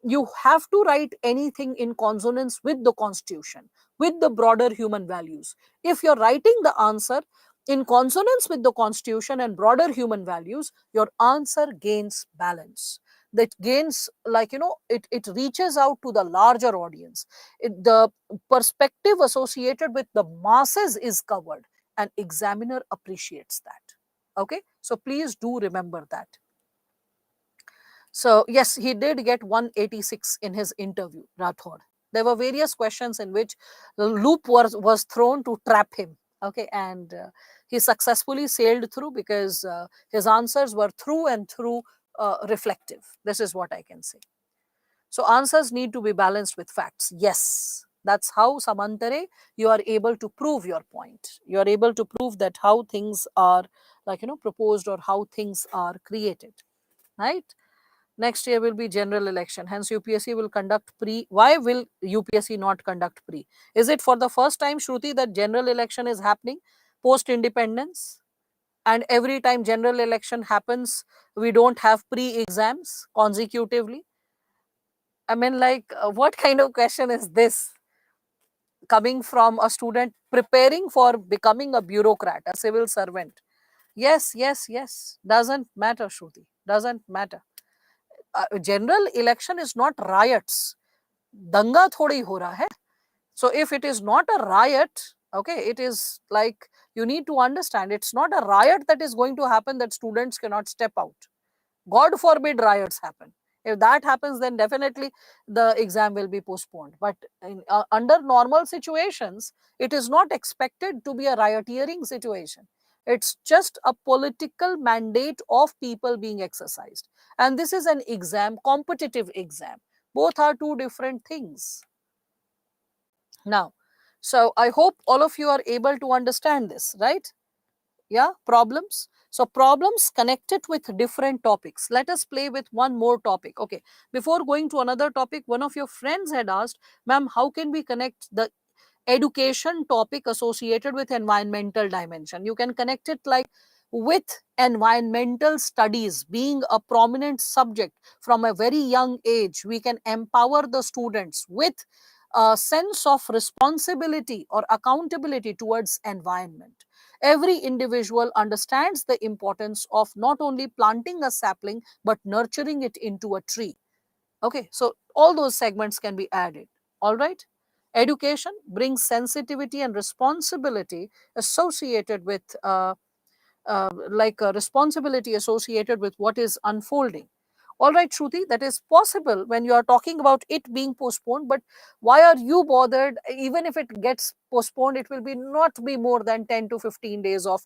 You have to write anything in consonance with the constitution, with the broader human values. If you're writing the answer in consonance with the constitution and broader human values, your answer gains balance. That gains, it reaches out to the larger audience. The perspective associated with the masses is covered, and examiner appreciates that. Okay, so please do remember that. So yes, he did get 186 in his interview, Rathod. There were various questions in which the loop was thrown to trap him. Okay, and he successfully sailed through, because his answers were through and through reflective. This is what I can say. So answers need to be balanced with facts. Yes, that's how Samantare you are able to prove your point. You are able to prove that how things are proposed, or how things are created, right? Next year will be general election. Hence, UPSC will conduct pre. Why will UPSC not conduct pre? Is it for the first time, Shruti, that general election is happening post independence? And every time general election happens, we don't have pre exams consecutively? I mean, what kind of question is this coming from a student preparing for becoming a bureaucrat, a civil servant? Yes, yes, yes. Doesn't matter, Shruti. Doesn't matter. General election is not riots. Danga thodi ho raha hai. So if it is not a riot, okay, it is like, you need to understand, it's not a riot that is going to happen that students cannot step out. God forbid riots happen. If that happens, then definitely the exam will be postponed. But under normal situations, it is not expected to be a rioteering situation. It's just a political mandate of people being exercised. And this is an exam, competitive exam. Both are two different things. Now, so I hope all of you are able to understand this, right? Yeah, problems. So problems connected with different topics. Let us play with one more topic. Okay, before going to another topic, one of your friends had asked, ma'am, how can we connect the education topic associated with environmental dimension? You can connect it with environmental studies being a prominent subject from a very young age. We can empower the students with a sense of responsibility or accountability towards environment. Every individual understands the importance of not only planting a sapling but nurturing it into a tree. Okay, so all those segments can be added. All right. Education brings sensitivity and responsibility associated with a responsibility associated with what is unfolding. All right, Shruti, that is possible when you are talking about it being postponed, but why are you bothered? Even if it gets postponed, it will be not be more than 10 to 15 days of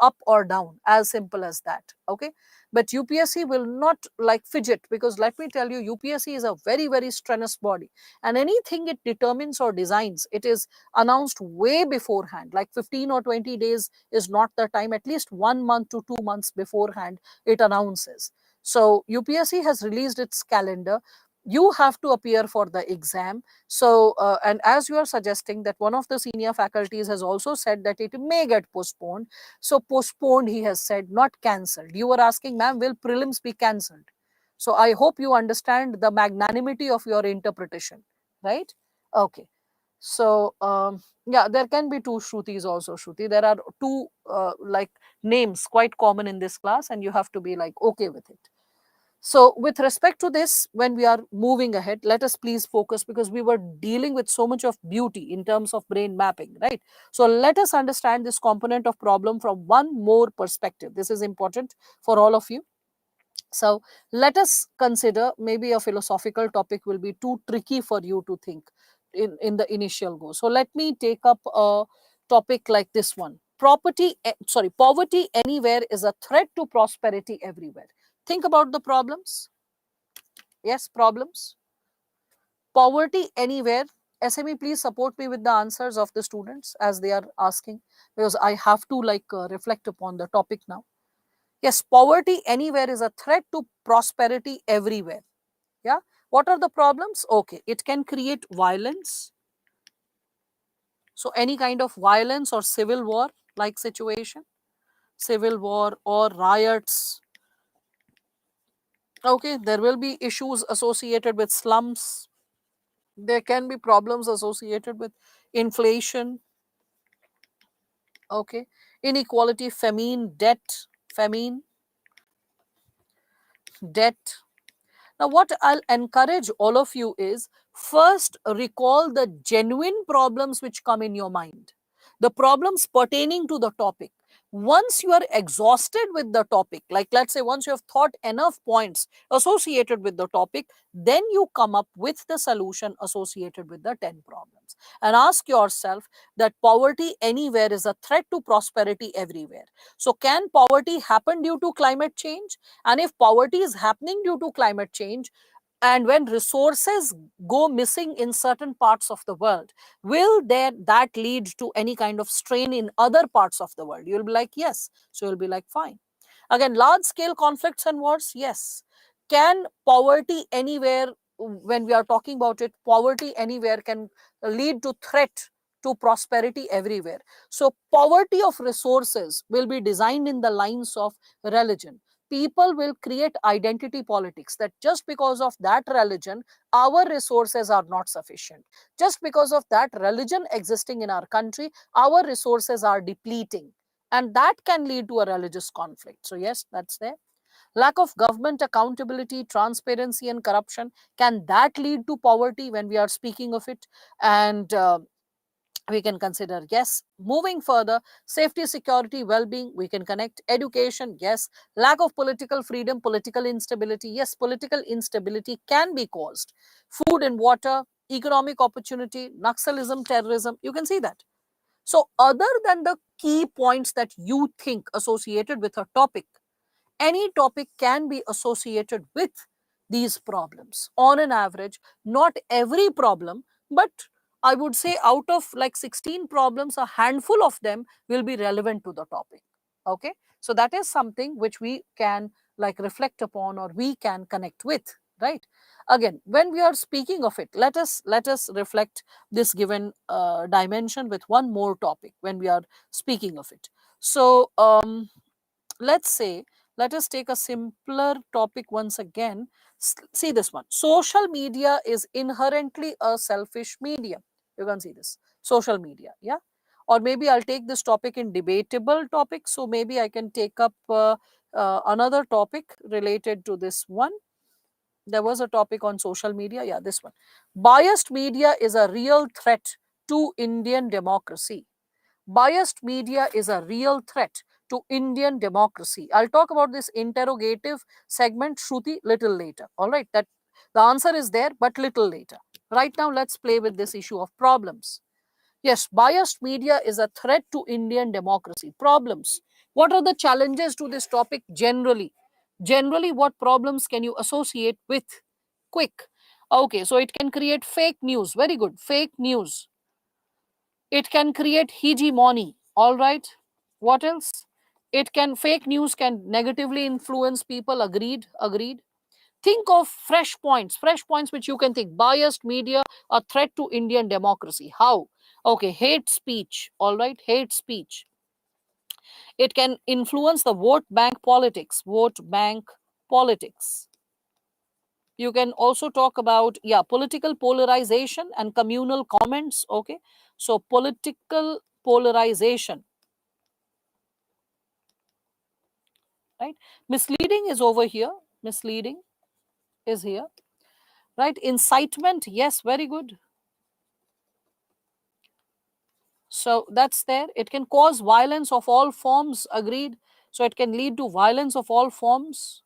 up or down, as simple as that. Okay, but UPSC will not fidget, because let me tell you, UPSC is a very, very strenuous body, and anything it determines or designs, it is announced way beforehand, like 15 or 20 days is not the time, at least 1 month to 2 months beforehand it announces. So UPSC has released its calendar. You have to appear for the exam. So, and as you are suggesting that one of the senior faculties has also said that it may get postponed. So postponed, he has said, not cancelled. You were asking, ma'am, will prelims be cancelled? So I hope you understand the magnanimity of your interpretation, right? Okay. So yeah, there can be two Shrutis also, Shruti. There are two like names quite common in this class, and you have to be like okay with it. So with respect to this, when we are moving ahead, let us please focus, because we were dealing with so much of beauty in terms of brain mapping, right? So let us understand this component of problem from one more perspective. This is important for all of you. So let us consider, maybe a philosophical topic will be too tricky for you to think in the initial go. So let me take up a topic like this one. Poverty anywhere is a threat to prosperity everywhere. Think about the problems. Yes, problems. Poverty anywhere. SME, please support me with the answers of the students as they are asking, because I have to reflect upon the topic now. Yes, poverty anywhere is a threat to prosperity everywhere. Yeah. What are the problems? Okay, it can create violence. So any kind of violence or civil war like situation, civil war or riots. Okay, there will be issues associated with slums. There can be problems associated with inflation. Okay, inequality, famine, debt. Now, what I'll encourage all of you is, first recall the genuine problems which come in your mind, the problems pertaining to the topic. Once you are exhausted with the topic, like let's say once you have thought enough points associated with the topic, then you come up with the solution associated with the 10 problems. And ask yourself that poverty anywhere is a threat to prosperity everywhere. So, can poverty happen due to climate change? And if poverty is happening due to climate change, and when resources go missing in certain parts of the world, will that lead to any kind of strain in other parts of the world? You'll be like, yes. So you'll be like, fine. Again, large scale conflicts and wars, yes. Can poverty anywhere, when we are talking about it, poverty anywhere can lead to threat to prosperity everywhere. So poverty of resources will be designed in the lines of religion. People will create identity politics, that just because of that religion, our resources are not sufficient. Just because of that religion existing in our country, our resources are depleting. And that can lead to a religious conflict. So, yes, that's there. Lack of government accountability, transparency, and corruption, can that lead to poverty when we are speaking of it? And we can consider, yes. Moving further, safety, security, well-being, we can connect. Education, yes. Lack of political freedom, political instability, yes. Political instability can be caused. Food and water, economic opportunity, Naxalism, terrorism, you can see that. So other than the key points that you think associated with a topic, any topic can be associated with these problems. On an average, not every problem, but I would say out of like 16 problems, a handful of them will be relevant to the topic. Okay. So that is something which we can like reflect upon, or we can connect with, right? Again, when we are speaking of it, let us reflect this given dimension with one more topic when we are speaking of it. So let's say, let us take a simpler topic once again. See this one. Social media is inherently a selfish medium. You can see this. Social media, yeah. Or maybe I'll take this topic in debatable topic. So maybe I can take up another topic related to this one. There was a topic on social media. Yeah, this one. Biased media is a real threat to Indian democracy. Biased media is a real threat to Indian democracy. I'll talk about this interrogative segment, Shruti, little later. All right, that the answer is there, but little later. Right now, let's play with this issue of problems. Yes, biased media is a threat to Indian democracy. Problems. What are the challenges to this topic generally? Generally, what problems can you associate with? Quick. Okay, so it can create fake news. Very good. Fake news. It can create hegemony. All right. What else? It can, fake news can negatively influence people. Agreed. Agreed. Think of fresh points which you can think. Biased media, a threat to Indian democracy. How? Okay, hate speech. All right, hate speech. It can influence the vote bank politics. Vote bank politics. You can also talk about, yeah, political polarization and communal comments. Okay, so political polarization, right? Misleading is over here. Misleading is here, right? Incitement, yes, very good. So that's there. It can cause violence of all forms, agreed. So it can lead to violence of all forms.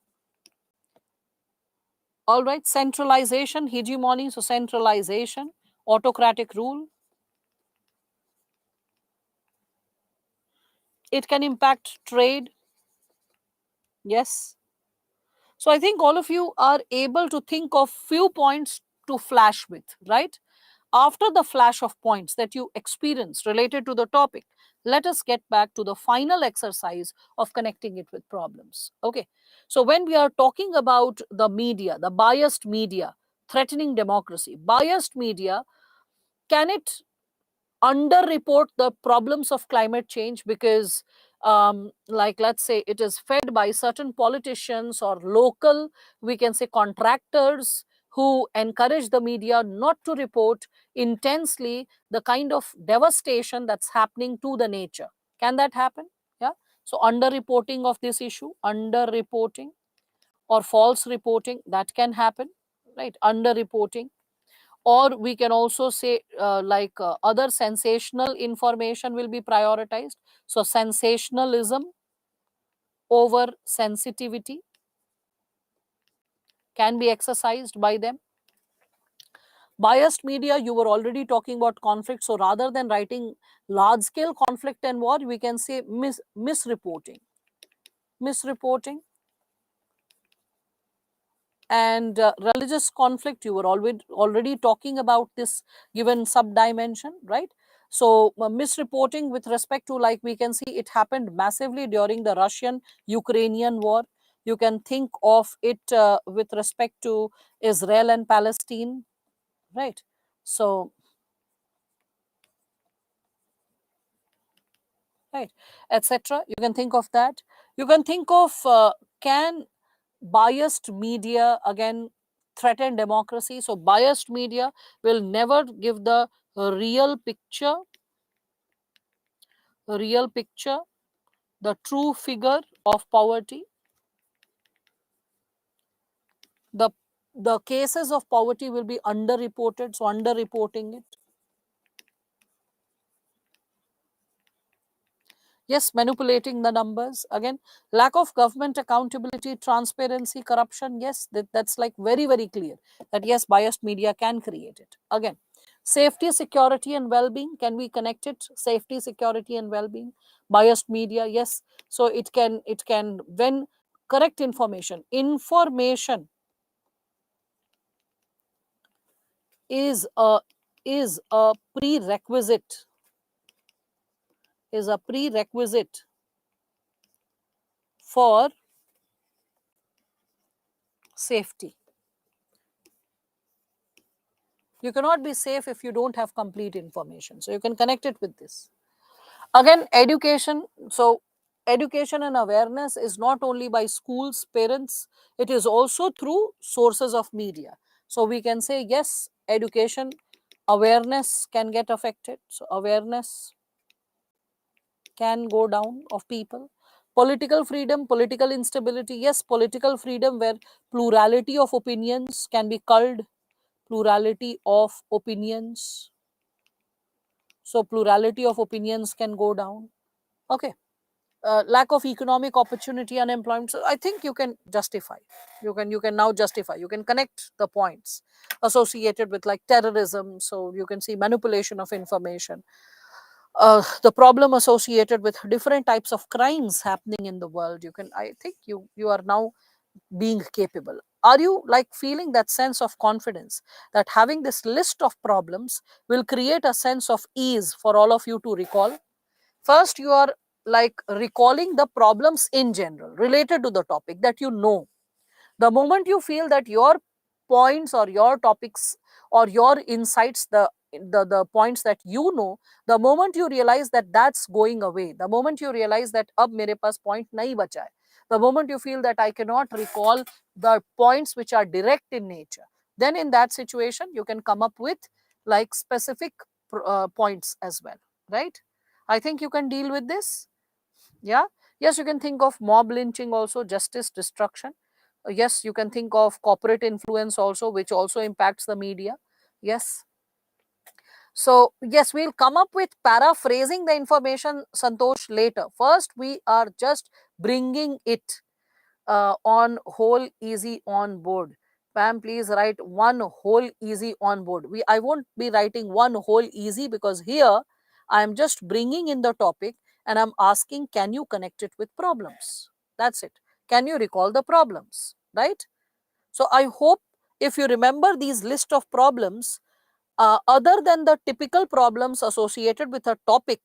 All right, centralization, hegemony, so centralization, autocratic rule. It can impact trade, yes. So I think all of you are able to think of few points to flash with, right? After the flash of points that you experienced related to the topic, let us get back to the final exercise of connecting it with problems. Okay. So when we are talking about the media, the biased media threatening democracy, biased media, can it underreport the problems of climate change because like let's say it is fed by certain politicians or local, we can say, contractors who encourage the media not to report intensely the kind of devastation that's happening to the nature? Can that happen? Yeah. So underreporting of this issue, underreporting or false reporting, that can happen, right? Underreporting. Or we can also say other sensational information will be prioritized. So sensationalism over sensitivity can be exercised by them. Biased media, you were already talking about conflict, so rather than writing large scale conflict and war, we can say misreporting. Misreporting. And religious conflict, you were already talking about this given sub dimension, right? So misreporting with respect to, like, we can see it happened massively during the Russian Ukrainian war. You can think of it with respect to Israel and Palestine, right? So right, etc. You can think of that. You can think of can biased media again threaten democracy? So biased media will never give the real picture, the true figure of poverty. The the cases of poverty will be underreported, so underreporting it. Yes, manipulating the numbers. Again, lack of government accountability, transparency, corruption. Yes, that's like very, very clear that yes, biased media can create it. Again, safety, security, and well-being. Can we connect it? Safety, security, and well-being. Biased media, yes. So it can when correct information is a is a prerequisite is a prerequisite for safety. You cannot be safe if you don't have complete information. So you can connect it with this. Again, education. So education and awareness is not only by schools, parents, it is also through sources of media. So we can say yes, education, awareness can get affected. So awareness can go down of people. Political freedom, political instability. Yes, political freedom where plurality of opinions can be culled. Plurality of opinions. So plurality of opinions can go down. Okay. Lack of economic opportunity, unemployment. So I think you can justify. You can now justify. You can connect the points associated with like terrorism. So you can see manipulation of information. The problem associated with different types of crimes happening in the world. You can. I think you are now being capable. Are you like feeling that sense of confidence that having this list of problems will create a sense of ease for all of you to recall? First, you are like recalling the problems in general related to the topic that you know. The moment you feel that your points or your topics or your insights, the points that you know, the moment you realize that that's going away, the moment you realize that ab mere paas point nahi bacha hai, the moment you feel that I cannot recall the points which are direct in nature, then in that situation you can come up with like specific points as well, right? I think you can deal with this. Yeah. Yes, you can think of mob lynching also, justice destruction. Yes, you can think of corporate influence also, which also impacts the media. Yes. So yes, we'll come up with paraphrasing the information, Santosh, later. First, we are just bringing it on whole easy on board. Pam, please write one whole easy on board. I won't be writing one whole easy, because here I am just bringing in the topic and I'm asking, can you connect it with problems? That's it. Can you recall the problems, right? So I hope if you remember these list of problems, other than the typical problems associated with a topic,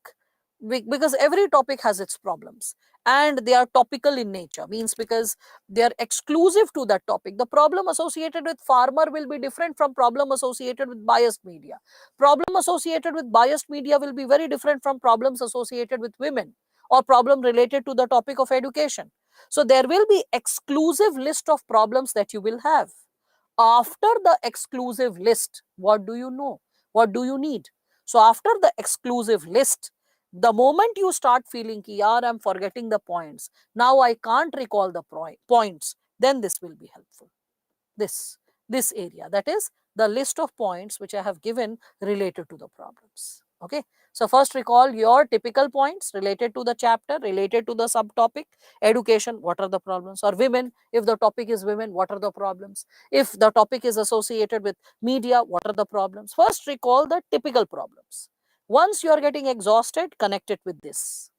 because every topic has its problems and they are topical in nature, means because they are exclusive to that topic. The problem associated with farmer will be different from problem associated with biased media. Problem associated with biased media will be very different from problems associated with women, or problem related to the topic of education. So there will be exclusive list of problems that you will have. After the exclusive list, what do you know? What do you need? So after the exclusive list, the moment you start feeling ki yaar, I'm forgetting the points, now I can't recall the points, then this will be helpful. This area, that is the list of points which I have given related to the problems. Okay. So first recall your typical points related to the chapter, related to the subtopic. Education, what are the problems? Or women, if the topic is women, what are the problems? If the topic is associated with media, what are the problems? First recall the typical problems. Once you are getting exhausted, connect it with this,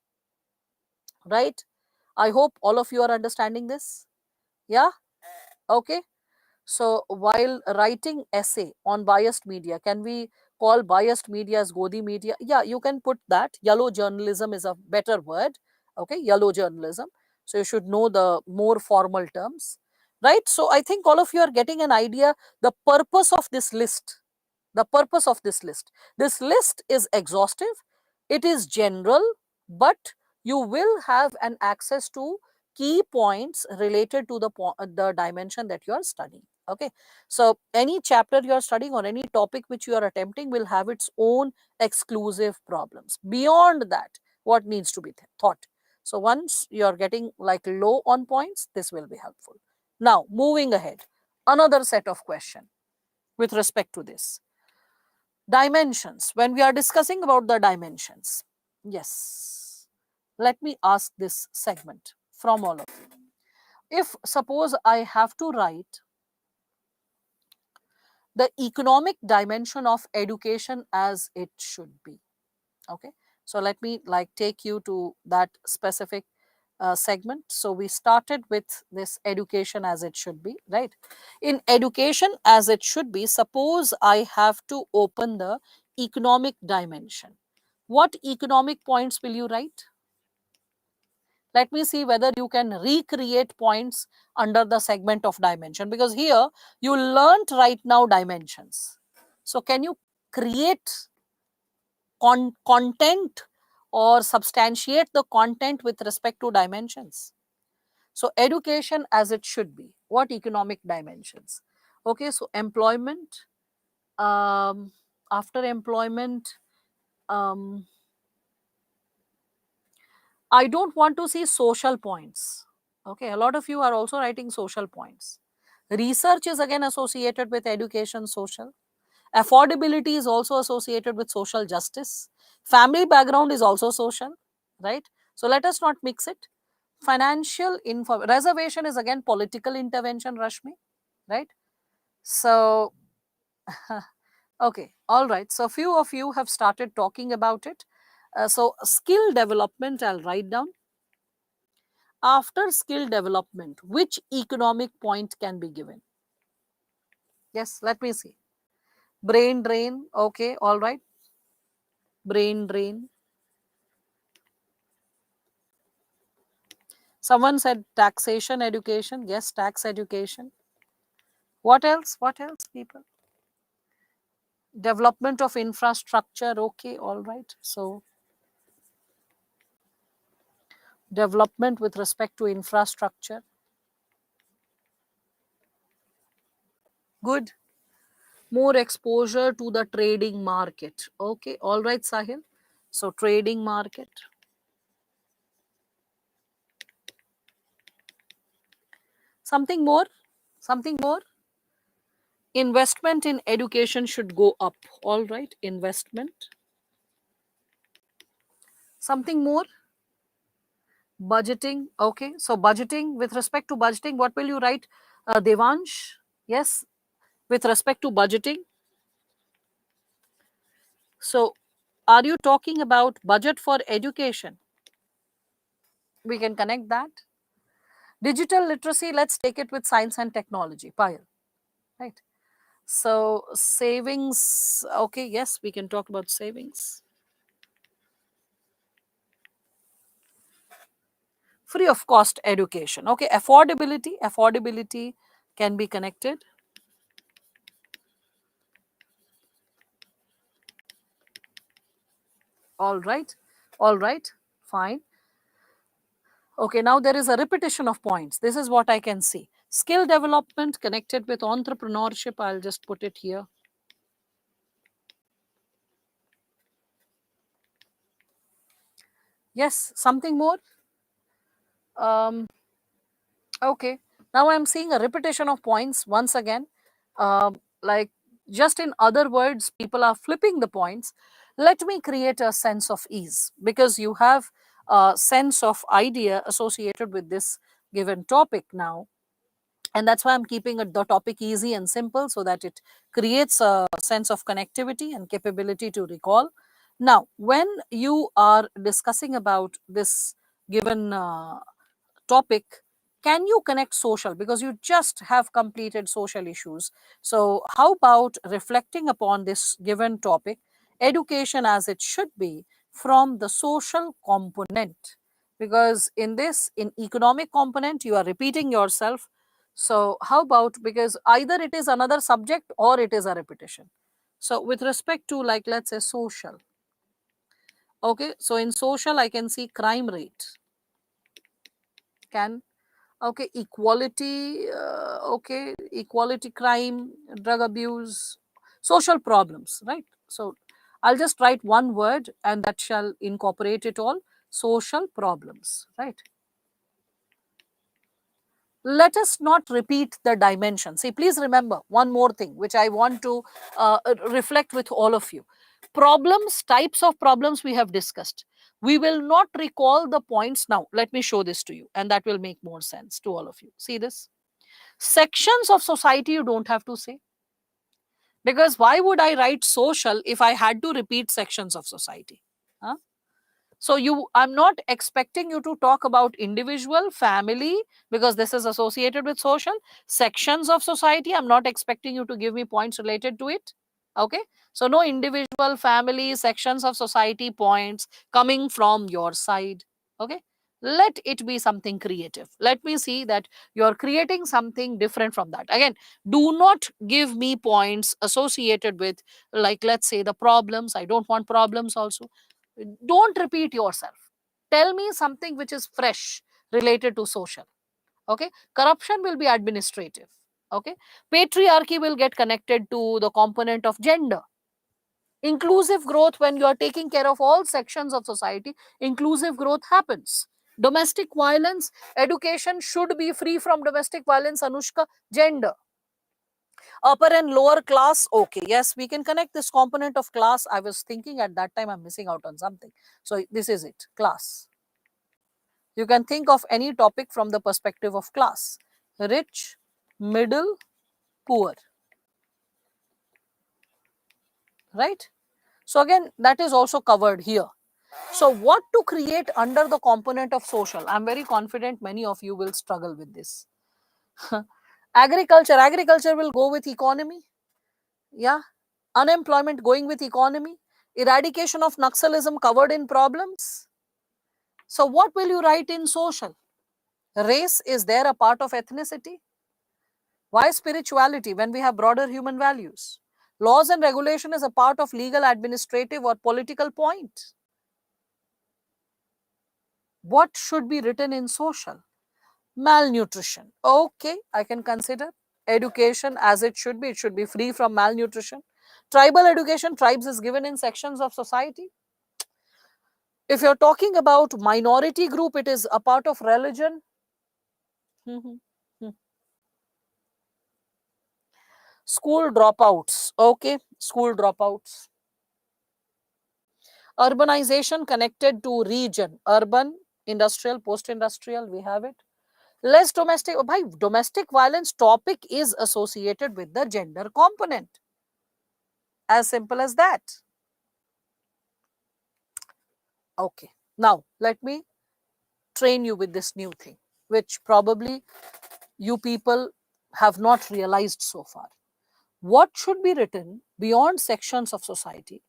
right? I hope all of you are understanding this. Yeah. Okay. So while writing essay on biased media, can we call biased media as Godi media? Yeah, you can put that. Yellow journalism is a better word. Okay, yellow journalism. So you should know the more formal terms, right? So I think all of you are getting an idea the purpose of this list. The purpose of this list. This list is exhaustive. It is general, but you will have an access to key points related to the dimension that you are studying. Okay. So any chapter you are studying or any topic which you are attempting will have its own exclusive problems. Beyond that, what needs to be thought? So once you are getting like low on points, this will be helpful. Now, moving ahead, another set of question with respect to this. Dimensions. When we are discussing about the dimensions, yes, let me ask this segment from all of you. If suppose I have to write the economic dimension of education as it should be, okay, so let me like take you to that specific segment. So we started with this education as it should be, right? In education as it should be, suppose I have to open the economic dimension. What economic points will you write? Let me see whether you can recreate points under the segment of dimension, because here you learnt right now dimensions. So can you create content or substantiate the content with respect to dimensions? So education as it should be, what economic dimensions? Okay, so employment, after employment, um, I don't want to see social points. Okay, a lot of you are also writing social points. Research is again associated with education, social. Affordability is also associated with social justice. Family background is also social, right? So let us not mix it. Financial info reservation is again political intervention, Rashmi, right? So, okay, all right. So few of you have started talking about it. So skill development, I'll write down. After skill development, which economic point can be given? Yes, let me see. Brain drain. Okay, all right. Brain drain. Someone said taxation education. Yes, tax education. What else? What else, people? Development of infrastructure. Okay, all right. So, development with respect to infrastructure. Good. More exposure to the trading market. Okay, all right, Sahil. So, trading market. Something more? Something more? Investment in education should go up. All right, investment. Something more? Budgeting. Okay, so budgeting, with respect to budgeting, what will you write, Devansh? Yes, with respect to budgeting. So, are you talking about budget for education? We can connect that. Digital literacy, let's take it with science and technology. Payal, right? So, savings, okay, yes, we can talk about savings. Free of cost education. Okay, affordability can be connected. All right, all right, fine. Okay, now there is a repetition of points. This is what I can see. Skill development connected with entrepreneurship. I'll just put it here. Yes, something more. Um, okay, now I'm seeing a repetition of points once again. Like, just in other words, people are flipping the points. Let me create a sense of ease, because you have a sense of idea associated with this given topic now, and that's why I'm keeping the topic easy and simple, so that it creates a sense of connectivity and capability to recall. Now, when you are discussing about this given topic, can you connect social, because you just have completed social issues? So how about reflecting upon this given topic, education as it should be, from the social component? Because in this, in economic component, you are repeating yourself. So how about, because either it is another subject or it is a repetition. So with respect to, like, let's say social. Okay, so in social I can see crime rate. Can, okay, equality, okay, equality, crime, drug abuse, social problems, right? So I'll just write one word and that shall incorporate it all. Social problems, right? Let us not repeat the dimension. See, please remember one more thing which I want to reflect with all of you. Problems, types of problems we have discussed. We will not recall the points now. Let me show this to you, and that will make more sense to all of you. See this? Sections of society you don't have to say, because why would I write social if I had to repeat sections of society? Huh? So I'm not expecting you to talk about individual, family, because this is associated with social. Sections of society, I'm not expecting you to give me points related to it. Okay, so no individual, family, sections of society points coming from your side. Okay, let it be something creative. Let me see that you're creating something different from that. Again, do not give me points associated with, like, let's say the problems. I don't want problems also. Don't repeat yourself. Tell me something which is fresh related to social. Okay, corruption will be administrative. Okay, patriarchy will get connected to the component of gender. Inclusive growth, when you are taking care of all sections of society, inclusive growth happens. Domestic violence, education should be free from domestic violence. Anushka, gender. Upper and lower class, okay, yes, we can connect this component of class. I was thinking at that time I'm missing out on something. So this is it, class. You can think of any topic from the perspective of class: rich, middle, poor, right? So again, that is also covered here. So what to create under the component of social? I'm very confident many of you will struggle with this. Agriculture will go with economy. Yeah, unemployment going with economy. Eradication of Naxalism covered in problems. So what will you write in social? Race, is there a part of ethnicity? Why spirituality when we have broader human values? Laws and regulation is a part of legal, administrative, or political point. What should be written in social? Malnutrition. Okay, I can consider. education as it should be. It should be free from malnutrition. Tribal education, tribes is given in sections of society. If you're talking about minority group, it is a part of religion. Mhm. Mhm. School dropouts. Okay, school dropouts. Urbanization connected to region. Urban, industrial, post-industrial, we have it. Less domestic. Oh, bhai, domestic violence topic is associated with the gender component. As simple as that. Okay. Now, let me train you with this new thing, which probably you people have not realized so far. What should be written beyond sections of society,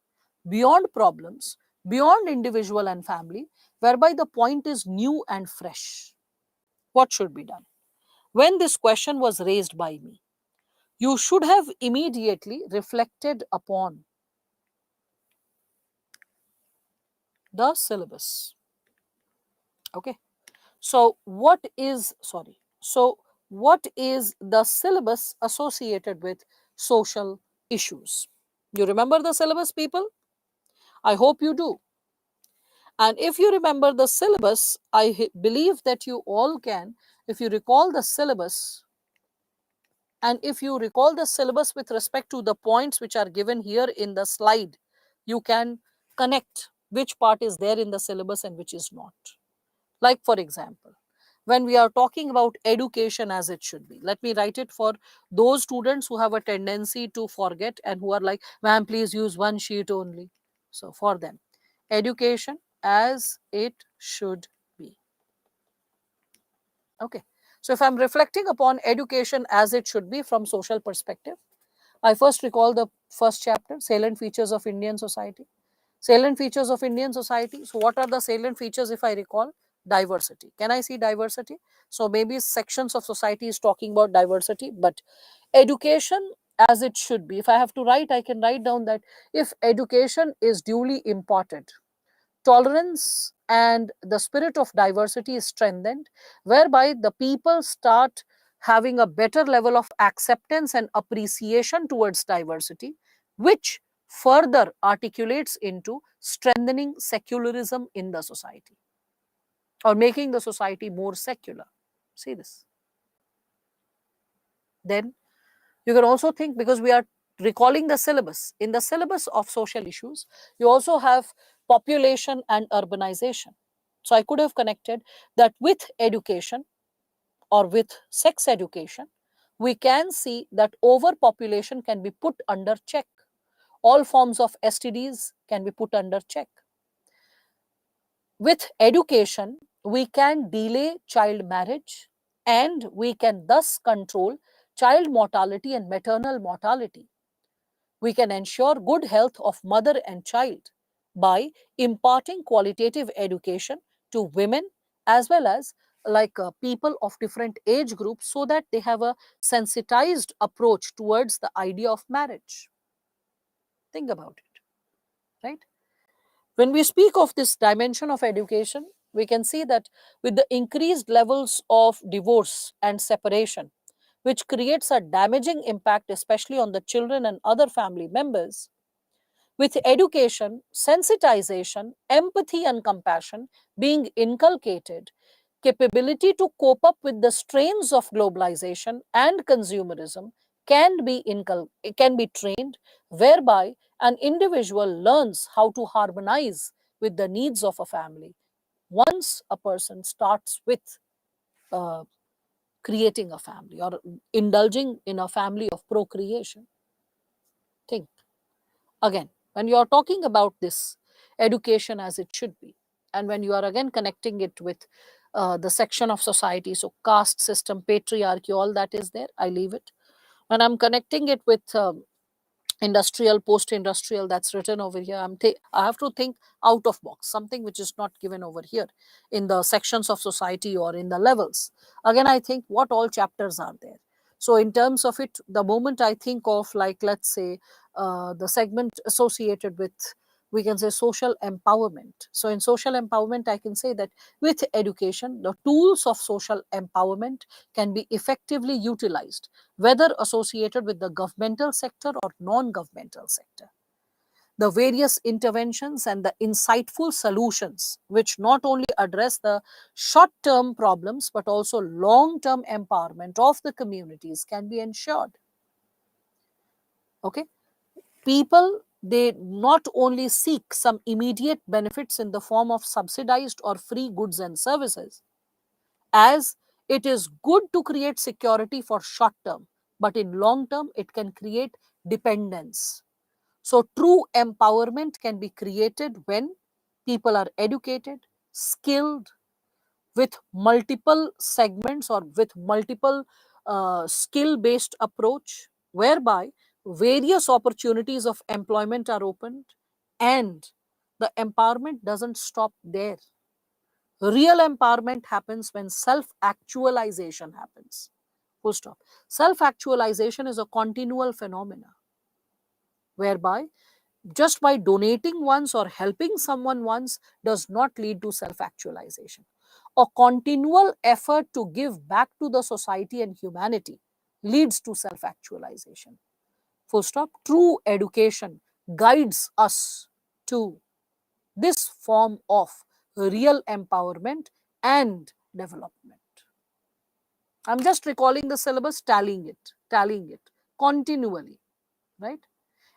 beyond problems, beyond individual and family, whereby the point is new and fresh? What should be done? When this question was raised by me, you should have immediately reflected upon the syllabus. Okay. So, what is the syllabus associated with social issues? You remember the syllabus, people? I hope you do. And if you remember the syllabus, I believe that you all can, if you recall the syllabus, and if you recall the syllabus with respect to the points which are given here in the slide, you can connect which part is there in the syllabus and which is not. Like, for example, when we are talking about education as it should be, let me write it for those students who have a tendency to forget and who are like, ma'am, please use one sheet only. So, for them, education as it should be. Okay. So, if I'm reflecting upon education as it should be from social perspective, I first recall the first chapter, salient features of Indian society. Salient features of Indian society. So, what are the salient features if I recall? Diversity. Can I see diversity? So, maybe sections of society is talking about diversity, but education as it should be. If I have to write, I can write down that if education is duly imparted, tolerance and the spirit of diversity is strengthened, whereby the people start having a better level of acceptance and appreciation towards diversity, which further articulates into strengthening secularism in the society or making the society more secular. See this. Then you can also think, because we are recalling the syllabus, in the syllabus of social issues, you also have population and urbanization. So I could have connected that with education or with sex education, we can see that overpopulation can be put under check. All forms of STDs can be put under check. With education, we can delay child marriage and we can thus control child mortality and maternal mortality. We can ensure good health of mother and child by imparting qualitative education to women as well as people of different age groups, so that they have a sensitized approach towards the idea of marriage. Think about it, right? When we speak of this dimension of education, we can see that with the increased levels of divorce and separation, which creates a damaging impact, especially on the children and other family members, with education, sensitization, empathy, and compassion being inculcated, capability to cope up with the strains of globalization and consumerism can be trained, whereby an individual learns how to harmonize with the needs of a family. Once a person starts with uh, creating a family or indulging in a family of procreation, think again, when you are talking about this education as it should be, and when you are again connecting it with the section of society, so caste system, patriarchy, all that is there, I leave it. When I'm connecting it with industrial, post industrial, that's written over here, I have to think out of box, something which is not given over here in the sections of society or in the levels. Again, I think what all chapters are there. So in terms of it, the moment I think of, like, let's say the segment associated with we can say social empowerment. So in social empowerment, I can say that with education, the tools of social empowerment can be effectively utilized, whether associated with the governmental sector or non-governmental sector. The various interventions and the insightful solutions, which not only address the short term problems but also long term empowerment of the communities, can be ensured. Okay, people, they not only seek some immediate benefits in the form of subsidized or free goods and services, as it is good to create security for short term, but in long term it can create dependence. So true empowerment can be created when people are educated, skilled, with multiple segments or with multiple skill based approach, whereby various opportunities of employment are opened, and the empowerment doesn't stop there. Real empowerment happens when self actualization happens. Full stop. Self actualization is a continual phenomena whereby just by donating once or helping someone once does not lead to self actualization. A continual effort to give back to the society and humanity leads to self actualization. Full stop. True education guides us to this form of real empowerment and development. I'm just recalling the syllabus, tallying it continually, right?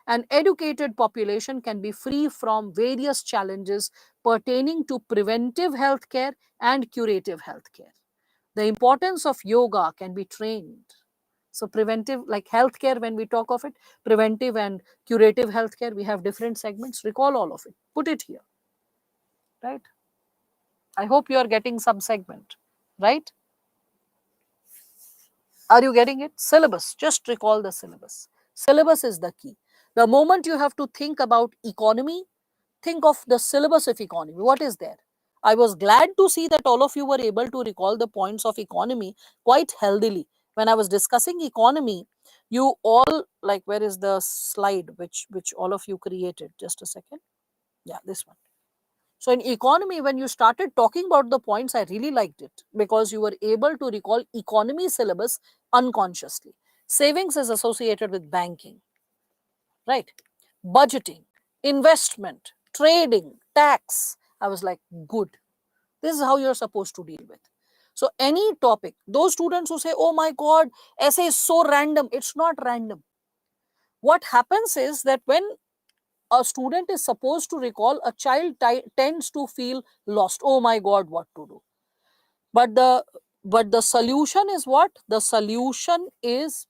An educated population can be free from various challenges pertaining to preventive healthcare and curative healthcare. The importance of yoga can be trained. So, preventive, like healthcare, when we talk of it, preventive and curative healthcare, we have different segments. Recall all of it, put it here, right? I hope you are getting some segment, right? Are you getting it? Syllabus, just recall the syllabus. Syllabus is the key. The moment you have to think about economy, think of the syllabus of economy. What is there? I was glad to see that all of you were able to recall the points of economy quite healthily. When I was discussing economy, you all, like, where is the slide which all of you created? Just a second. Yeah, this one. So in economy, when you started talking about the points, I really liked it because you were able to recall economy syllabus unconsciously. Savings is associated with banking, right? Budgeting, investment, trading, tax. I was like, good. This is how you're supposed to deal with. So any topic, those students who say, oh my God, essay is so random, it's not random. What happens is that when a student is supposed to recall, a child tends to feel lost. Oh my God, what to do? But the solution is what? The solution is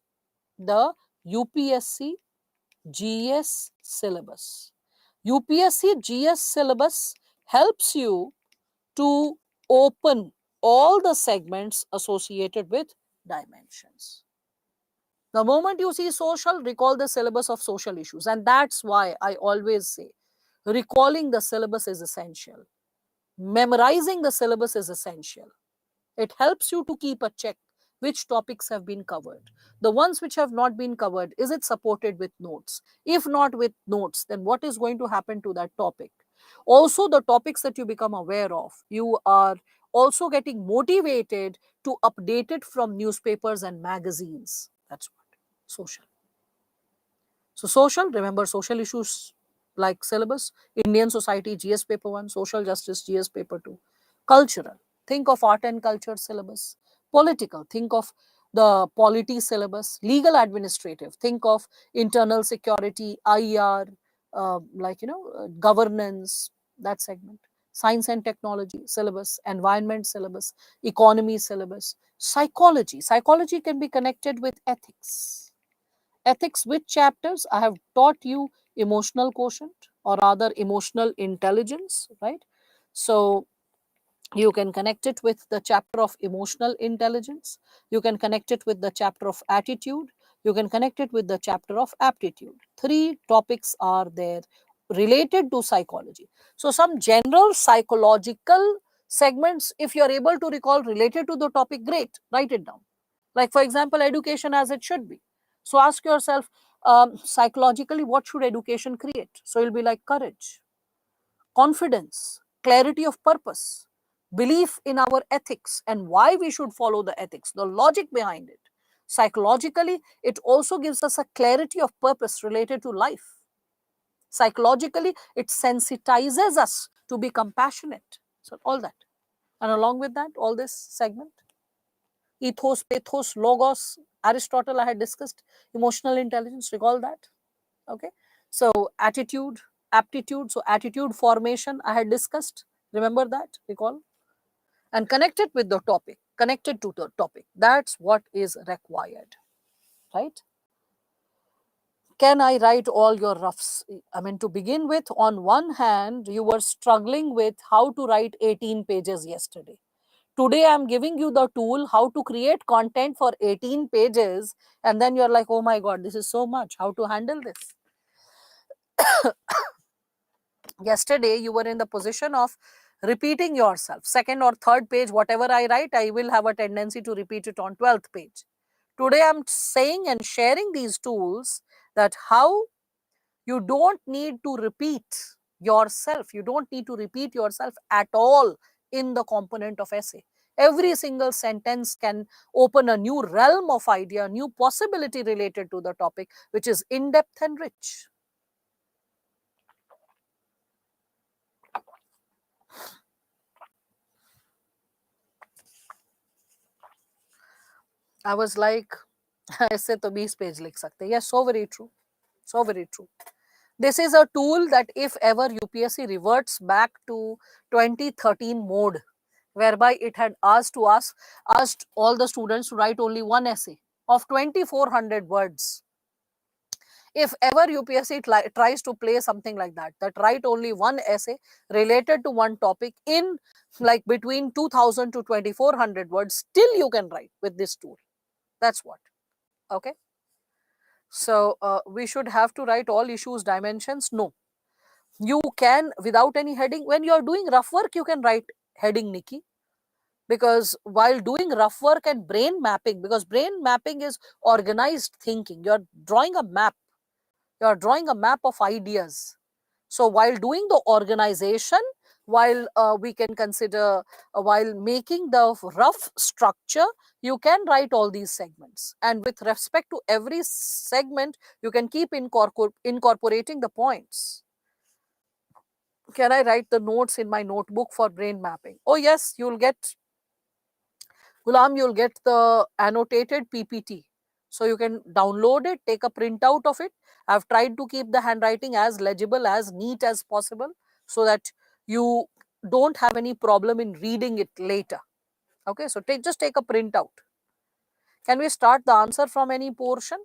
the UPSC GS syllabus. UPSC GS syllabus helps you to open all the segments associated with dimensions. The moment you see social, recall the syllabus of social issues. And that's why I always say recalling the syllabus is essential. Memorizing the syllabus is essential. It helps you to keep a check which topics have been covered. The ones which have not been covered, is it supported with notes? If not with notes, then what is going to happen to that topic? Also, the topics that you become aware of, you are also getting motivated to update it from newspapers and magazines. That's what. Social. So social, remember social issues like syllabus, Indian society, GS paper 1, social justice, GS paper 2. Cultural, think of art and culture syllabus. Political, think of the polity syllabus. Legal administrative, think of internal security, IR, governance, that segment. Science and technology syllabus, environment syllabus, economy syllabus. Psychology can be connected with ethics. Ethics, which chapters? I have taught you emotional quotient, or rather emotional intelligence, right? So you can connect it with the chapter of emotional intelligence. You can connect it with the chapter of attitude. You can connect it with the chapter of aptitude. Three topics are there related to psychology. So some general psychological segments, if you are able to recall related to the topic, great, write it down. Like, for example, education as it should be. So ask yourself, psychologically, what should education create? So you'll be like courage. confidence, clarity of purpose, belief in our ethics and why we should follow the ethics, the logic behind it. Psychologically, it also gives us a clarity of purpose related to life. Psychologically, it sensitizes us to be compassionate. So, all that. And along with that, all this segment, ethos, pathos, logos, Aristotle, I had discussed, emotional intelligence, recall that. Okay. So, attitude, aptitude. So, attitude formation, I had discussed. Remember that, recall. And connected with the topic, connected to the topic. That's what is required, right? Can I write all your roughs? I mean, to begin with, on one hand, you were struggling with how to write 18 pages yesterday. Today, I'm giving you the tool how to create content for 18 pages. And then you're like, oh my God, this is so much. How to handle this? Yesterday, you were in the position of repeating yourself. Second or third page, whatever I write, I will have a tendency to repeat it on 12th page. Today, I'm saying and sharing these tools that how you don't need to repeat yourself. You don't need to repeat yourself at all in the component of essay. Every single sentence can open a new realm of idea, new possibility related to the topic, which is in-depth and rich. I was like, ऐसे तो 20 page लिख सकते हैं. Yes, so very true. So very true. This is a tool that if ever UPSC reverts back to 2013 mode, whereby it had asked all the students to write only one essay of 2400 words. If ever UPSC tries to play something like that write only one essay related to one topic in like between 2000 to 2400 words, still you can write with this tool. That's what. Okay. So we should have to write all issues, dimensions. No. You can, without any heading, when you are doing rough work, you can write heading, Nikki. Because while doing rough work and brain mapping, because brain mapping is organized thinking, you're drawing a map. You're drawing a map of ideas. So while doing the organization, while we can consider, while making the rough structure, you can write all these segments. And with respect to every segment, you can keep incorporating the points. Can I write the notes in my notebook for brain mapping? Oh yes, you'll get, Gulam, you'll get the annotated PPT. So you can download it, take a printout of it. I've tried to keep the handwriting as legible, as neat as possible so that you don't have any problem in reading it later. Okay, so just take a printout. Can we start the answer from any portion?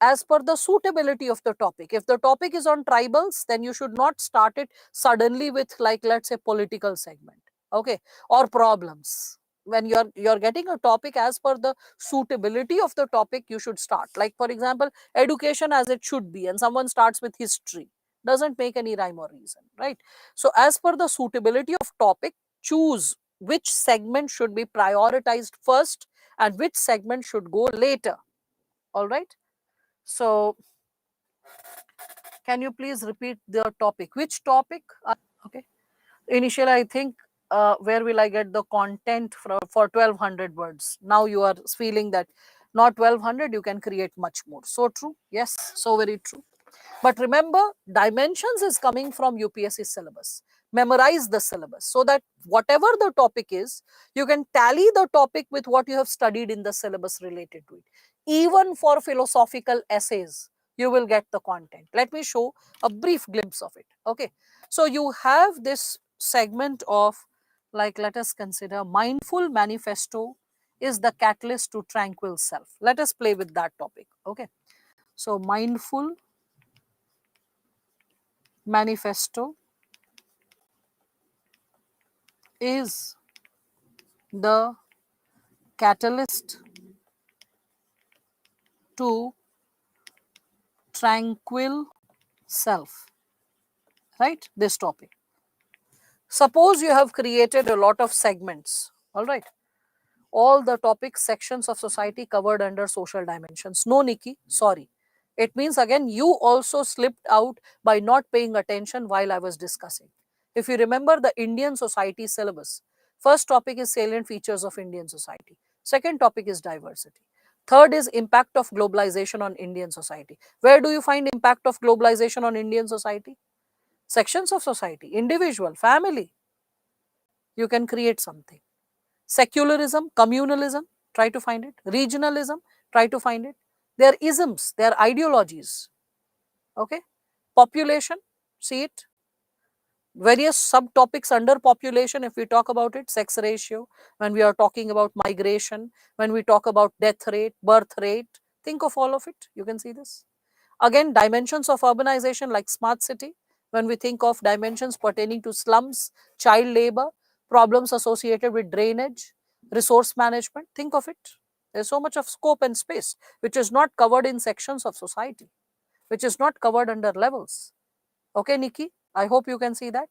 As per the suitability of the topic. If the topic is on tribals, then you should not start it suddenly with, like, let's say, political segment, okay, or problems. When you're getting a topic as per the suitability of the topic, you should start. Like, for example, education as it should be, and someone starts with history. Doesn't make any rhyme or reason, right? So, as per the suitability of topic, choose which segment should be prioritized first and which segment should go later. All right. So, can you please repeat the topic? Which topic? Okay. Initially, I think, where will I get the content for 1200 words? Now you are feeling that not 1200, you can create much more. So true. Yes, so very true. But remember, dimensions is coming from UPSC syllabus. Memorize the syllabus so that whatever the topic is, you can tally the topic with what you have studied in the syllabus related to it. Even for philosophical essays, you will get the content. Let me show a brief glimpse of it. Okay. So you have this segment of, like, let us consider mindful manifesto is the catalyst to tranquil self. Let us play with that topic. Okay. So mindful manifesto is the catalyst to tranquil self, right? This topic. Suppose you have created a lot of segments, all right? All the topic sections of society covered under social dimensions. No, Nikki, sorry. It means again, you also slipped out by not paying attention while I was discussing. If you remember the Indian society syllabus, first topic is salient features of Indian society. Second topic is diversity. Third is impact of globalization on Indian society. Where do you find impact of globalization on Indian society? Sections of society, individual, family. You can create something. Secularism, communalism, try to find it. Regionalism, try to find it. They are isms, they are ideologies. Okay. Population, see it. Various subtopics under population, if we talk about it, sex ratio, when we are talking about migration, when we talk about death rate, birth rate, think of all of it. You can see this. Again, dimensions of urbanization like smart city, when we think of dimensions pertaining to slums, child labor, problems associated with drainage, resource management, think of it. There's so much of scope and space which is not covered in sections of society, which is not covered under levels. Okay, Nikki, I hope you can see that.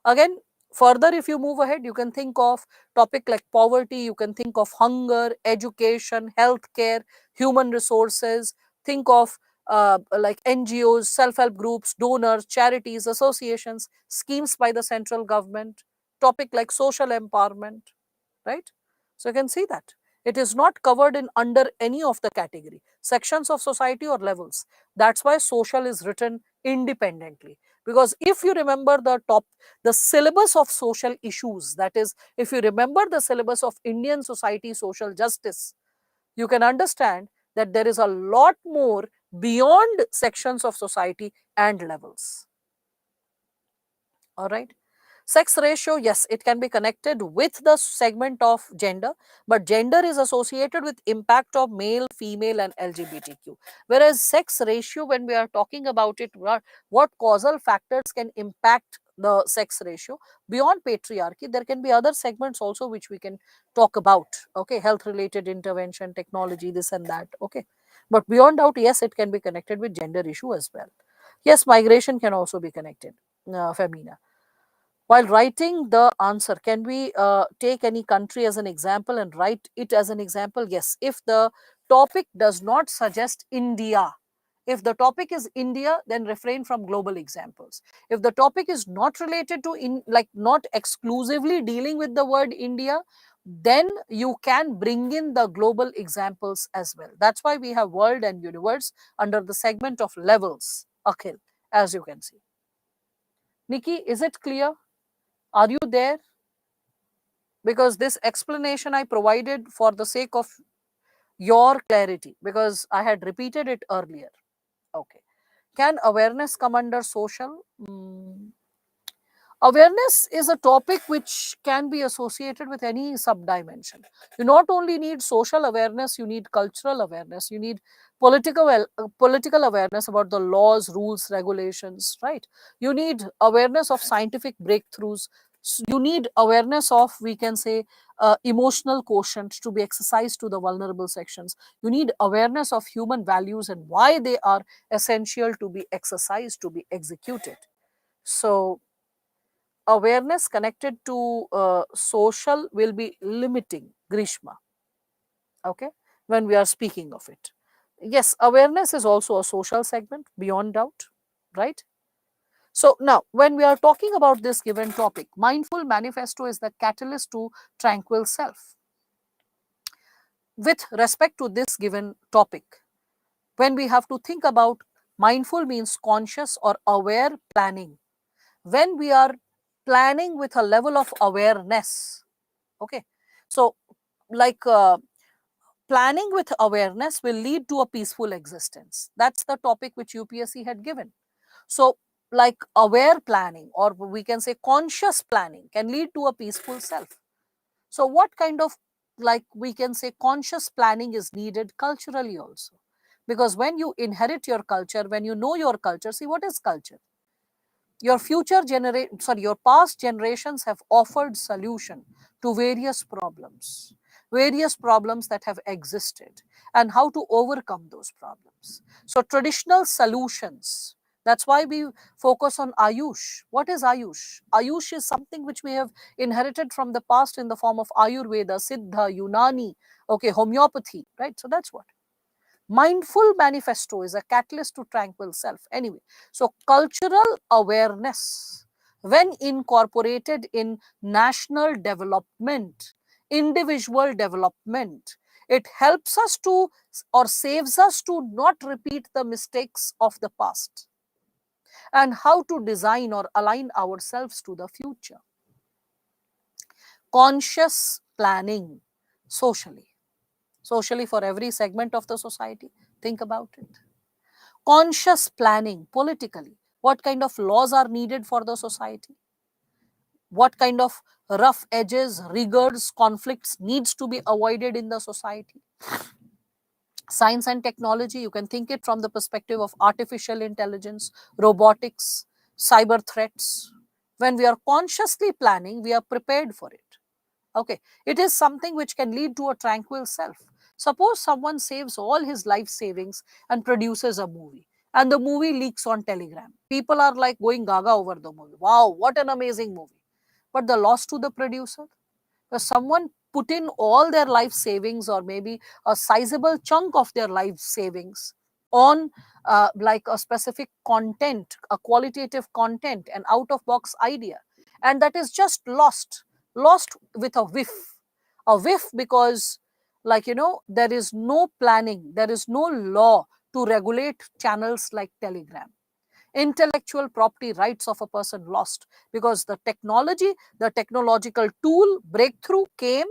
Again, further, if you move ahead, you can think of topic like poverty, you can think of hunger, education, healthcare, human resources, think of like NGOs, self-help groups, donors, charities, associations, schemes by the central government, topic like social empowerment, right? So you can see that it is not covered in under any of the category, sections of society or levels. That's why social is written independently. Because if you remember the syllabus of social issues, that is, if you remember the syllabus of Indian society social justice, you can understand that there is a lot more beyond sections of society and levels. All right. Sex ratio, yes, it can be connected with the segment of gender, but gender is associated with impact of male, female, and LGBTQ. Whereas sex ratio, when we are talking about it, what causal factors can impact the sex ratio beyond patriarchy, there can be other segments also which we can talk about. Okay, health related intervention, technology, this and that. Okay, but beyond doubt, yes, it can be connected with gender issue as well. Yes, migration can also be connected, Femina. While writing the answer, can we take any country as an example and write it as an example? Yes. If the topic does not suggest India, if the topic is India, then refrain from global examples. If the topic is not related to, like not exclusively dealing with the word India, then you can bring in the global examples as well. That's why we have world and universe under the segment of levels, Akhil, as you can see. Nikki, is it clear? Are you there? Because this explanation I provided for the sake of your clarity, because I had repeated it earlier. Okay. Can awareness come under social? Awareness is a topic which can be associated with any subdimension. You not only need social awareness, you need cultural awareness, you need political awareness about the laws, rules, regulations, right? You need awareness of scientific breakthroughs. You need awareness of, we can say, emotional quotient to be exercised to the vulnerable sections. You need awareness of human values and why they are essential to be exercised, to be executed. So awareness connected to social will be limiting, Grishma, okay, when we are speaking of it. Yes, awareness is also a social segment, beyond doubt, right? So now, when we are talking about this given topic, mindful manifesto is the catalyst to tranquil self. With respect to this given topic, when we have to think about mindful means conscious or aware planning. When we are planning with a level of awareness, okay, so like planning with awareness will lead to a peaceful existence. That's the topic which UPSC had given. So like aware planning, or we can say conscious planning, can lead to a peaceful self. So what kind of, like we can say, conscious planning is needed culturally also? Because when you inherit your culture, when you know your culture, see, what is culture? Your past generations have offered solution to various problems that have existed, and how to overcome those problems. So traditional solutions, that's why we focus on Ayush. What is Ayush? Ayush is something which we have inherited from the past in the form of Ayurveda, Siddha, Unani, okay, homeopathy, right? So that's what mindful manifesto is, a catalyst to tranquil self. Anyway, so cultural awareness, when incorporated in national development, individual development, it helps us to or saves us to not repeat the mistakes of the past and how to design or align ourselves to the future. Conscious planning socially. Socially, for every segment of the society, think about it. Conscious planning politically. What kind of laws are needed for the society? What kind of rough edges, rigors, conflicts needs to be avoided in the society? Science and technology, you can think it from the perspective of artificial intelligence, robotics, cyber threats. When we are consciously planning, we are prepared for it. Okay, it is something which can lead to a tranquil self. Suppose someone saves all his life savings and produces a movie, and the movie leaks on Telegram. People are like going gaga over the movie. Wow, what an amazing movie. But the loss to the producer, someone put in all their life savings or maybe a sizable chunk of their life savings on like a specific content, a qualitative content, an out of box idea, and that is just lost with a whiff because, like, there is no planning, there is no law to regulate channels like Telegram. Intellectual property rights of a person lost because the technological tool breakthrough came,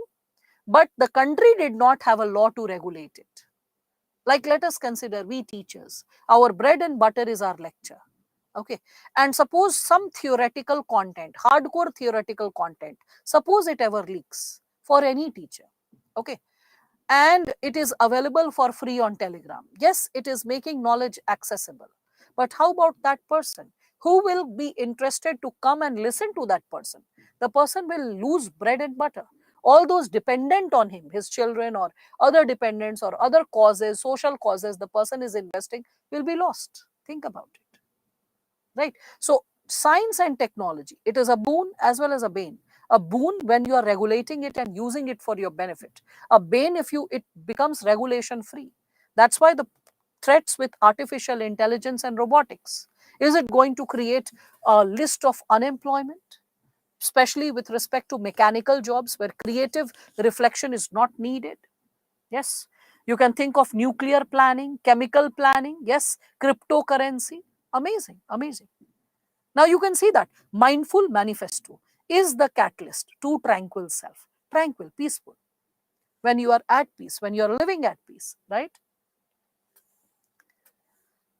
but the country did not have a law to regulate it. Like, let us consider, we teachers, our bread and butter is our lecture. Okay, and suppose some theoretical content, hardcore theoretical content, suppose it ever leaks for any teacher. Okay, and it is available for free on Telegram. Yes, it is making knowledge accessible. But how about that person? Who will be interested to come and listen to that person? The person will lose bread and butter. All those dependent on him, his children or other dependents or other causes, social causes, the person is investing will be lost. Think about it. Right? So, science and technology, it is a boon as well as a bane. A boon when you are regulating it and using it for your benefit. A bane if it becomes regulation free. That's why the threats with artificial intelligence and robotics. Is it going to create a list of unemployment, especially with respect to mechanical jobs where creative reflection is not needed? Yes. You can think of nuclear planning, chemical planning, yes, cryptocurrency. Amazing, amazing. Now you can see that mindful manifesto is the catalyst to tranquil self, tranquil, peaceful. When you are at peace, when you are living at peace, right?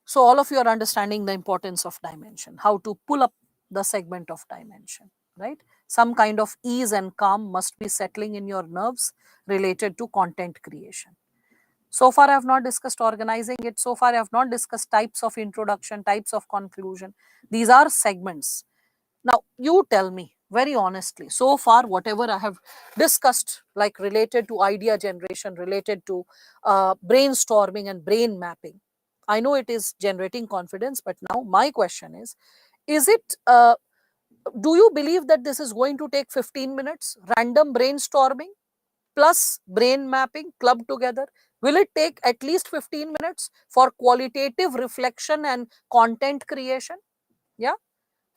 So all of you are understanding the importance of dimension, how to pull up the segment of dimension, right? Some kind of ease and calm must be settling in your nerves related to content creation. So far, I have not discussed organizing it. So far, I have not discussed types of introduction, types of conclusion. These are segments. Now, you tell me very honestly, so far, whatever I have discussed, like related to idea generation, related to brainstorming and brain mapping, I know it is generating confidence, but now my question is it, do you believe that this is going to take 15 minutes, random brainstorming plus brain mapping clubbed together? Will it take at least 15 minutes for qualitative reflection and content creation? Yeah,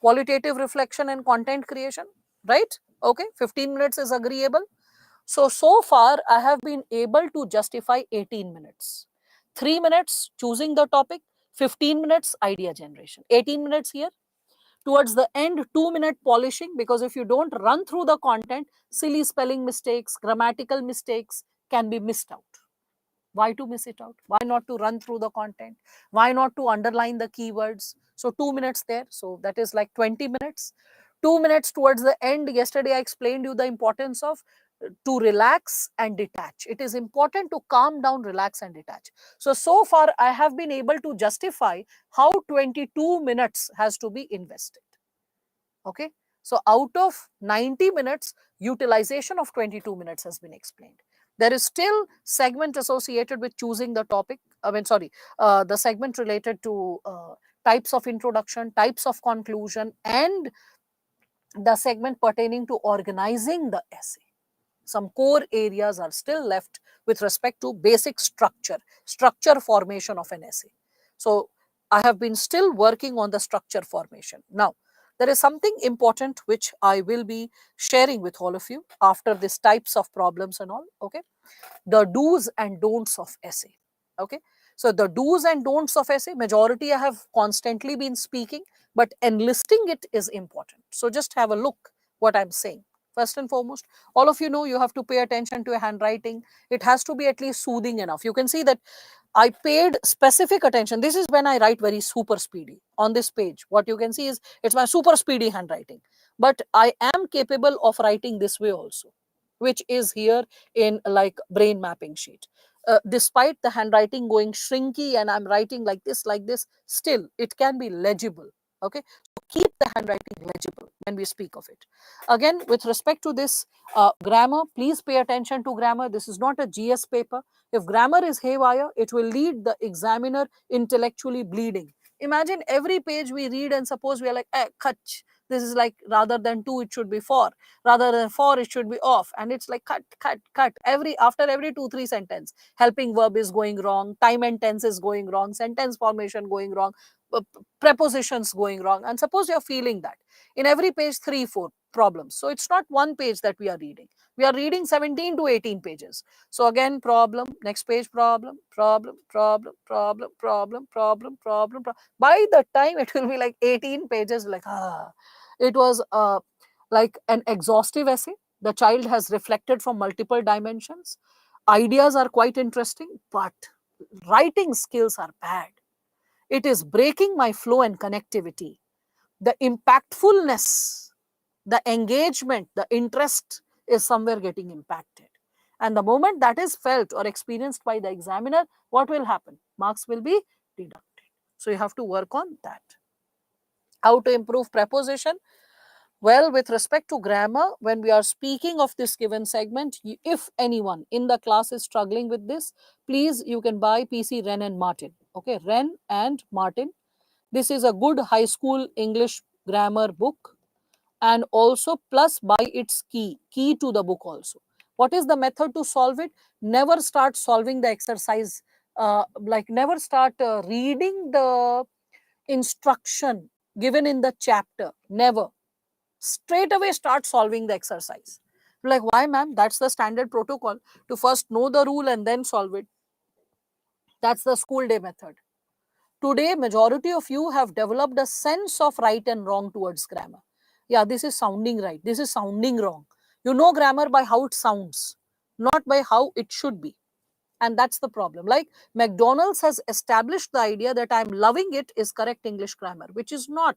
qualitative reflection and content creation, right? Okay, 15 minutes is agreeable. So far I have been able to justify 18 minutes. 3 minutes choosing the topic, 15 minutes idea generation, 18 minutes here. Towards the end, 2-minute polishing, because if you don't run through the content, silly spelling mistakes, grammatical mistakes can be missed out. Why to miss it out? Why not to run through the content? Why not to underline the keywords? So 2 minutes there. So that is like 20 minutes. 2 minutes towards the end. Yesterday I explained you the importance of to relax and detach. It is important to calm down, relax and detach. So far I have been able to justify how 22 minutes has to be invested. Okay. So out of 90 minutes, utilization of 22 minutes has been explained. There is still segment associated with choosing the topic. The segment related to types of introduction, types of conclusion, and the segment pertaining to organizing the essay. Some core areas are still left with respect to basic structure formation of an essay. So I have been still working on the structure formation. Now, there is something important which I will be sharing with all of you after these types of problems and all. Okay, the do's and don'ts of essay. Okay, so the do's and don'ts of essay, majority I have constantly been speaking, but enlisting it is important. So just have a look what I'm saying. First and foremost, all of you know you have to pay attention to a handwriting. It has to be at least soothing enough. You can see that I paid specific attention. This is when I write very super speedy. On this page, what you can see is it's my super speedy handwriting. But I am capable of writing this way also, which is here in like brain mapping sheet. Despite the handwriting going shrinky and I'm writing like this, still it can be legible. Okay, so keep the handwriting legible when we speak of it. Again, with respect to this grammar, please pay attention to grammar. This is not a GS paper. If grammar is haywire, it will lead the examiner intellectually bleeding. Imagine every page we read and suppose we are like, kach. This is like rather than 2, it should be 4. Rather than 4, it should be off. And it's like cut, cut, cut. After every 2, 3 sentence, helping verb is going wrong, time and tense is going wrong, sentence formation going wrong, prepositions going wrong. And suppose you're feeling that. In every page, 3, 4 problems. So it's not one page that we are reading. We are reading 17 to 18 pages. So again, problem, next page, problem, problem, problem, problem, problem, problem, problem. By the time it will be like 18 pages, like, it was like an exhaustive essay. The child has reflected from multiple dimensions. Ideas are quite interesting, but writing skills are bad. It is breaking my flow and connectivity. The impactfulness, the engagement, the interest is somewhere getting impacted. And the moment that is felt or experienced by the examiner, what will happen? Marks will be deducted. So you have to work on that. How to improve preposition? Well, with respect to grammar, when we are speaking of this given segment, if anyone in the class is struggling with this, please, you can buy PC Wren and Martin. Okay, Wren and Martin. This is a good high school English grammar book, and also plus buy its key to the book also. What is the method to solve it? Never start solving the exercise, like never start reading the instruction given in the chapter. Never. Straight away start solving the exercise. Like, why, ma'am? That's the standard protocol, to first know the rule and then solve it. That's the school day method. Today, majority of you have developed a sense of right and wrong towards grammar. Yeah, this is sounding right, this is sounding wrong. You know grammar by how it sounds, not by how it should be. And that's the problem. Like McDonald's has established the idea that I'm loving it is correct English grammar, which is not.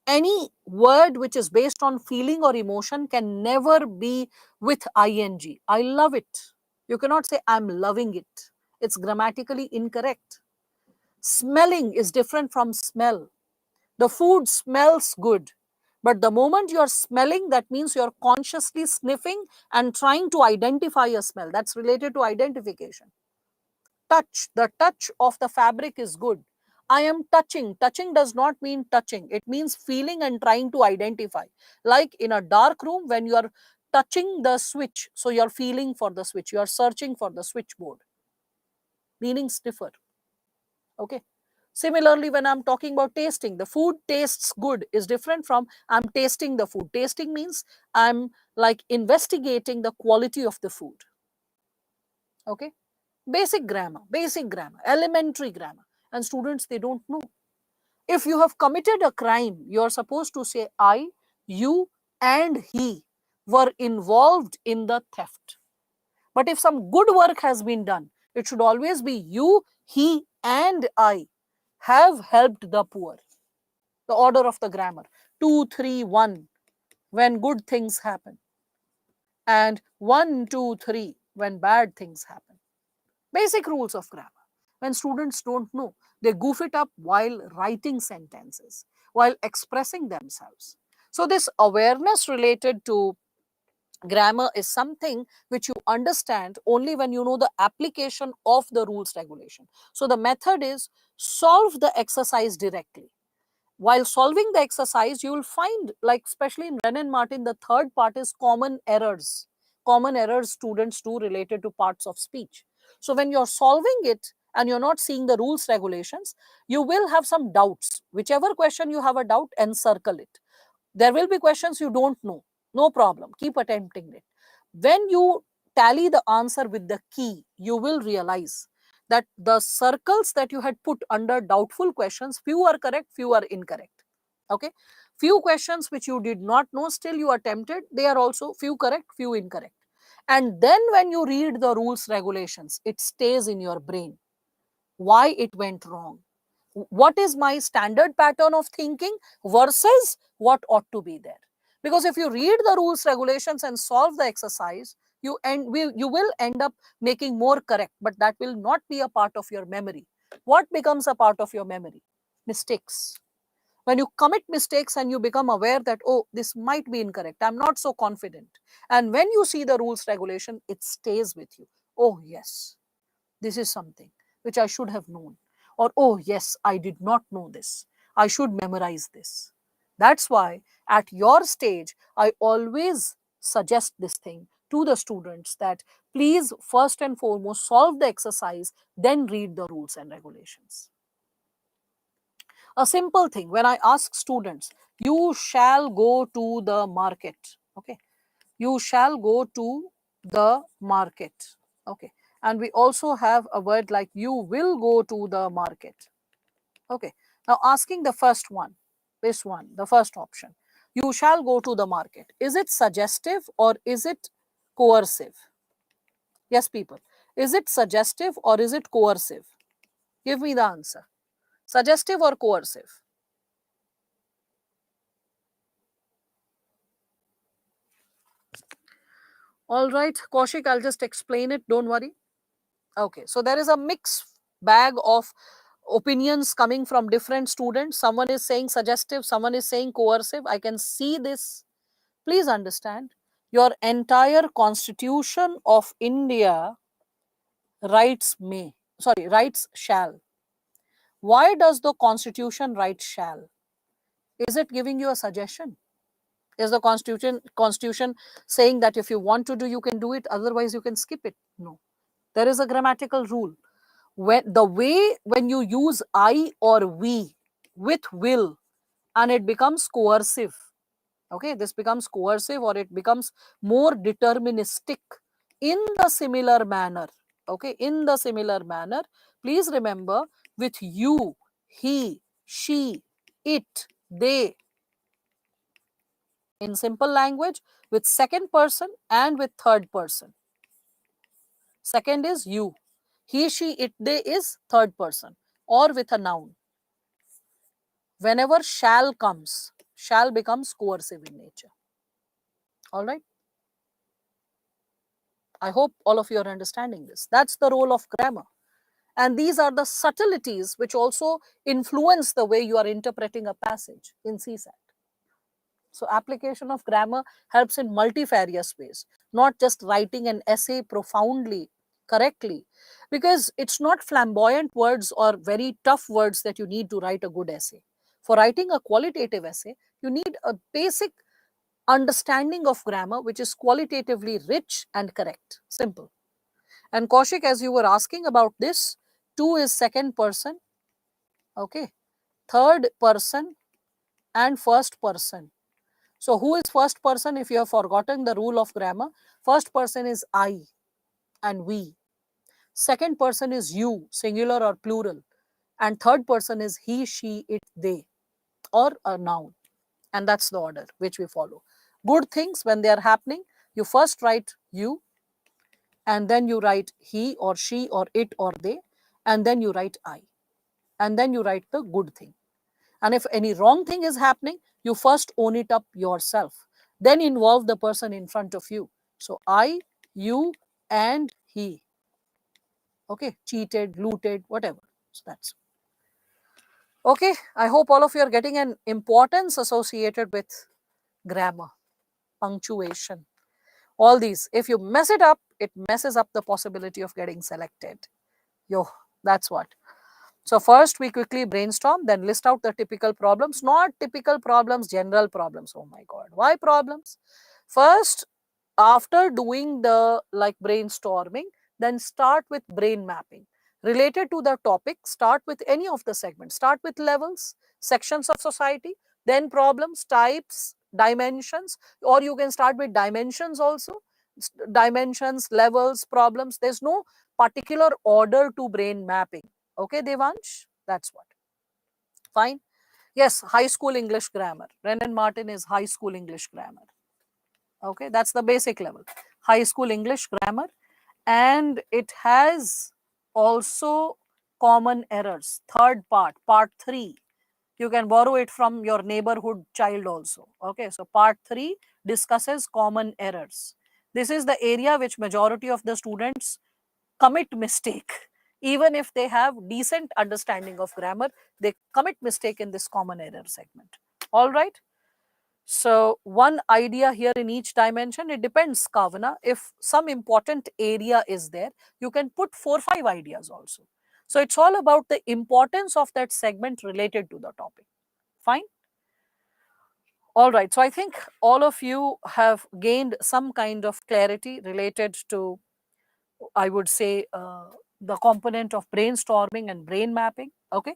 Any word which is based on feeling or emotion can never be with ing. I love it. You cannot say I'm loving it. It's grammatically incorrect. Smelling is different from smell. The food smells good, but the moment you're smelling, that means you're consciously sniffing and trying to identify a smell. That's related to identification. Touch, the touch of the fabric is good. I am touching. Touching does not mean touching. It means feeling and trying to identify. Like in a dark room, when you are touching the switch, so you're feeling for the switch, you are searching for the switchboard. Meanings differ. Okay. Similarly, when I'm talking about tasting, the food tastes good is different from I'm tasting the food. Tasting means I'm like investigating the quality of the food. Okay. Basic grammar, elementary grammar. And students, they don't know. If you have committed a crime, you're supposed to say I, you, and he were involved in the theft. But if some good work has been done, it should always be you, he, and I have helped the poor. The order of the grammar 2, 3, 1 when good things happen, and 1, 2, 3 when bad things happen. Basic rules of grammar. When students don't know, they goof it up while writing sentences, while expressing themselves. So, this awareness related to grammar is something which you understand only when you know the application of the rules regulation. So, the method is solve the exercise directly. While solving the exercise, you will find, like especially in Wren and Martin, the third part is common errors. Common errors students do related to parts of speech. So when you're solving it and you're not seeing the rules, regulations, you will have some doubts. Whichever question you have a doubt, encircle it. There will be questions you don't know. No problem. Keep attempting it. When you tally the answer with the key, you will realize that the circles that you had put under doubtful questions, few are correct, few are incorrect. Okay. Few questions which you did not know, still you attempted, they are also few correct, few incorrect. And then when you read the rules, regulations, it stays in your brain. Why it went wrong? What is my standard pattern of thinking versus what ought to be there? Because if you read the rules, regulations and solve the exercise, you will end up making more correct, but that will not be a part of your memory. What becomes a part of your memory? Mistakes. When you commit mistakes and you become aware that, oh, this might be incorrect, I'm not so confident, and when you see the rules, regulation, it stays with you. Oh yes, this is something which I should have known. Or, oh, yes, I did not know this. I should memorize this. That's why at your stage, I always suggest this thing to the students that please, first and foremost, solve the exercise, then read the rules and regulations. A simple thing, when I ask students, you shall go to the market. Okay. You shall go to the market. Okay. And we also have a word like you will go to the market. Okay. Now asking the first one, this one, the first option, you shall go to the market. Is it suggestive or is it coercive? Yes, people. Is it suggestive or is it coercive? Give me the answer. Suggestive or coercive? All right, Kaushik, I'll just explain it. Don't worry. Okay, so there is a mixed bag of opinions coming from different students. Someone is saying suggestive, someone is saying coercive. I can see this. Please understand, your entire constitution of India writes shall. Why does the constitution write shall? Is it giving you a suggestion? Is the constitution saying that if you want to do, you can do it, otherwise you can skip it? No. There is a grammatical rule. When you use I or we with will and it becomes coercive, okay, this becomes coercive or it becomes more deterministic in the similar manner. Okay, in the similar manner, please remember, with you, he, she, it, they, in simple language, with second person and with third person. Second is you, he, she, it, they is third person, or with a noun. Whenever shall comes, shall becomes coercive in nature. All right. I hope all of you are understanding this. That's the role of grammar. And these are the subtleties which also influence the way you are interpreting a passage in CSAT. So application of grammar helps in multifarious ways, not just writing an essay profoundly, correctly, because it's not flamboyant words or very tough words that you need to write a good essay. For writing a qualitative essay, you need a basic understanding of grammar which is qualitatively rich and correct. Simple. And Kaushik, as you were asking about this, two is second person, okay, third person and first person. So who is first person? If you have forgotten the rule of grammar, first person is I and we. Second person is you, singular or plural. And third person is he, she, it, they, or a noun. And that's the order which we follow. Good things, when they are happening, you first write you, and then you write he or she or it or they, and then you write I. And then you write the good thing. And if any wrong thing is happening, you first own it up yourself. Then involve the person in front of you. So I, you, and he. Okay, cheated, looted, whatever. So that's okay. I hope all of you are getting an importance associated with grammar, punctuation, all these. If you mess it up, it messes up the possibility of getting selected. Yo, that's what. So first we quickly brainstorm, then list out the typical problems, not typical problems, general problems. Oh my God, why problems? First, after doing the brainstorming, then start with brain mapping. related to the topic. Start with any of the segments. Start with levels, sections of society, then problems, types, dimensions, or you can start with dimensions also. Dimensions, levels, problems. There's no particular order to brain mapping. Okay, Devansh? That's what. Fine. Yes, high school English grammar. Renan Martin is high school English grammar. Okay, that's the basic level. High school English grammar. And it has also common errors. Third part, part 3. You can borrow it from your neighborhood child also. Okay, so part 3 discusses common errors. This is the area which majority of the students commit mistake. Even if they have decent understanding of grammar, they commit mistake in this common error segment. All right. So one idea here in each dimension, it depends, Kavana. If some important area is there, you can put 4-5 ideas also. So it's all about the importance of that segment related to the topic. Fine. All right. So I think all of you have gained some kind of clarity related to, I would say, the component of brainstorming and brain mapping. Okay.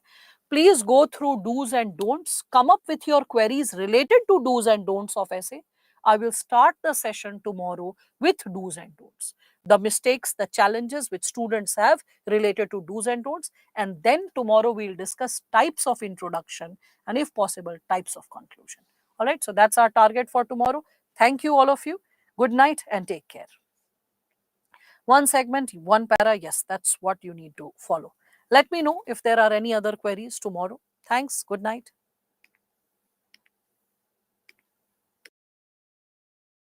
Please go through do's and don'ts. Come up with your queries related to do's and don'ts of essay. I will start the session tomorrow with do's and don'ts. The mistakes, the challenges which students have related to do's and don'ts. And then tomorrow we'll discuss types of introduction and, if possible, types of conclusion. All right. So that's our target for tomorrow. Thank you, all of you. Good night and take care. One segment, one para, yes, that's what you need to follow. Let me know if there are any other queries tomorrow. Thanks. Good night.